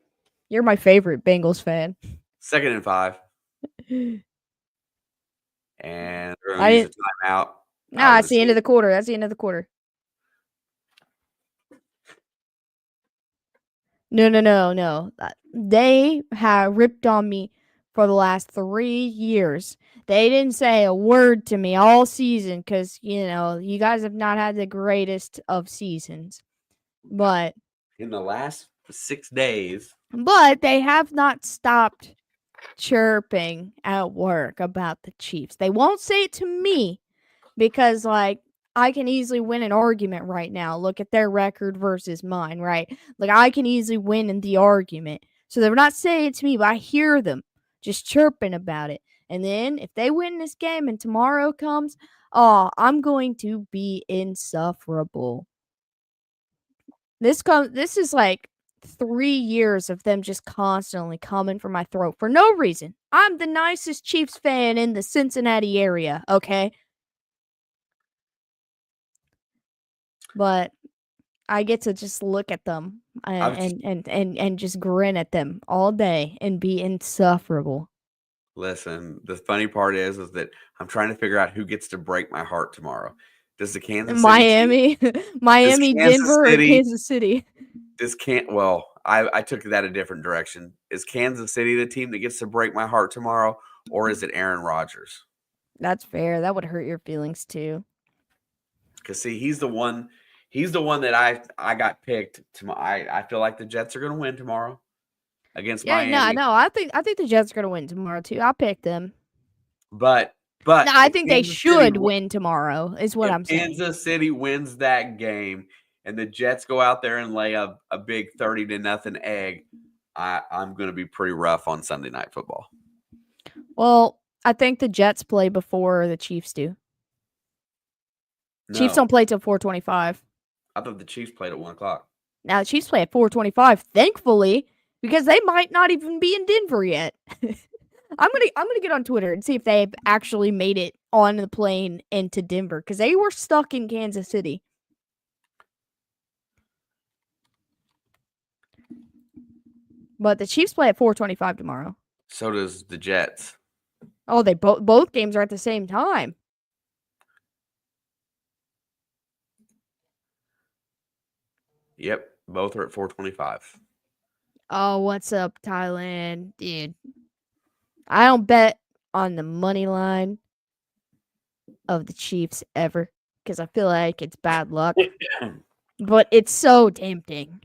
You're my favorite Bengals fan. 2nd and 5. And they're going to use a timeout. Nah, that's the end of the quarter. That's the end of the quarter. No. They have ripped on me for the last 3 years. They didn't say a word to me all season because, you guys have not had the greatest of seasons. But in the last 6 days. But they have not stopped chirping at work about the Chiefs. They won't say it to me because, like, I can easily win an argument right now. Look at their record versus mine, right? Like, I can easily win in the argument. So they're not saying it to me, but I hear them just chirping about it. And then if they win this game and tomorrow comes, I'm going to be insufferable. This is like 3 years of them just constantly coming for my throat for no reason. I'm the nicest Chiefs fan in the Cincinnati area, okay? But I get to just look at them and just grin at them all day and be insufferable. Listen, the funny part is that I'm trying to figure out who gets to break my heart tomorrow. Does the Kansas Miami, City Miami, Denver, or Kansas City? I took that a different direction. Is Kansas City the team that gets to break my heart tomorrow, or is it Aaron Rodgers? That's fair. That would hurt your feelings too. Because see, he's the one that I got picked. I feel like the Jets are going to win tomorrow against Miami. No. I think the Jets are going to win tomorrow too. I picked them. But no, I think they should win tomorrow. Is what I'm saying. Kansas City wins that game. and the Jets go out there and lay a big 30-0 egg, I'm going to be pretty rough on Sunday Night Football. Well, I think the Jets play before the Chiefs do. No, Chiefs don't play till 4:25. I thought the Chiefs played at 1 o'clock. Now the Chiefs play at 4:25, thankfully, because they might not even be in Denver yet. I'm gonna get on Twitter and see if they've actually made it on the plane into Denver, because they were stuck in Kansas City. But the Chiefs play at 4:25 tomorrow. So does the Jets. Oh, they both games are at the same time. Yep, both are at 4:25. Oh, what's up, Thailand? Dude, I don't bet on the money line of the Chiefs ever, because I feel like it's bad luck. But it's so tempting.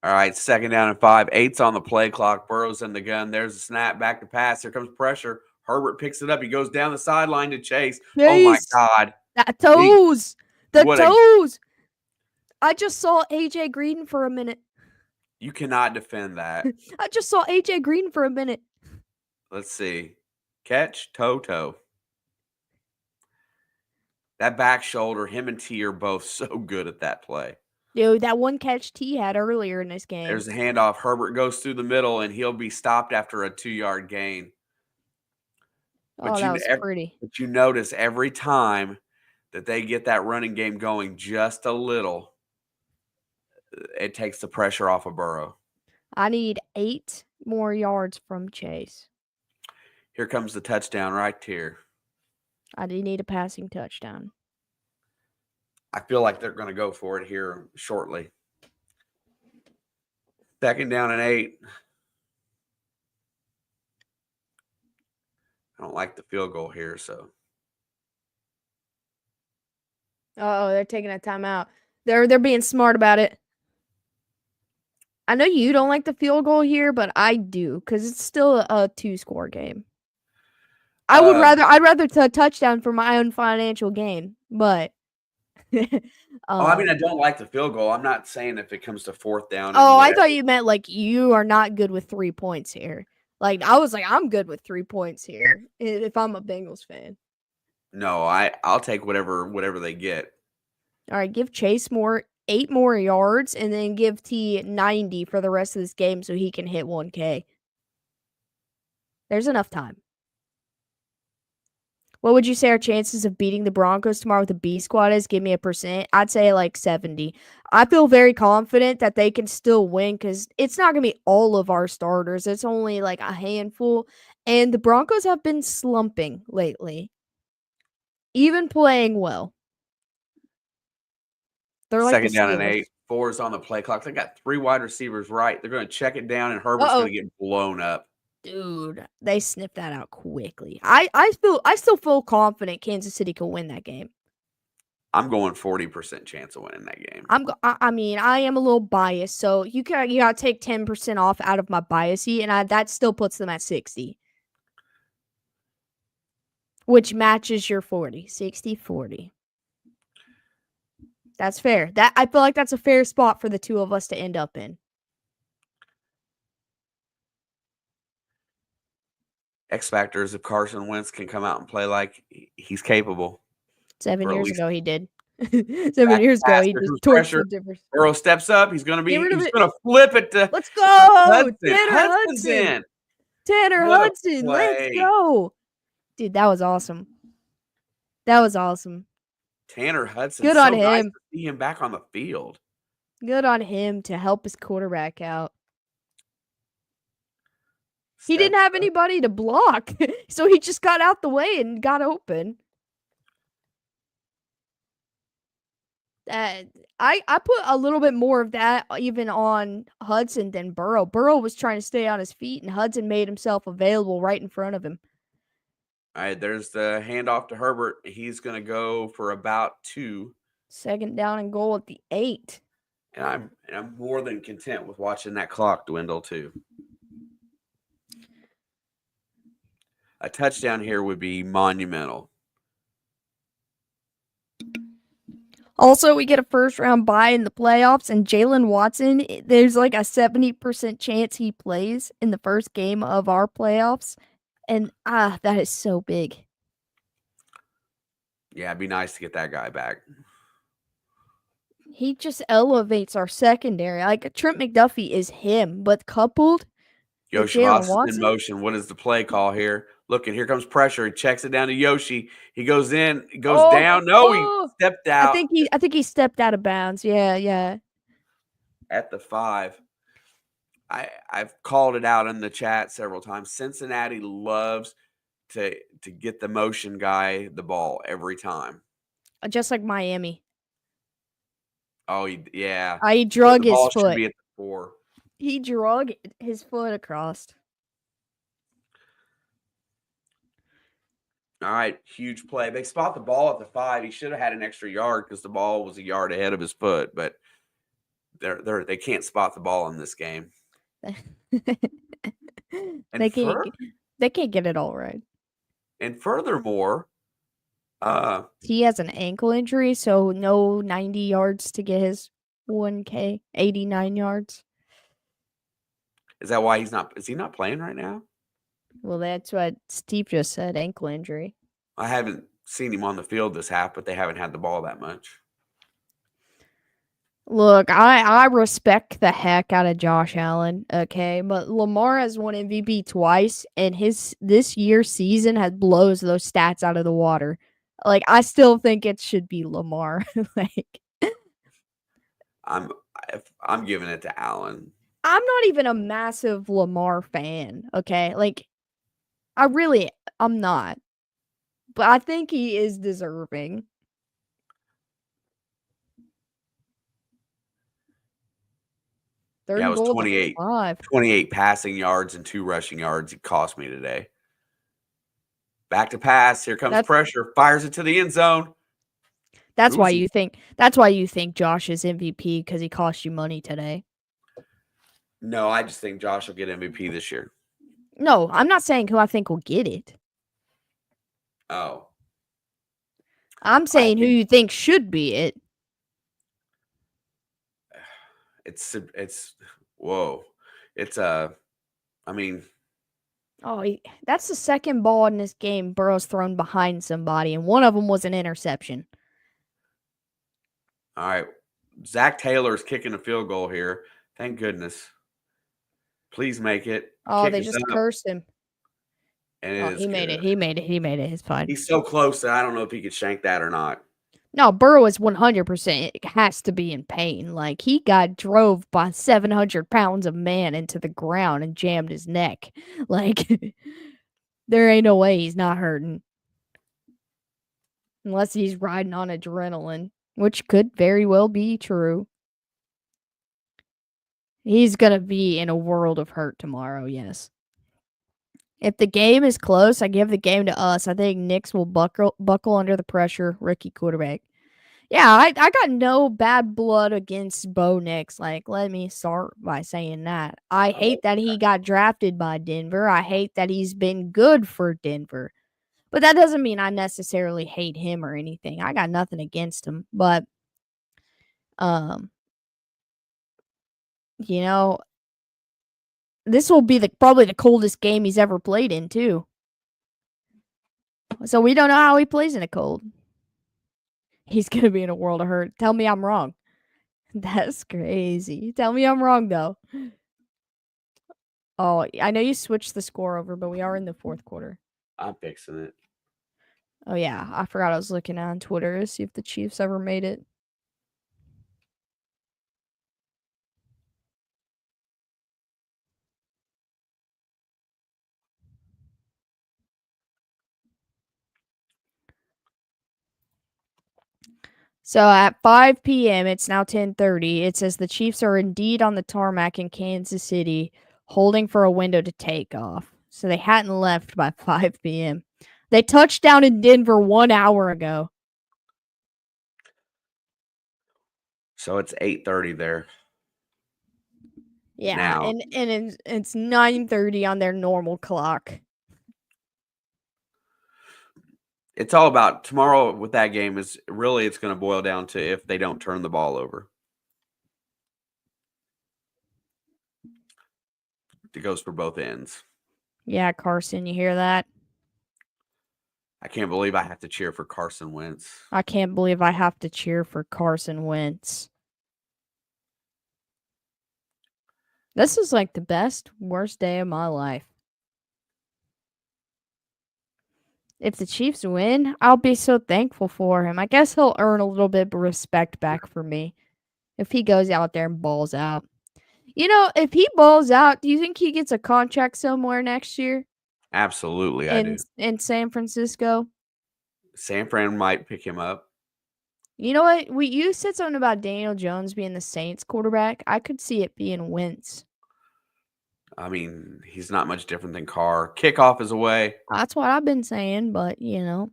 All right, 2nd down and 5. 8's on the play clock. Burrow's in the gun. There's a snap, back to pass. Here comes pressure. Herbert picks it up. He goes down the sideline to Chase. Oh, my God. That toes. The toes. I just saw A.J. Green for a minute. You cannot defend that. I just saw A.J. Green for a minute. Let's see. Catch, toe. That back shoulder, him and T are both so good at that play. Dude, that one catch T had earlier in this game. There's a handoff. Herbert goes through the middle, and he'll be stopped after a 2-yard gain. But that was pretty. But you notice every time that they get that running game going just a little, it takes the pressure off of Burrow. I need 8 more yards from Chase. Here comes the touchdown right here. I do need a passing touchdown. I feel like they're going to go for it here shortly. 2nd down and 8. I don't like the field goal here, so. Oh, they're taking a timeout. They're being smart about it. I know you don't like the field goal here, but I do, because it's still a 2-score game. I'd rather a touchdown for my own financial gain, but I mean, I don't like the field goal. I'm not saying if it comes to 4th down. I thought you meant like you are not good with 3 points here. Like, I was like, I'm good with 3 points here if I'm a Bengals fan. No, I'll take whatever they get. All right, give Chase 8 more yards, and then give T 90 for the rest of this game so he can hit 1K. There's enough time. What would you say our chances of beating the Broncos tomorrow with the B squad is? Give me a percent. I'd say like 70. I feel very confident that they can still win, because it's not going to be all of our starters. It's only like a handful. And the Broncos have been slumping lately, even playing well. They're like 2nd down and 8. 4's on the play clock. They got 3 wide receivers right. They're going to check it down, and Herbert's going to get blown up. Dude, they sniffed that out quickly. I still feel confident Kansas City can win that game. I'm going 40% chance of winning that game. I mean, I am a little biased, so you gotta take 10% off out of my biasy, and that still puts them at 60, which matches your 40. 60-40. That's fair. I feel like that's a fair spot for the two of us to end up in. X factor is if Carson Wentz can come out and play like he's capable. 7 years ago, he did. 7 years ago, he just torched the difference. Burrow steps up. He's going to flip it to. Let's go, Tanner Hudson's in. Tanner Hudson, let's go, dude. That was awesome. Tanner Hudson. Good on him. Nice to see him back on the field. Good on him to help his quarterback out. He didn't have anybody to block, so he just got out the way and got open. I put a little bit more of that even on Hudson than Burrow. Burrow was trying to stay on his feet, and Hudson made himself available right in front of him. All right, there's the handoff to Herbert. He's going to go for about 2. 2nd down and goal at the 8. And I'm more than content with watching that clock dwindle too. A touchdown here would be monumental. Also, we get a first round bye in the playoffs, and Jalen Watson, there's like a 70% chance he plays in the first game of our playoffs. And that is so big. Yeah, it'd be nice to get that guy back. He just elevates our secondary. Like Trent McDuffie is him, but coupled with Jalen Yoshivas is in Watson. motion. What is the play call here? Look, and here comes pressure. He checks it down to Yoshi. He goes in, he goes down. No, he stepped I out think he stepped out of bounds. Yeah. at the 5. I've called it out in the chat several times. Cincinnati loves to get the motion guy the ball every time. Just like Miami. Oh, yeah. He The drug his ball should foot. be at the 4. He drug his foot across. All right, huge play. They spot the ball at the 5. He should have had an extra yard because the ball was a yard ahead of his foot, but they can't spot the ball in this game. They can't get it all right. And furthermore, he has an ankle injury, so no 90 yards to get his 1K, 89 yards. Is that why is he not playing right now? Well, that's what Steve just said, ankle injury. I haven't seen him on the field this half, but they haven't had the ball that much. Look, I respect the heck out of Josh Allen, okay? But Lamar has won MVP twice, and this year's season blows those stats out of the water. Like, I still think it should be Lamar. I'm giving it to Allen. I'm not even a massive Lamar fan, okay? Like, I'm not. But I think he is deserving. Yeah, it was 28. 28 passing yards and 2 rushing yards. It cost me today. Back to pass. Here comes pressure. Fires it to the end zone. That's why you think Josh is MVP, because he cost you money today. No, I just think Josh will get MVP this year. No, I'm not saying who I think will get it. Oh. I'm saying who you think should be it. Whoa. That's the second ball in this game Burrow's thrown behind somebody, and one of them was an interception. All right. Zach Taylor's kicking a field goal here. Thank goodness. Please make it. Oh, they just cursed him. And he made it. He made it. It's fine. He's so close that I don't know if he could shank that or not. No, Burrow is 100%. It has to be in pain. Like, he got drove by 700 pounds of man into the ground and jammed his neck. Like, there ain't no way he's not hurting. Unless he's riding on adrenaline, which could very well be true. He's going to be in a world of hurt tomorrow, yes. If the game is close, I give the game to us. I think Nix will buckle under the pressure, rookie quarterback. Yeah, I got no bad blood against Bo Nix. Like, let me start by saying that. I hate that he got drafted by Denver. I hate that he's been good for Denver. But that doesn't mean I necessarily hate him or anything. I got nothing against him. But, this will be probably the coldest game he's ever played in, too. So we don't know how he plays in the cold. He's going to be in a world of hurt. Tell me I'm wrong. That's crazy. Tell me I'm wrong, though. Oh, I know you switched the score over, but we are in the fourth quarter. I'm fixing it. Oh, yeah. I forgot I was looking on Twitter to see if the Chiefs ever made it. So at 5 p.m., it's now 10:30. It says the Chiefs are indeed on the tarmac in Kansas City, holding for a window to take off. So they hadn't left by 5 p.m. They touched down in Denver 1 hour ago. So it's 8:30 there. Yeah, now. and it's 9:30 on their normal clock. it's all about tomorrow with that game is really it's going to boil down to if they don't turn the ball over. It goes for both ends. Yeah, Carson, you hear that? I can't believe I have to cheer for Carson Wentz. I can't believe I have to cheer for Carson Wentz. This is like the best, worst day of my life. If the Chiefs win, I'll be so thankful for him. I guess he'll earn a little bit of respect back for me if he goes out there and balls out. You know, if he balls out, do you think he gets a contract somewhere next year Absolutely, I do. in San Francisco? San Fran might pick him up. You know what? You said something about Daniel Jones being the Saints quarterback. I could see it being Wentz. I mean, he's not much different than Carr. Kickoff is away. That's what I've been saying, but, you know.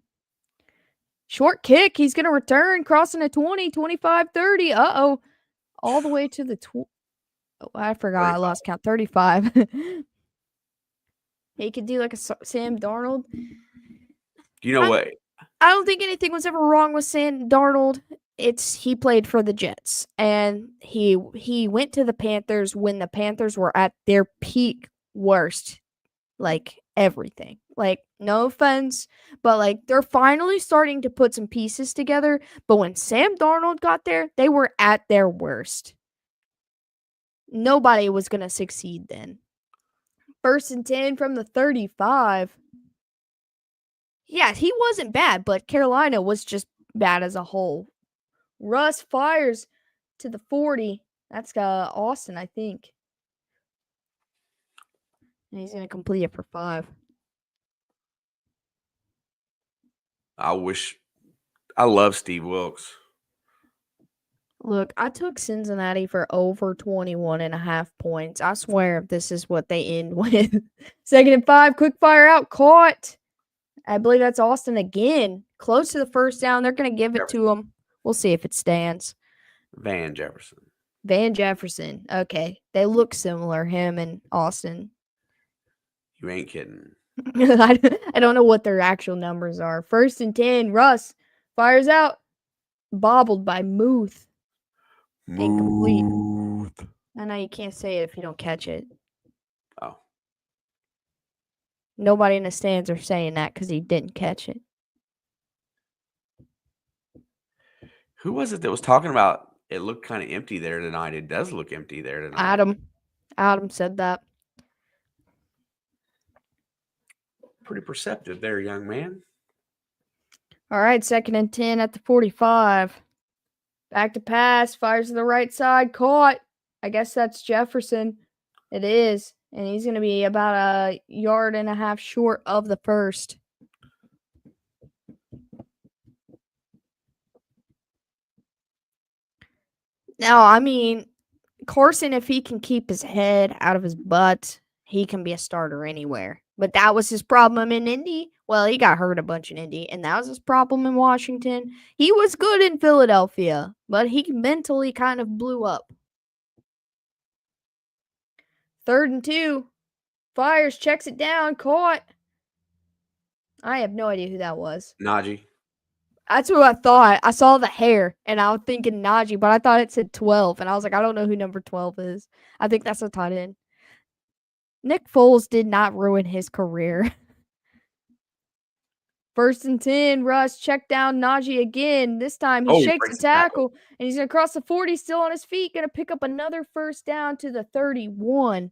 Short kick. He's going to return, crossing a 20, 25, 30. Uh-oh. All the way to the I forgot. 35. I lost count. 35. He could do like a Sam Darnold. You know what? I don't think anything was ever wrong with Sam Darnold. He played for the Jets, and he went to the Panthers when the Panthers were at their peak worst, like everything. Like, no offense, but like they're finally starting to put some pieces together. But when Sam Darnold got there, they were at their worst. Nobody was gonna succeed then. 1st and 10 from the 35. Yeah, he wasn't bad, but Carolina was just bad as a whole. Russ fires to the 40. That's Austin, I think. And he's going to complete it for 5. I love Steve Wilkes. Look, I took Cincinnati for over 21.5 points. I swear this is what they end with. 2nd and 5, quick fire out, caught. I believe that's Austin again. Close to the first down. They're going to give it to him. We'll see if it stands. Van Jefferson. Okay. They look similar, him and Austin. You ain't kidding. I don't know what their actual numbers are. 1st and 10. Russ fires out. Bobbled by Muth. Incomplete. I know you can't say it if you don't catch it. Oh. Nobody in the stands are saying that because he didn't catch it. Who was it that was talking about it looked kind of empty there tonight? It does look empty there tonight. Adam said that. Pretty perceptive there, young man. All right, 2nd and 10 at the 45. Back to pass, fires to the right side, caught. I guess that's Jefferson. It is. And he's going to be about a yard and a half short of the first. Now, I mean, Carson, if he can keep his head out of his butt, he can be a starter anywhere. But that was his problem in Indy. Well, he got hurt a bunch in Indy, and that was his problem in Washington. He was good in Philadelphia, but he mentally kind of blew up. 3rd and 2. Fires, checks it down, caught. I have no idea who that was. Najee. That's who I thought. I saw the hair, and I was thinking Najee, but I thought it said 12, and I was like, I don't know who number 12 is. I think that's a tight end. Nick Foles did not ruin his career. 1st and 10, Russ, check down Najee again. This time he shakes the tackle, and he's going to cross the 40, still on his feet, going to pick up another 1st down to the 31.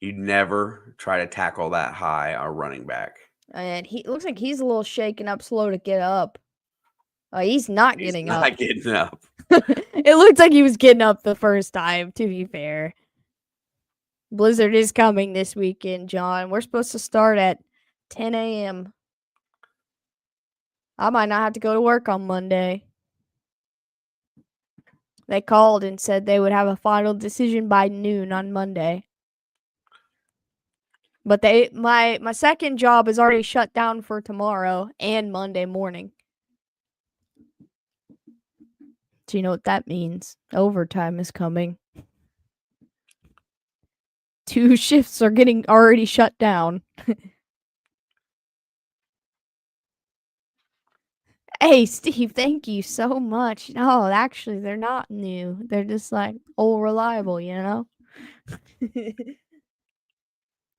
You'd never try to tackle that high a running back. And he looks like he's a little shaken up, slow to get up. He's not getting up. It looked like he was getting up the first time, to be fair. Blizzard is coming this weekend, John. We're supposed to start at 10 a.m. I might not have to go to work on Monday. They called and said they would have a final decision by noon on Monday. But my second job is already shut down for tomorrow and Monday morning. Do you know what that means? Overtime is coming. 2 shifts are getting already shut down. Hey, Steve, thank you so much. No, actually, they're not new. They're just like old reliable, you know?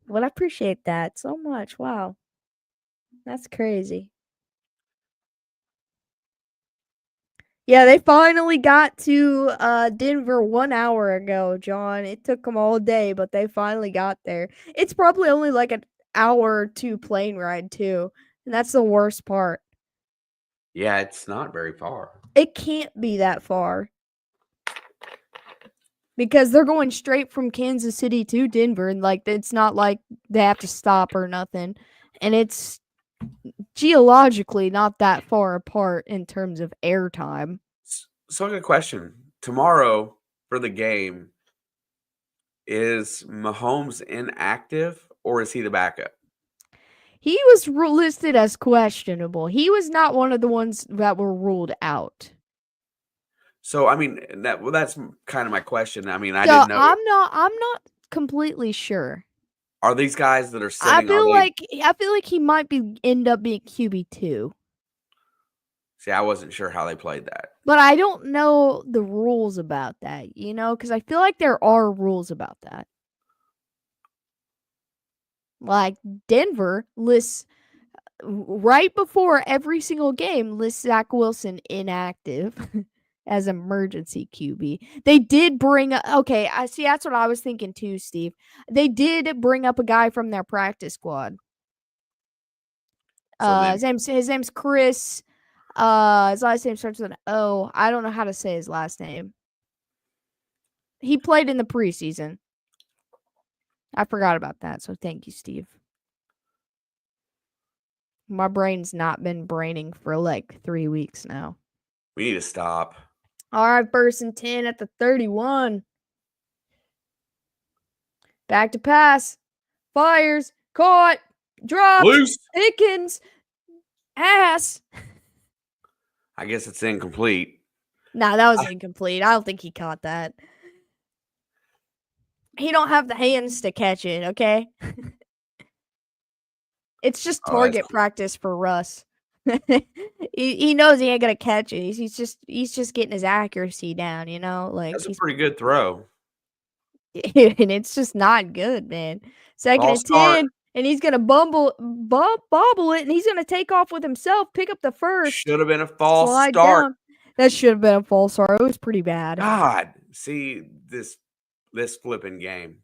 But I appreciate that so much. Wow. That's crazy. Yeah, they finally got to Denver 1 hour ago, John. It took them all day, but they finally got there. It's probably only like an hour or two plane ride, too. And that's the worst part. Yeah, it's not very far. It can't be that far. Because they're going straight from Kansas City to Denver, and like it's not like they have to stop or nothing. And it's geologically not that far apart in terms of airtime. So, a good question. Tomorrow for the game, is Mahomes inactive or is he the backup? He was listed as questionable. He was not one of the ones that were ruled out. So, I mean, that's kind of my question. I mean, I So didn't know. I'm not completely sure. Are these guys that are I sitting? Are feel they? like I feel like he might be end up being QB2. See, I wasn't sure how they played that. But I don't know the rules about that, you know, because I feel like there are rules about that. Like Denver lists right before every single game lists Zach Wilson inactive as emergency QB. They did bring okay, I see that's what I was thinking too, Steve. They did bring up a guy from their practice squad. So then, His name's Chris. His last name starts with an O. I don't know how to say his last name. He played in the preseason. I forgot about that, so thank you, Steve. My brain's not been braining for like 3 weeks now. we need to stop. All right, 1st and 10 at the 31. Back to pass. Fires. Caught. Dropped. Loose. Pickens. Ass. I guess it's incomplete. Nah, that was incomplete. I don't think he caught that. He don't have the hands to catch it, okay? It's just target practice for Russ. he knows he ain't gonna catch it. He's just getting his accuracy down, you know? Like That's a he's pretty good throw. and it's just not good, man. 2nd False and start. 10, and he's gonna bobble it, and he's gonna take off with himself, pick up the first, Should have been a false slide start. down. That should have been a false start. It was pretty bad. God, see this flipping game.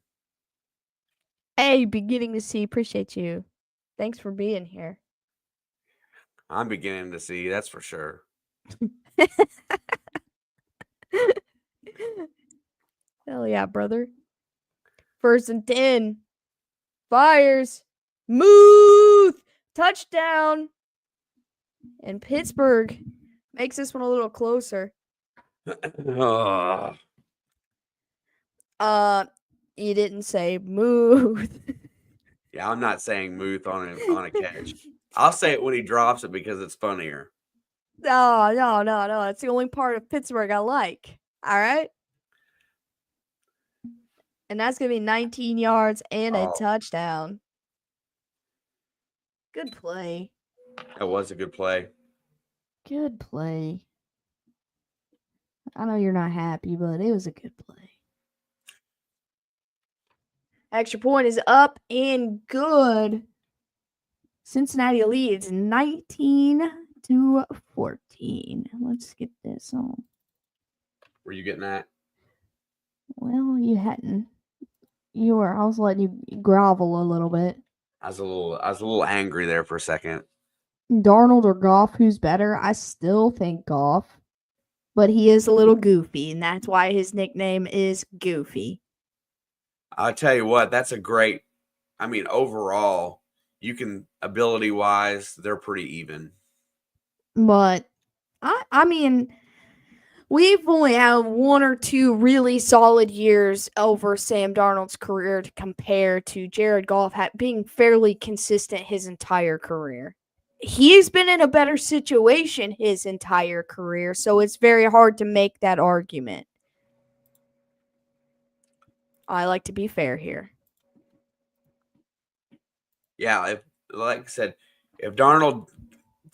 Hey, beginning to see. Appreciate you. Thanks for being here. I'm beginning to see, that's for sure. Hell yeah, brother. 1st and 10. Fires. Smooth. Touchdown. And Pittsburgh makes this one a little closer. You didn't say move. Yeah, I'm not saying Muth on a catch. I'll say it when he drops it because it's funnier. No. That's the only part of Pittsburgh I like. All right. And that's going to be 19 yards and a touchdown. Good play. That was a good play. Good play. I know you're not happy, but it was a good play. Extra point is up and good. Cincinnati leads 19-14. Let's get this on. Were you getting that? Well, you hadn't. You were. I was letting you grovel a little bit. I was a little angry there for a second. Darnold or Goff, who's better? I still think Goff, but he is a little goofy, and that's why his nickname is Goofy. I'll tell you what, that's a great. I mean, overall, you can ability wise, they're pretty even. But I mean, we've only had 1 or 2 really solid years over Sam Darnold's career to compare to Jared Goff being fairly consistent his entire career. He's been in a better situation his entire career, so it's very hard to make that argument. I like to be fair here. Yeah, like I said, if Darnold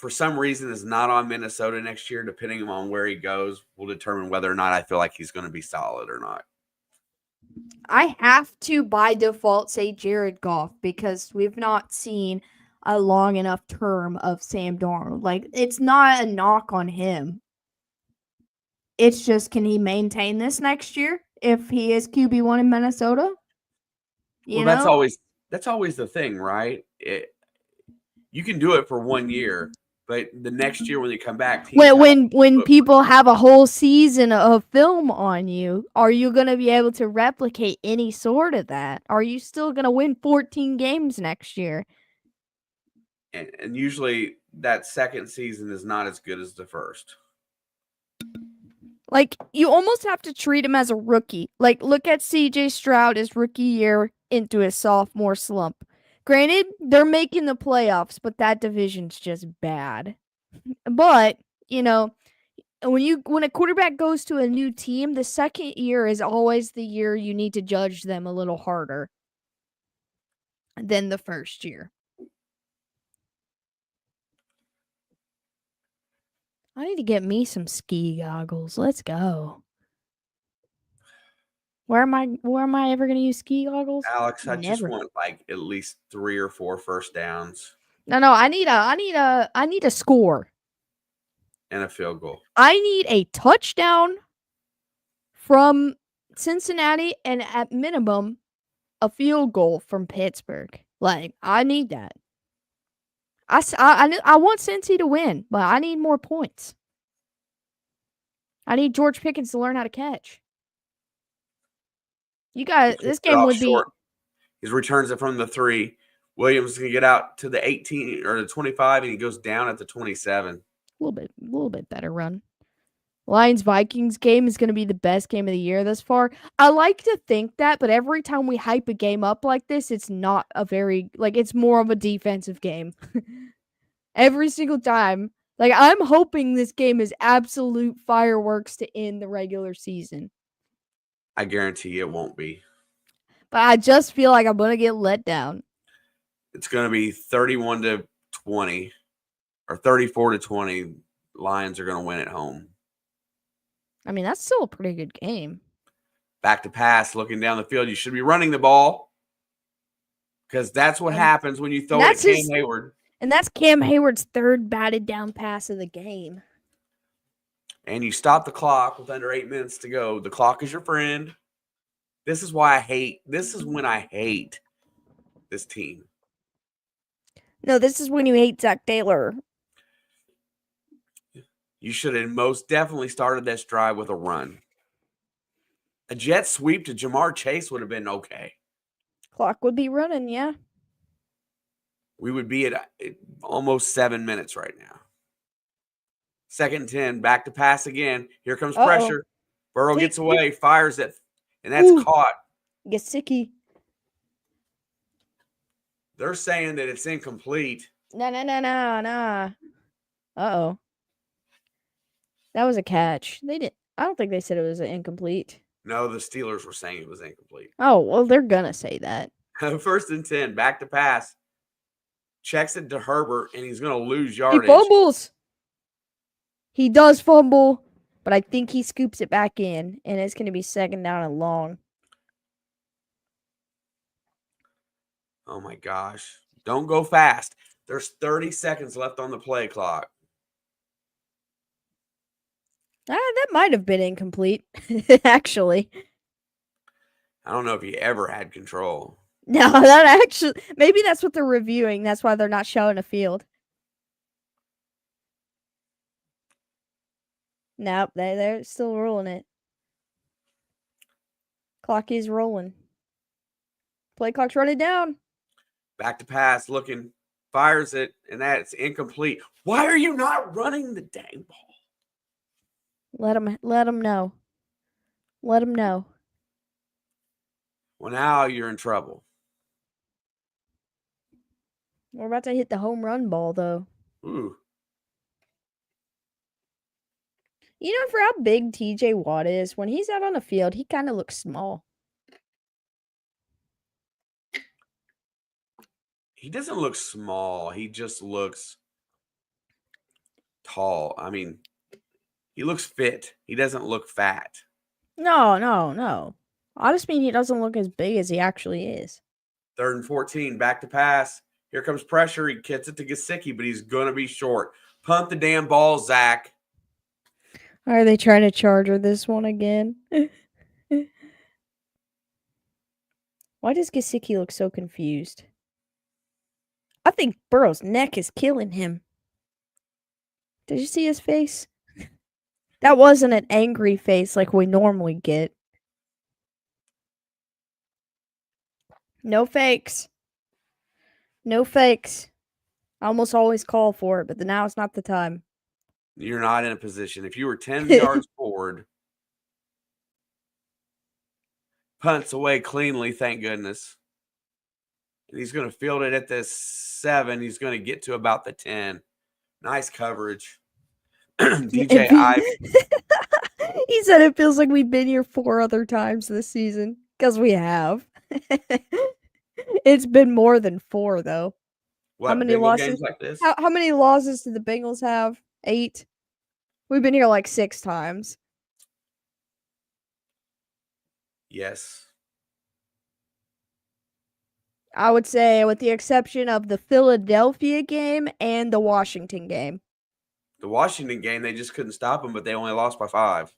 for some reason is not on Minnesota next year, depending on where he goes, will determine whether or not I feel like he's going to be solid or not. I have to, by default, say Jared Goff because we've not seen a long enough term of Sam Darnold. Like, it's not a knock on him. It's just, can he maintain this next year if he is QB1 in Minnesota? That's always the thing, right? You can do it for 1 year, but the next year when you come back, when people have a whole season of film on you, are you going to be able to replicate any sort of that? Are you still going to win 14 games next year? And usually that second season is not as good as the first. Like, you almost have to treat him as a rookie. Like, look at CJ Stroud his rookie year into his sophomore slump. Granted, they're making the playoffs, but that division's just bad. But, when a quarterback goes to a new team, the second year is always the year you need to judge them a little harder than the first year. I need to get me some ski goggles. Let's go. Where am I ever going to use ski goggles? Alex, I Never. just want like at least 3 or 4 first downs. No, I need a score. And a field goal. I need a touchdown from Cincinnati and at minimum a field goal from Pittsburgh. Like, I need that. I want Cincy to win, but I need more points. I need George Pickens to learn how to catch. You guys, this game would be. He returns it from the 3. Williams can get out to the 18 or the 25, and he goes down at the 27. A little bit better run. Lions-Vikings game is going to be the best game of the year thus far. I like to think that, but every time we hype a game up like this, it's not a very, it's more of a defensive game. Every single time. Like, I'm hoping this game is absolute fireworks to end the regular season. I guarantee it won't be. But I just feel like I'm going to get let down. It's going to be 31-20 or 34-20. Lions are going to win at home. I mean, that's still a pretty good game. Back to pass, looking down the field. You should be running the ball because that's what happens when you throw it at Cam Hayward. And that's Cam Hayward's third batted down pass of the game. And you stop the clock with under 8 minutes to go. The clock is your friend. This is when I hate this team. No, this is when you hate Zach Taylor. You should have most definitely started this drive with a run. A jet sweep to Jamar Chase would have been okay. Clock would be running, yeah. We would be at almost 7 minutes right now. 2nd and 10, back to pass again. Here comes pressure. Burrow gets away, fires it, and that's caught. Gesicki. They're saying that it's incomplete. No. Uh-oh. That was a catch. I don't think they said it was incomplete. No, the Steelers were saying it was incomplete. Oh, well, they're going to say that. 1st and 10, back to pass. Checks it to Herbert, and he's going to lose yardage. He fumbles. He does fumble, but I think he scoops it back in, and it's going to be 2nd down and long. Oh, my gosh. Don't go fast. There's 30 seconds left on the play clock. That might have been incomplete, actually. I don't know if he ever had control. No, maybe that's what they're reviewing. That's why they're not showing a field. Nope, they're still rolling it. Clock is rolling. Play clock's running down. Back to pass, looking, fires it, and that's incomplete. Why are you not running the dang ball? Let him know. Let him know. Well, now you're in trouble. We're about to hit the home run ball, though. Ooh. You know, for how big TJ Watt is, when he's out on the field, he kind of looks small. He doesn't look small. He just looks tall. I mean, he looks fit. He doesn't look fat. No. I just mean he doesn't look as big as he actually is. 3rd and 14, back to pass. Here comes pressure. He gets it to Gesicki, but he's going to be short. Punt the damn ball, Zach. Are they trying to charge her this one again? Why does Gesicki look so confused? I think Burrow's neck is killing him. Did you see his face? That wasn't an angry face like we normally get. No fakes. No fakes. I almost always call for it, but now it's not the time. You're not in a position. If you were 10 yards forward, punts away cleanly, thank goodness. And he's going to field it at the 7. He's going to get to about the 10. Nice coverage. DJ Ive. He said it feels like we've been here 4 other times this season. Because we have. It's been more than 4, though. What, how many Bengal losses? Games like this? How many losses did the Bengals have? 8? We've been here like 6 times. Yes. I would say with the exception of the Philadelphia game and the Washington game. The Washington game, they just couldn't stop them, but they only lost by 5.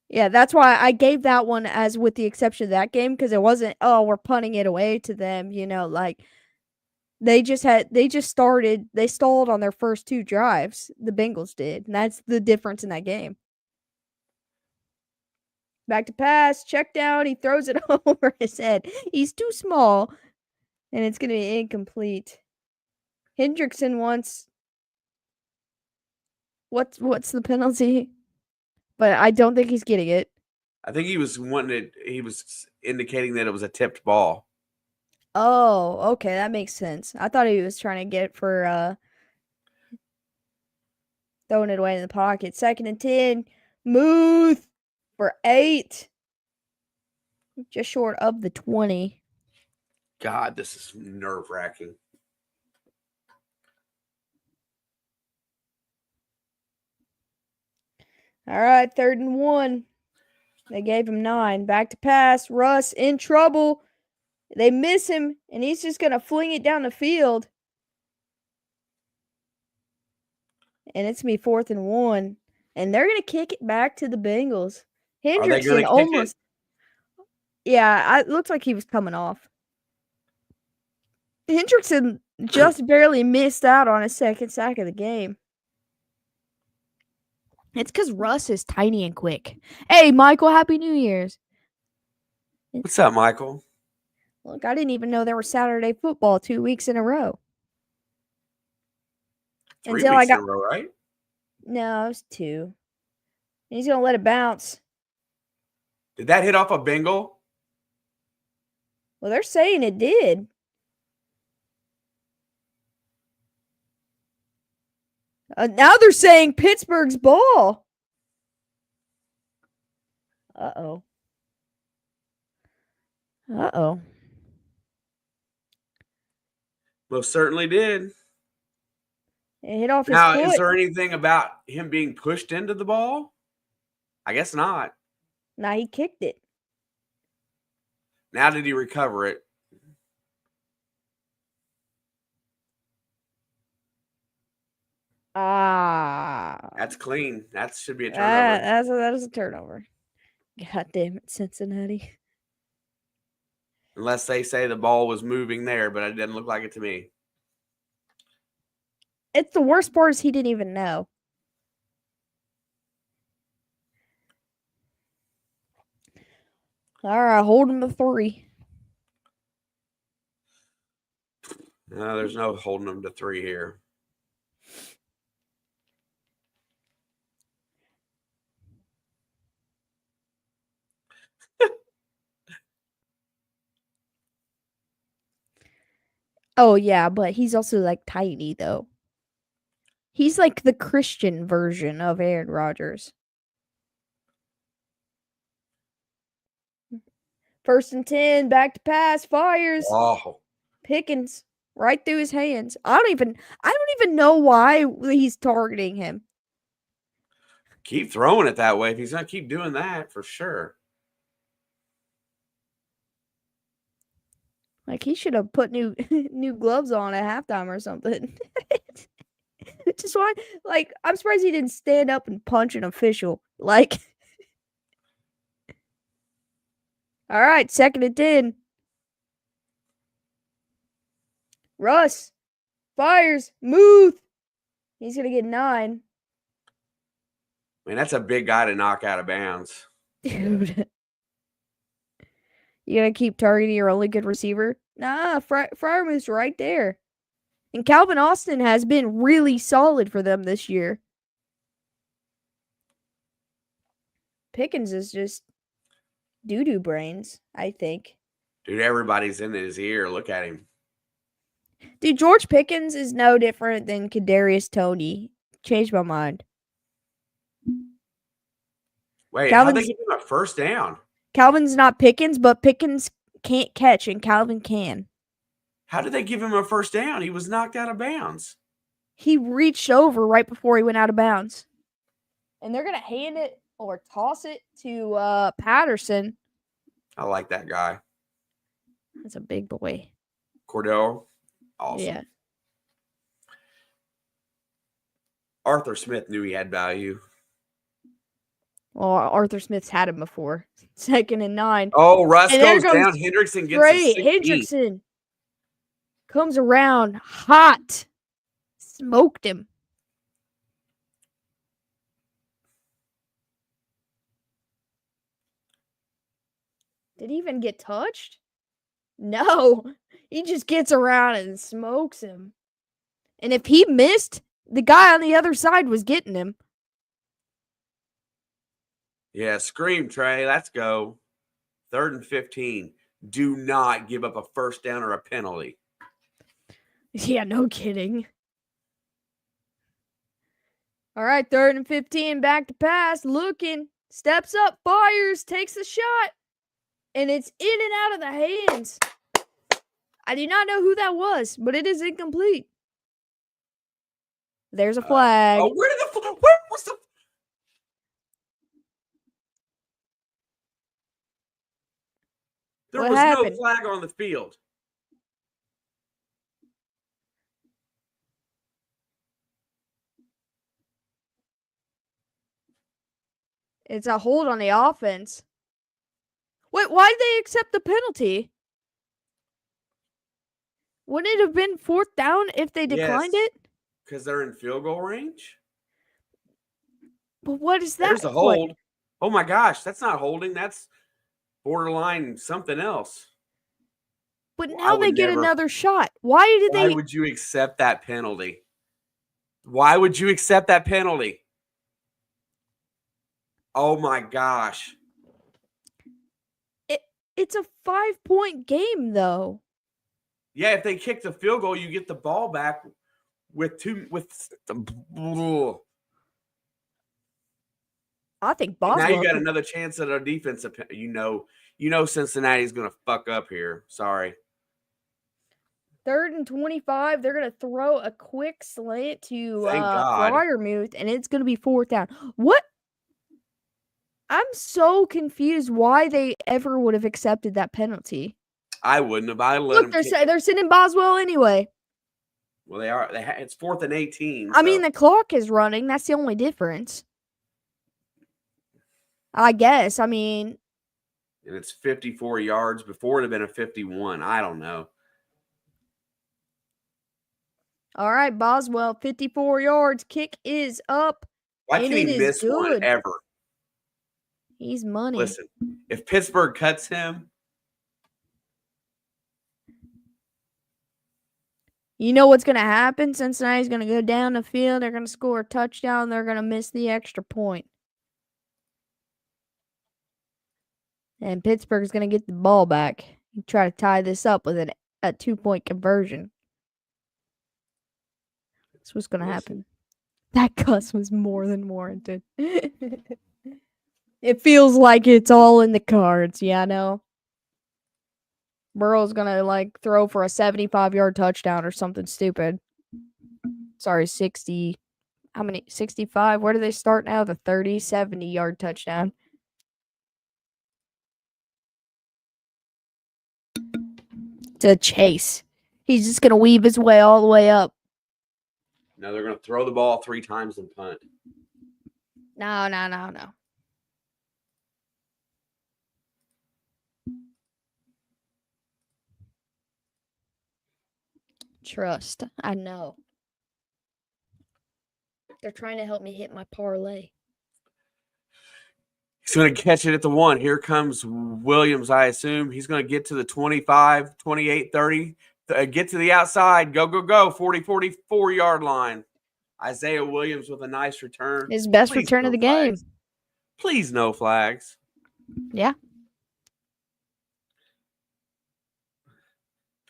Yeah, that's why I gave that one as with the exception of that game, because it wasn't, oh, we're punting it away to them, like they stalled on their first 2 drives. The Bengals did, and that's the difference in that game. Back to pass, check down, he throws it over his head. He's too small, and it's going to be incomplete. Hendrickson wants, what's the penalty? But I don't think he's getting it. I think he was indicating that it was a tipped ball. Oh, okay, that makes sense. I thought he was trying to get it for throwing it away in the pocket. 2nd and 10. Muth for 8. Just short of the 20. God, this is nerve-wracking. All right, 3rd and 1. They gave him 9. Back to pass. Russ in trouble. They miss him, and he's just going to fling it down the field. And it's going to be 4th and 1. And they're going to kick it back to the Bengals. Hendrickson almost. Yeah, it looks like he was coming off. Hendrickson just barely missed out on his 2nd sack of the game. It's because Russ is tiny and quick. Hey, Michael, Happy New Year's. What's up, Michael? Look, I didn't even know there was Saturday football 2 weeks in a row. 3 weeks in a row, right? No, it was 2. He's going to let it bounce. Did that hit off a Bengal? Well, they're saying it did. Now they're saying Pittsburgh's ball. Uh-oh. Most certainly did. It hit off his Now, foot. is there anything about him being pushed into the ball? I guess not. Nah, he kicked it. Now did he recover it? That's clean. That should be a turnover. That is a turnover. God damn it, Cincinnati. Unless they say the ball was moving there, but it didn't look like it to me. It's the worst part is he didn't even know. All right, hold him to 3. No, there's no holding them to 3 here. Oh, yeah, but he's also, like, tiny, though. He's like the Christian version of Aaron Rodgers. 1st and 10, back to pass, fires. Oh. Pickens. right through his hands. I don't even know why he's targeting him. Keep throwing it that way if he's going to keep doing that, for sure. Like, he should have put new gloves on at halftime or something. Which is why, like, I'm surprised he didn't stand up and punch an official. Like, all right, 2nd and 10. Russ fires. Muth. He's going to get 9. Man, that's a big guy to knock out of bounds. Dude. You going to keep targeting your only good receiver? Nah, Freiermuth's right there. And Calvin Austin has been really solid for them this year. Pickens is just doo-doo brains, I think. Dude, everybody's in his ear. Look at him. Dude, George Pickens is no different than Kadarius Toney. Changed my mind. Wait, how'd they give him a first down? Calvin's not Pickens, but Pickens can't catch, and Calvin can. How did they give him a first down? He was knocked out of bounds. He reached over right before he went out of bounds. And they're going to hand it or toss it to Patterson. I like that guy. That's a big boy. Cordell. Awesome. Yeah. Arthur Smith knew he had value. Well, Arthur Smith's had him before. 2nd and 9. Oh, Russ goes down. Hendrickson gets a 16. Hendrickson comes around hot. Smoked him. Did he even get touched? No. He just gets around and smokes him. And if he missed, the guy on the other side was getting him. Yeah, scream, Trey. Let's go. 3rd and 15. Do not give up a first down or a penalty. Yeah, no kidding. All right, 3rd and 15. Back to pass. Looking. Steps up. Fires. Takes the shot. And it's in and out of the hands. I do not know who that was, but it is incomplete. There's a flag. Where was the... There was no flag on the field. It's a hold on the offense. Wait, why did they accept the penalty? Wouldn't it have been 4th down if they declined it? Because they're in field goal range. But what is that? There's a hold. Oh my gosh, that's not holding. That's borderline something else. But now they get another shot. Why would you accept that penalty? Why would you accept that penalty? Oh my gosh. It's a 5-point game, though. Yeah, if they kick the field goal, you get the ball back with two. I think Boswell. Now you got another chance at a defensive. You know, Cincinnati's going to fuck up here. Sorry. 3rd and 25. They're going to throw a quick slant to Freiermuth, and it's going to be 4th down. What? I'm so confused why they ever would have accepted that penalty. I wouldn't have. I let them. They're sitting Boswell anyway. Well, they are. It's 4th and 18. I mean, the clock is running. That's the only difference. I guess. I mean, and it's 54 yards. Before it had been a 51. I don't know. All right, Boswell, 54 yards. Kick is up. Why can't he miss one ever? He's money. Listen, if Pittsburgh cuts him, you know what's going to happen? Cincinnati's going to go down the field. They're going to score a touchdown. They're going to miss the extra point. And Pittsburgh's going to get the ball back and try to tie this up with a 2-point conversion. That's what's going to happen. That cuss was more than warranted. It feels like it's all in the cards. Yeah, I know. Burrow's gonna like throw for a 75-yard touchdown or something stupid. Sorry, 60. How many? 65? Where do they start now? The 30, 70-yard touchdown. To Chase. He's just gonna weave his way all the way up. No, they're going to throw the ball 3 times and punt. No. Trust. I know. They're trying to help me hit my parlay. He's going to catch it at the 1. Here comes Williams, I assume. He's going to get to the 25, 28, 30. Get to the outside. Go. 40, 44-yard line. Isaiah Williams with a nice return. His best return of the game. Please no flags. Yeah.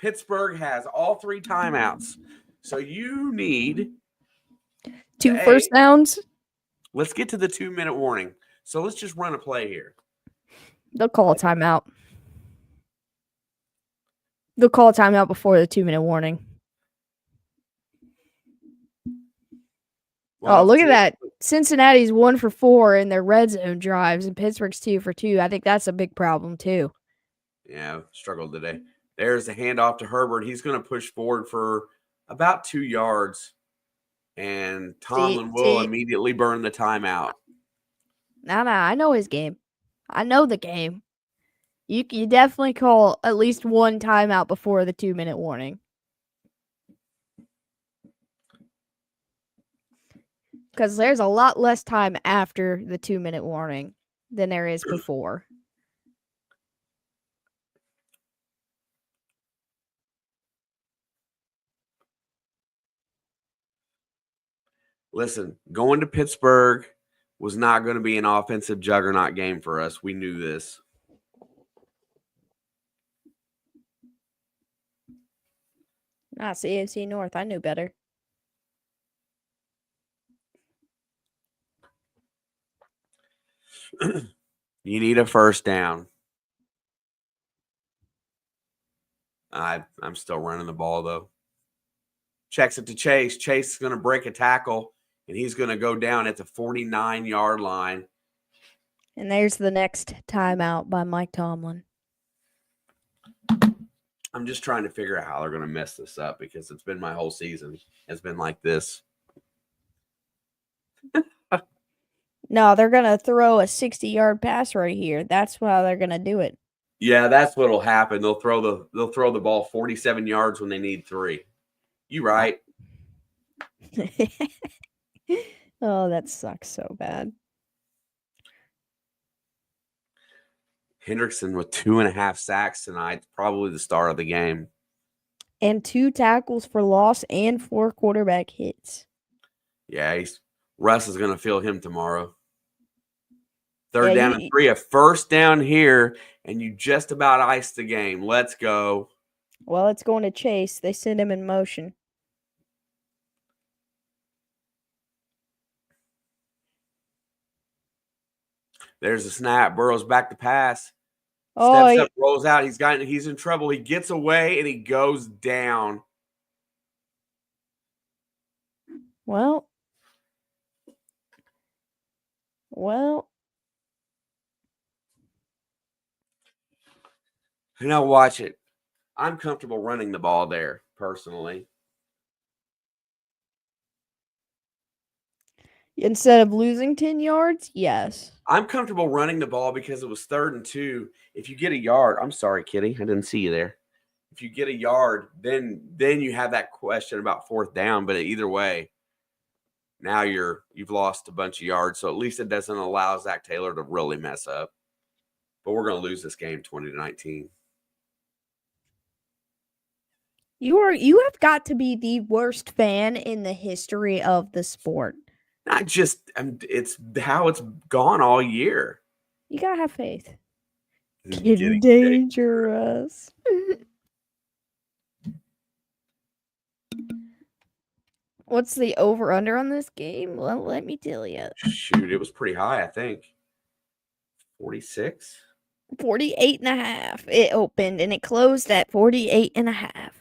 Pittsburgh has all 3 timeouts. So you need 2 first downs. Let's get to the 2-minute warning. So let's just run a play here. They'll call a timeout. They'll call a timeout before the 2-minute warning. Well, look at that. Cincinnati's 1 for 4 in their red zone drives, and Pittsburgh's 2 for 2. I think that's a big problem, too. Yeah, struggled today. There's the handoff to Herbert. He's going to push forward for about 2 yards, and Tomlin will immediately burn the timeout. No, I know his game. I know the game. You definitely call at least 1 timeout before the 2-minute warning. Because there's a lot less time after the 2-minute warning than there is before. Listen, going to Pittsburgh was not going to be an offensive juggernaut game for us. We knew this. Not CFC North. I knew better. You need a first down. I'm still running the ball, though. Checks it to Chase. Chase is going to break a tackle, and he's going to go down at the 49-yard line. And there's the next timeout by Mike Tomlin. I'm just trying to figure out how they're going to mess this up because it's been my whole season. It's been like this. No, they're going to throw a 60-yard pass right here. That's how they're going to do it. Yeah, that's what'll happen. They'll throw the ball 47 yards when they need 3. You right. Oh, that sucks so bad. Hendrickson with 2.5 sacks tonight. Probably the star of the game. And 2 tackles for loss and 4 quarterback hits. Yeah, Russ is going to feel him tomorrow. Third down and 3. A first down here, and you just about iced the game. Let's go. Well, it's going to Chase. They send him in motion. There's a snap. Burrow's back to pass. Steps up, rolls out. He's in trouble. He gets away, and he goes down. Well. Now watch it. I'm comfortable running the ball there, personally. Instead of losing 10 yards? Yes. I'm comfortable running the ball because it was 3rd and 2. If you get a yard, I'm sorry, Kitty. I didn't see you there. If you get a yard, then you have that question about 4th down. But either way, now you've lost a bunch of yards. So at least it doesn't allow Zach Taylor to really mess up. But we're going to lose this game 20-19. You have got to be the worst fan in the history of the sport. Not just it's how it's gone all year. You gotta have faith. Getting dangerous. What's the over-under on this game? Well, let me tell you. Shoot, it was pretty high, I think. 46? 48.5. It opened and it closed at 48.5.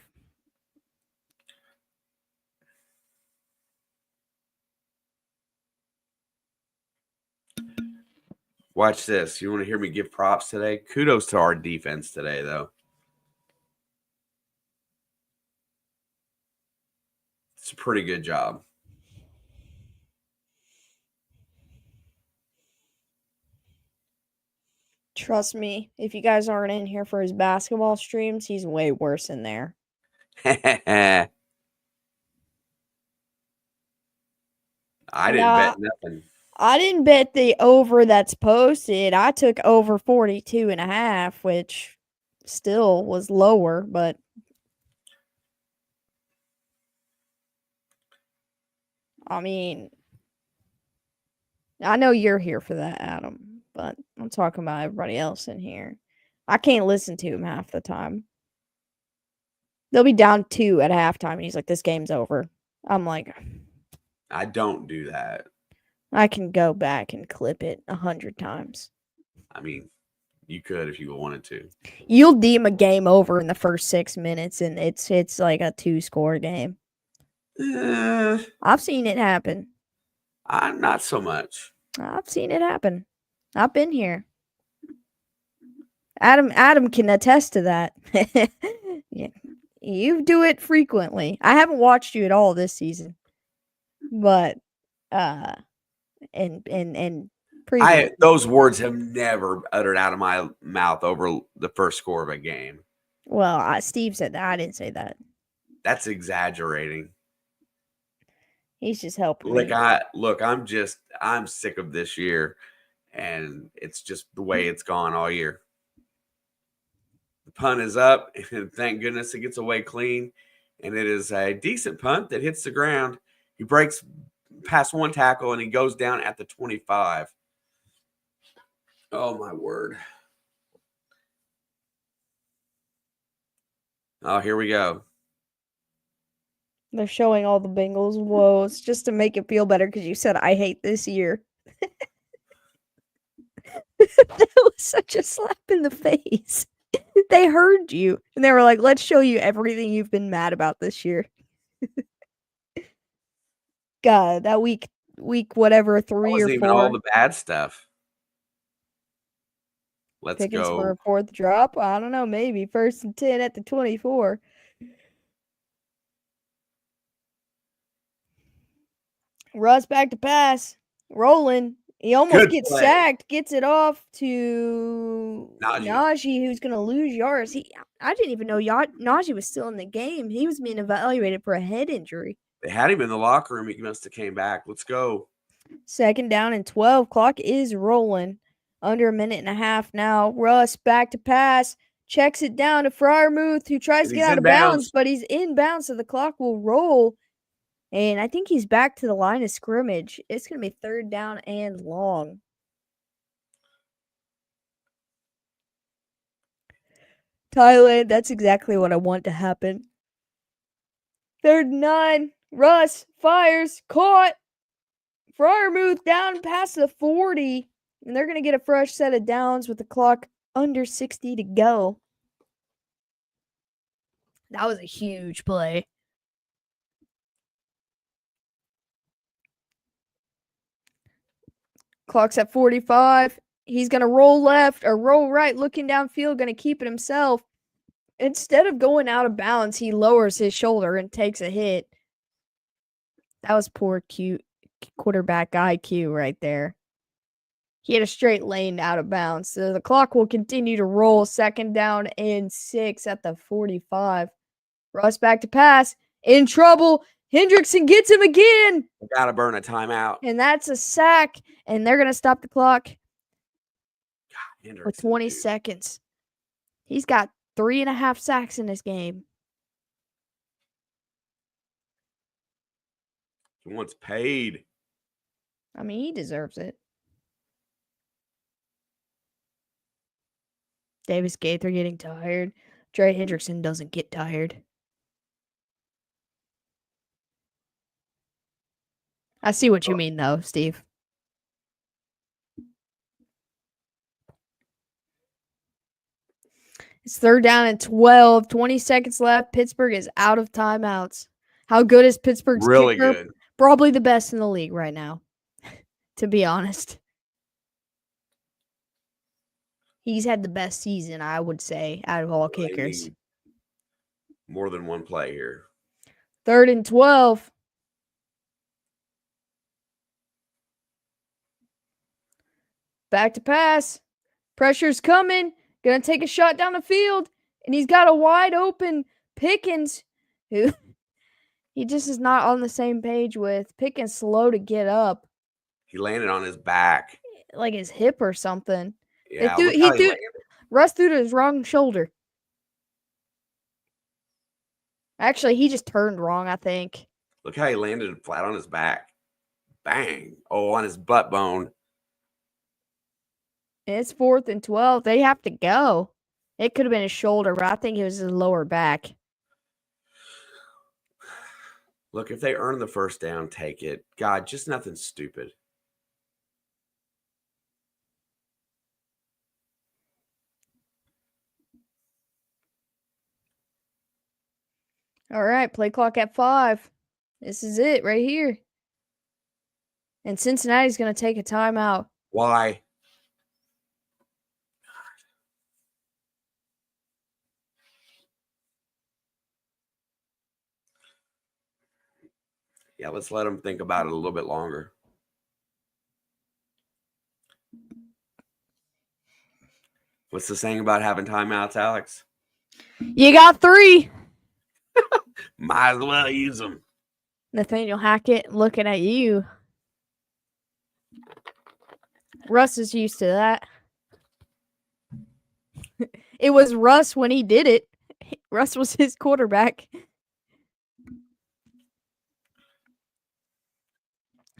Watch this. You want to hear me give props today? Kudos to our defense today, though. It's a pretty good job. Trust me, if you guys aren't in here for his basketball streams, he's way worse in there. I didn't bet nothing. I didn't bet the over that's posted. I took over 42.5, which still was lower, but I mean, I know you're here for that, Adam, but I'm talking about everybody else in here. I can't listen to him half the time. They'll be down 2 at halftime, and he's like, this game's over. I'm like, I don't do that. I can go back and clip it 100 times. I mean, you could if you wanted to. You'll deem a game over in the first 6 minutes, and it's like a 2-score game. I've seen it happen. Not so much. I've seen it happen. I've been here. Adam can attest to that. Yeah. You do it frequently. I haven't watched you at all this season. But and those words have never uttered out of my mouth over the first score of a game. Well, Steve said that. I didn't say that. That's exaggerating. He's just helping me. I'm sick of this year, and it's just the way it's gone all year. The punt is up, and thank goodness it gets away clean, and it is a decent punt that hits the ground. He breaks past one tackle, and he goes down at the 25. Oh, my word. Oh, here we go. They're showing all the Bengals woes just to make it feel better because you said, I hate this year. That was such a slap in the face. They heard you, and they were like, let's show you everything you've been mad about this year. God, that week whatever, 3 or 4. Even all the bad stuff. Let's Pickens go. for a 4th drop? I don't know, maybe. 1st and 10 at the 24. Russ back to pass. Rolling. He almost gets sacked. Gets it off to Najee, who's going to lose yards. I didn't even know Najee was still in the game. He was being evaluated for a head injury. They had him in the locker room. He must have came back. Let's go. 2nd down and 12. Clock is rolling. Under a minute and a half now. Russ back to pass. Checks it down to Freiermuth, who tries to get out of bounds, but he's in bounds, so the clock will roll. And I think he's back to the line of scrimmage. It's going to be 3rd down and long. Thailand, that's exactly what I want to happen. 3rd and 9. Russ fires. Caught. Freiermuth down past the 40. And they're going to get a fresh set of downs with the clock under 60 to go. That was a huge play. Clock's at 45. He's going to roll left or roll right, looking downfield, going to keep it himself. Instead of going out of bounds, he lowers his shoulder and takes a hit. That was poor quarterback IQ right there. He had a straight lane out of bounds. So the clock will continue to roll. 2nd down and 6 at the 45. Russ back to pass. In trouble. Hendrickson gets him again. Got to burn a timeout. And that's a sack. And they're going to stop the clock with 20 seconds. He's got 3.5 sacks in this game. He wants paid. I mean, he deserves it. Davis Gaither getting tired. Trey Hendrickson doesn't get tired. I see what you mean, though, Steve. It's 3rd down and 12. 20 seconds left. Pittsburgh is out of timeouts. How good is Pittsburgh's Really kicker? good. Probably the best in the league right now, to be honest. He's had the best season, I would say, out of all kickers. More than one play here. 3rd and 12. Back to pass. Pressure's coming. Gonna take a shot down the field. And he's got a wide open Pickens, who he just is not on the same page with. Pickens slow to get up. He landed on his back. Like his hip or something. Yeah, Russ threw to his wrong shoulder. Actually, he just turned wrong, I think. Look how he landed flat on his back. Bang. Oh, on his butt bone. It's 4th and 12. They have to go. It could have been his shoulder, but I think it was his lower back. Look, if they earn the first down, take it. God, just nothing stupid. All right, play clock at 5. This is it right here. And Cincinnati's going to take a timeout. Why? Yeah, let's let them think about it a little bit longer. What's the saying about having timeouts, Alex? You got 3. Might as well use them. Nathaniel Hackett looking at you. Russ is used to that. It was Russ when he did it. Russ was his quarterback.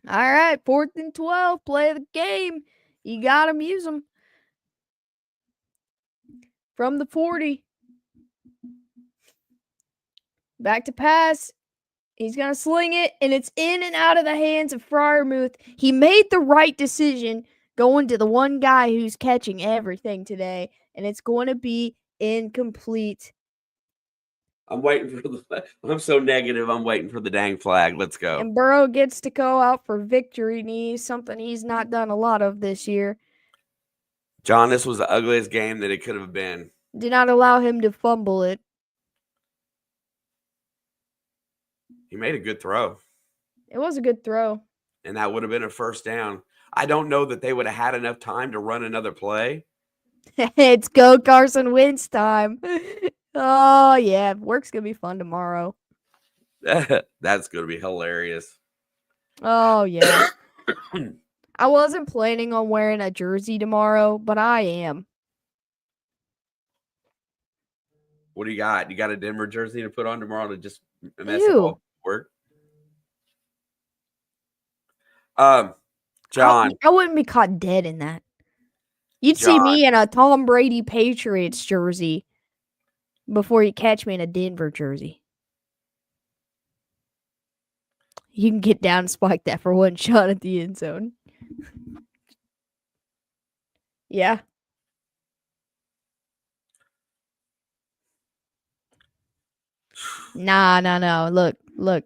All right, 4th and 12. Play the game. You got him, use them. From the 40. Back to pass. He's going to sling it, and it's in and out of the hands of Freiermuth. He made the right decision going to the one guy who's catching everything today, and it's going to be incomplete. I'm so negative. I'm waiting for the dang flag. Let's go. And Burrow gets to go out for victory, something he's not done a lot of this year. John, this was the ugliest game that it could have been. Did not allow him to fumble it. He made a good throw. It was a good throw. And that would have been a first down. I don't know that they would have had enough time to run another play. It's go Carson Wentz time. Oh, yeah. Work's going to be fun tomorrow. That's going to be hilarious. Oh, yeah. I wasn't planning on wearing a jersey tomorrow, but I am. What do you got? You got a Denver jersey to put on tomorrow to just mess it all work? John. I wouldn't be caught dead in that. You'd see me in a Tom Brady Patriots jersey before you catch me in a Denver jersey. You can get down and spike that for one shot at the end zone. Yeah. Nah. Look.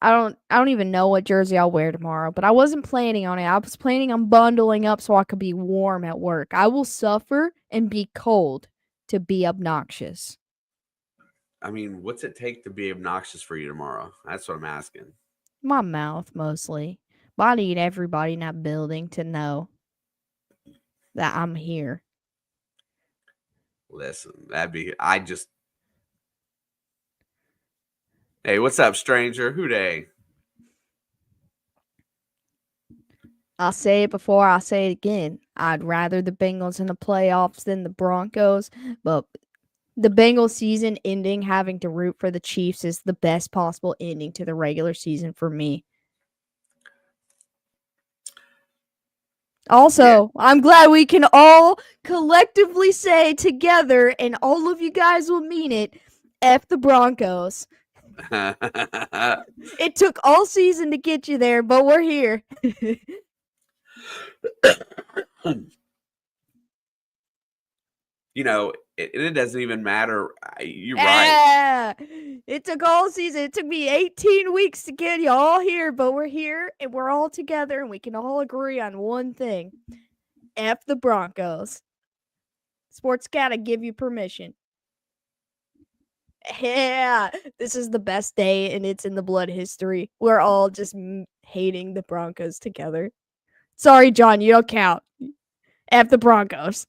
I don't even know what jersey I'll wear tomorrow, but I wasn't planning on it. I was planning on bundling up so I could be warm at work. I will suffer and be cold to be obnoxious. I mean, what's it take to be obnoxious for you tomorrow? That's what I'm asking. My mouth, mostly. But I need everybody in that building to know that I'm here. Listen, Hey, what's up, stranger? Who dey? I'll say it before I say it again. I'd rather the Bengals in the playoffs than the Broncos, but the Bengals season ending, having to root for the Chiefs, is the best possible ending to the regular season for me. Also, I'm glad we can all collectively say together, and all of you guys will mean it, F the Broncos. It took all season to get you there, but we're here. You know, it doesn't even matter. You're right. Yeah, it took all season. It took me 18 weeks to get you all here, but we're here and we're all together and we can all agree on one thing. F the Broncos. Sports gotta give you permission. Yeah, this is the best day and it's in the blood history. We're all just hating the Broncos together. Sorry, John, you don't count. F the Broncos.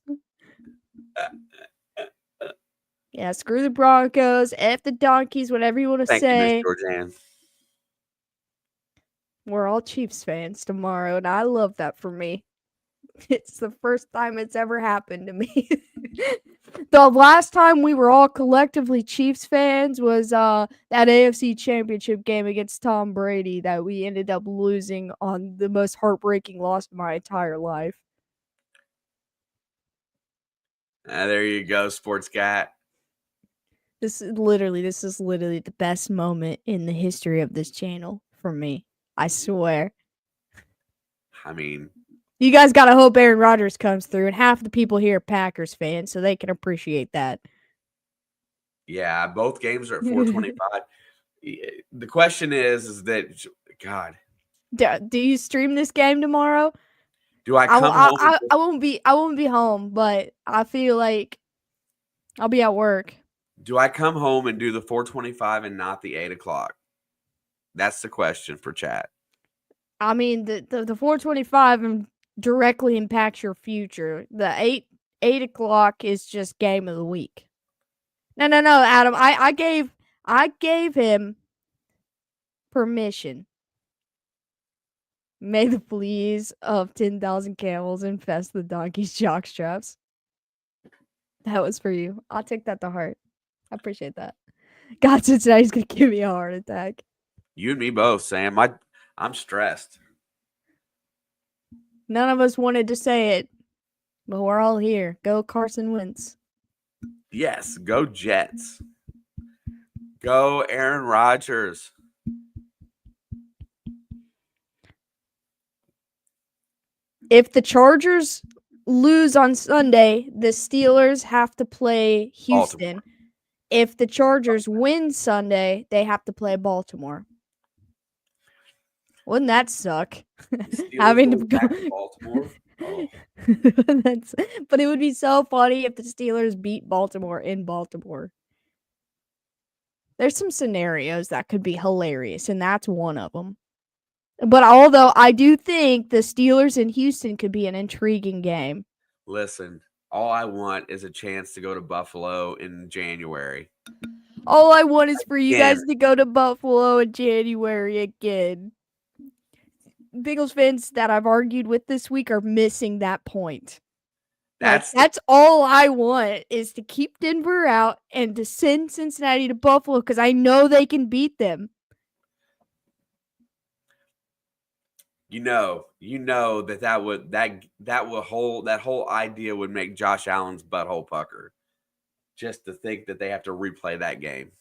Yeah, screw the Broncos, F the Donkeys, whatever you want to Thank you, Miss say. Georgianne. We're all Chiefs fans tomorrow, and I love that for me. It's the first time it's ever happened to me. The last time we were all collectively Chiefs fans was that AFC Championship game against Tom Brady that we ended up losing on the most heartbreaking loss of my entire life. There you go, Sports Cat. This is literally the best moment in the history of this channel for me. I swear. I mean, you guys gotta hope Aaron Rodgers comes through, and half the people here are Packers fans, so they can appreciate that. Yeah, both games are at 425. The question is that God. Do you stream this game tomorrow? Do I come home? I won't be home, but I feel like I'll be at work. Do I come home and do the 425 and not the 8 o'clock? That's the question for chat. I mean, the 425 directly impacts your future. The 8 o'clock is just game of the week. No, Adam. I gave him permission. May the fleas of 10,000 camels infest the donkey's jockstraps. That was for you. I'll take that to heart. I appreciate that. God, Cincinnati's gonna give me a heart attack. You and me both, Sam. I'm stressed. None of us wanted to say it, but we're all here. Go Carson Wentz. Yes, go Jets. Go Aaron Rodgers. If the Chargers lose on Sunday, the Steelers have to play Houston. Baltimore. If the Chargers win Sunday, they have to play Baltimore. Wouldn't that suck? Having to go to Baltimore. Oh. But it would be so funny if the Steelers beat Baltimore in Baltimore. There's some scenarios that could be hilarious, and that's one of them. But although I do think the Steelers in Houston could be an intriguing game. Listen, all I want is a chance to go to Buffalo in January. All I want is for you guys to go to Buffalo in January again. Bengals fans that I've argued with this week are missing that point. That's all I want is to keep Denver out and to send Cincinnati to Buffalo because I know they can beat them. You know that whole idea would make Josh Allen's butthole pucker just to think that they have to replay that game.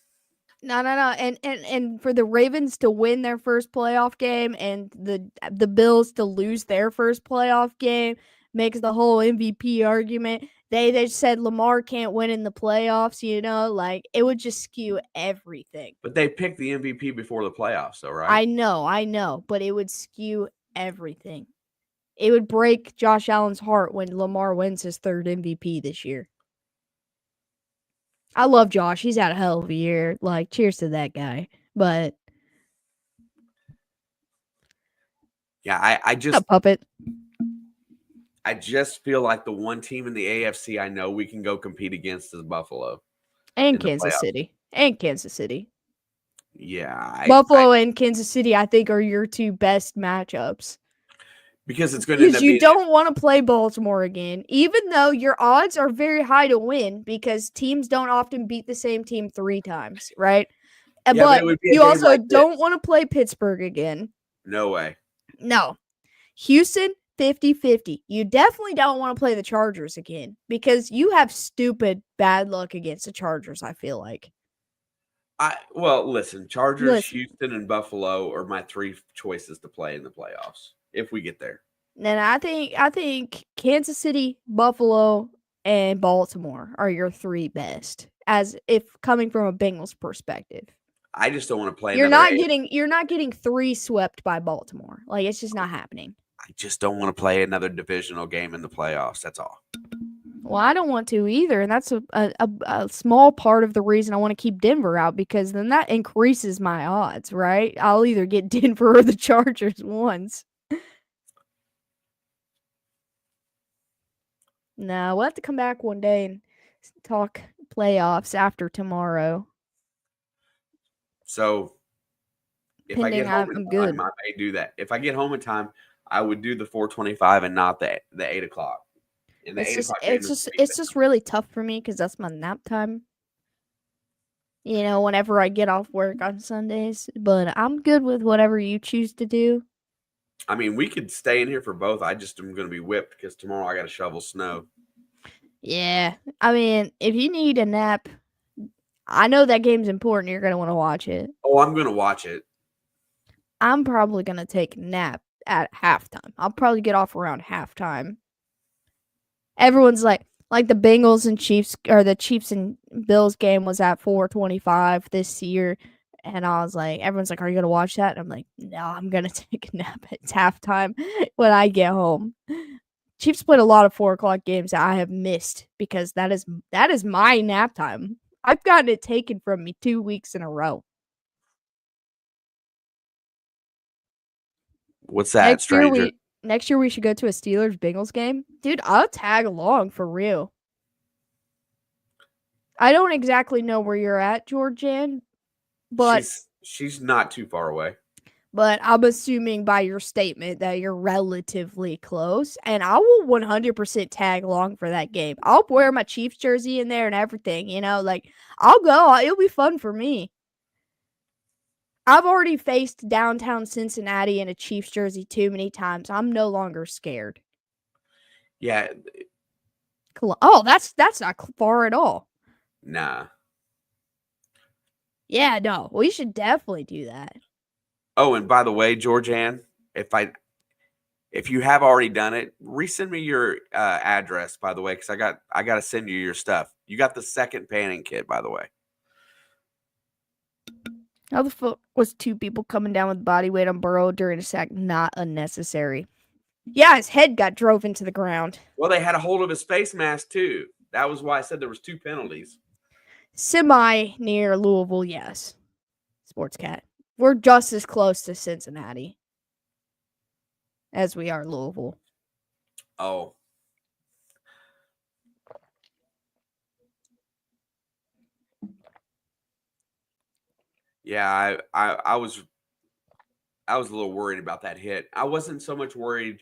No. And for the Ravens to win their first playoff game and the Bills to lose their first playoff game makes the whole MVP argument. They said Lamar can't win in the playoffs, like it would just skew everything. But they picked the MVP before the playoffs, though, right? I know, but it would skew everything. It would break Josh Allen's heart when Lamar wins his third MVP this year. I love Josh. He's had a hell of a year. Like, cheers to that guy. But yeah, I just a puppet. I just feel like the one team in the AFC I know we can go compete against is Buffalo. And Kansas City. Yeah. Buffalo and Kansas City, I think, are your two best matchups. Because it's going to end up you don't want to play Baltimore again, even though your odds are very high to win because teams don't often beat the same team 3 times, right? Yeah, but you also don't want to play Pittsburgh again. No way. No. Houston, 50-50. You definitely don't want to play the Chargers again because you have stupid bad luck against the Chargers, I feel like. Listen, Chargers, Houston, and Buffalo are my 3 choices to play in the playoffs if we get there. And I think Kansas City, Buffalo, and Baltimore are your 3 best, as if coming from a Bengals perspective. I just don't want to play You're another not getting 3 swept by Baltimore. Like, it's just not happening. I just don't want to play another divisional game in the playoffs. That's all. Well, I don't want to either, and that's a small part of the reason I want to keep Denver out, because then that increases my odds, right? I'll either get Denver or the Chargers once. No, we'll have to come back one day and talk playoffs after tomorrow. So if I get Pending home I'm in good. time, I may do that. If I get home in time, I would do the 4:25 and not the 8 o'clock. And the 8 o'clock game It's just really tough for me because that's my nap time. You know, whenever I get off work on Sundays, but I'm good with whatever you choose to do. I mean, we could stay in here for both. I just am going to be whipped because tomorrow I got to shovel snow. Yeah, I mean, if you need a nap, I know that game's important. You're gonna want to watch it. Oh, I'm going to watch it. I'm probably gonna take a nap at halftime. I'll probably get off around halftime. Everyone's like the Bengals and Chiefs, or the Chiefs and Bills game was at 4:25 this year, and I was like, everyone's like, "Are you gonna watch that?" And I'm like, "No, I'm gonna take a nap. It's halftime when I get home." Chiefs played a lot of 4 o'clock games that I have missed because that is my nap time. I've gotten it taken from me 2 weeks in a row. What's that, stranger? Next year we should go to a Steelers Bengals game. Dude, I'll tag along for real. I don't exactly know where you're at, Georgian, but she's not too far away. But I'm assuming by your statement that you're relatively close, and I will 100% tag along for that game. I'll wear my Chiefs jersey in there and everything, you know, like I'll go. It'll be fun for me. I've already faced downtown Cincinnati in a Chiefs jersey too many times. I'm no longer scared. Yeah. Oh, that's not far at all. Nah. Yeah, no, we should definitely do that. Oh, and by the way, Georgianne, if you have already done it, resend me your address, by the way, because I got to send you your stuff. You got the second panning kit, by the way. How the fuck was 2 people coming down with body weight on Burrow during a sack not unnecessary? Yeah, his head got drove into the ground. Well, they had a hold of his face mask, too. That was why I said there was 2 penalties. Semi near Louisville, yes. Sports Cat. We're just as close to Cincinnati as we are Louisville. Oh. Yeah, I was a little worried about that hit. I wasn't so much worried.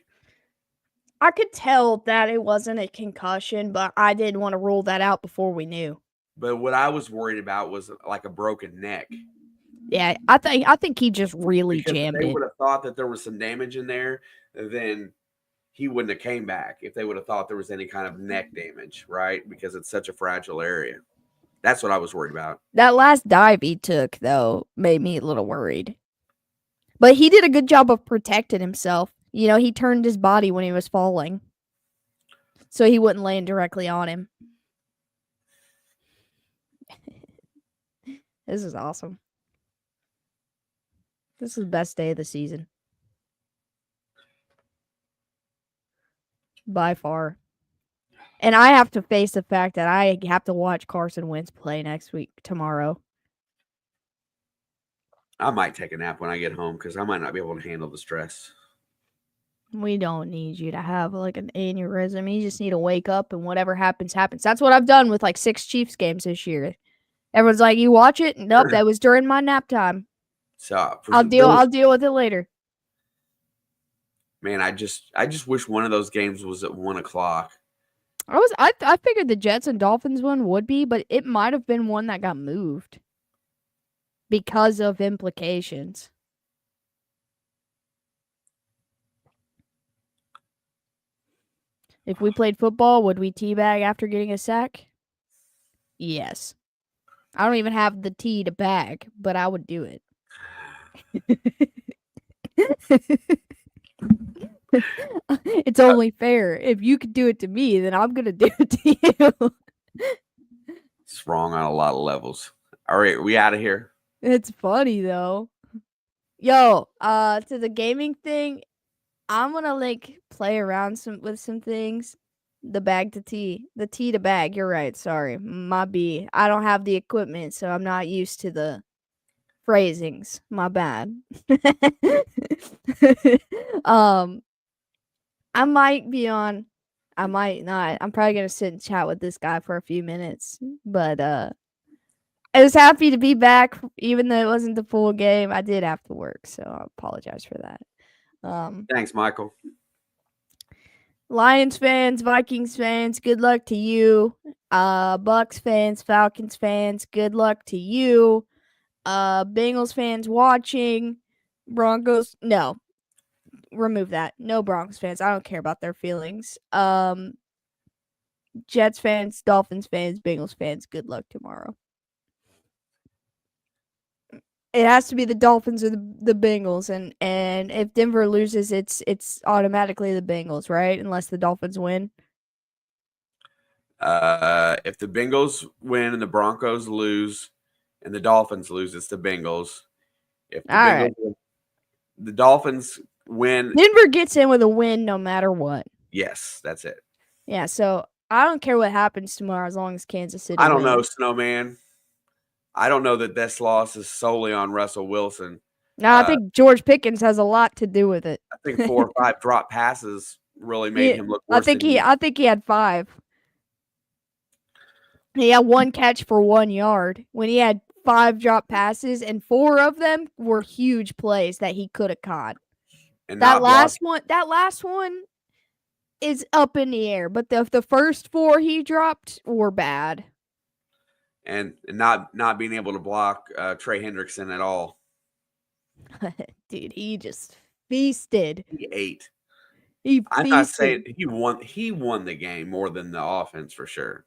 I could tell that it wasn't a concussion, but I didn't want to rule that out before we knew. But what I was worried about was like a broken neck. Yeah, I think he just really jammed it. If they would have thought that there was some damage in there, then he wouldn't have came back. If they would have thought there was any kind of neck damage, right? Because it's such a fragile area. That's what I was worried about. That last dive he took, though, made me a little worried. But he did a good job of protecting himself. You know, he turned his body when he was falling, so he wouldn't land directly on him. This is awesome. This is the best day of the season. By far. And I have to face the fact that I have to watch Carson Wentz play tomorrow. I might take a nap when I get home because I might not be able to handle the stress. We don't need you to have like an aneurysm. You just need to wake up and whatever happens, happens. That's what I've done with like 6 Chiefs games this year. Everyone's like, "You watch it?" Nope, that was during my nap time. So I'll deal with it later. Man, I just wish one of those games was at 1 o'clock. I figured the Jets and Dolphins one would be, but it might have been one that got moved because of implications. If we played football, would we teabag after getting a sack? Yes. I don't even have the tee to bag, but I would do it. It's only fair. If you could do it to me, then I'm gonna do it to you. It's wrong on a lot of levels. All right, we out of here. It's funny though. Yo, to the gaming thing, I'm gonna like play around with some things. The bag to tee, the tee to bag. You're right. Sorry, my B. I don't have the equipment, so I'm not used to the phrasings. My bad. um, I might be on. I might not. I'm probably gonna sit and chat with this guy for a few minutes, but I was happy to be back, even though it wasn't the full game. I did have to work, so I apologize for that. Thanks, Michael. Lions fans, Vikings fans, good luck to you. Bucks fans, Falcons fans, good luck to you. Bengals fans watching, Broncos, no, remove that. No Broncos fans. I don't care about their feelings. Jets fans, Dolphins fans, Bengals fans, good luck tomorrow. It has to be the Dolphins or the Bengals, and if Denver loses, it's automatically the Bengals, right? Unless the Dolphins win. If the Bengals win and the Broncos lose and the Dolphins lose, it's the Bengals. If the Bengals win, the Dolphins win, Denver gets in with a win no matter what. Yes, that's it. Yeah, so I don't care what happens tomorrow as long as Kansas City I don't know, wins. Snowman. I don't know that this loss is solely on Russell Wilson. No, I think George Pickens has a lot to do with it. I think 4 or 5 drop passes really made him look worse. I think he had 5. He had 1 catch for 1 yard when he had 5 drop passes, and 4 of them were huge plays that he could have caught. And that last one is up in the air, but the first 4 he dropped were bad. And not being able to block Trey Hendrickson at all. Dude, he just feasted. He ate. He feasted. I'm not saying he won the game more than the offense for sure.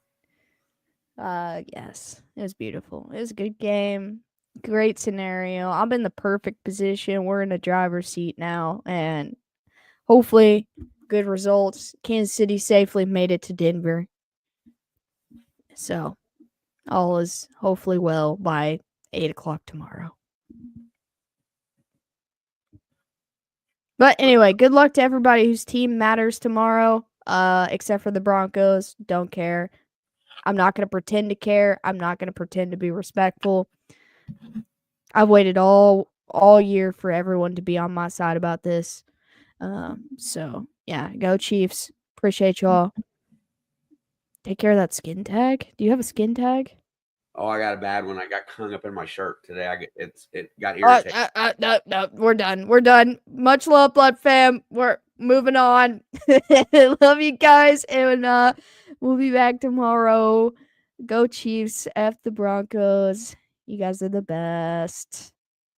Yes. It was beautiful. It was a good game. Great scenario. I'm in the perfect position. We're in the driver's seat now, and hopefully good results. Kansas City safely made it to Denver. So all is hopefully well by 8 o'clock tomorrow. But anyway, good luck to everybody whose team matters tomorrow, except for the Broncos. Don't care. I'm not going to pretend to care. I'm not going to pretend to be respectful. I've waited all year for everyone to be on my side about this. So, yeah, go Chiefs. Appreciate y'all. Take care of that skin tag. Do you have a skin tag? Oh, I got a bad one. I got hung up in my shirt today. It got irritated. No, we're done. We're done. Much love, Blood fam. We're moving on. Love you guys, and we'll be back tomorrow. Go Chiefs. F the Broncos. You guys are the best.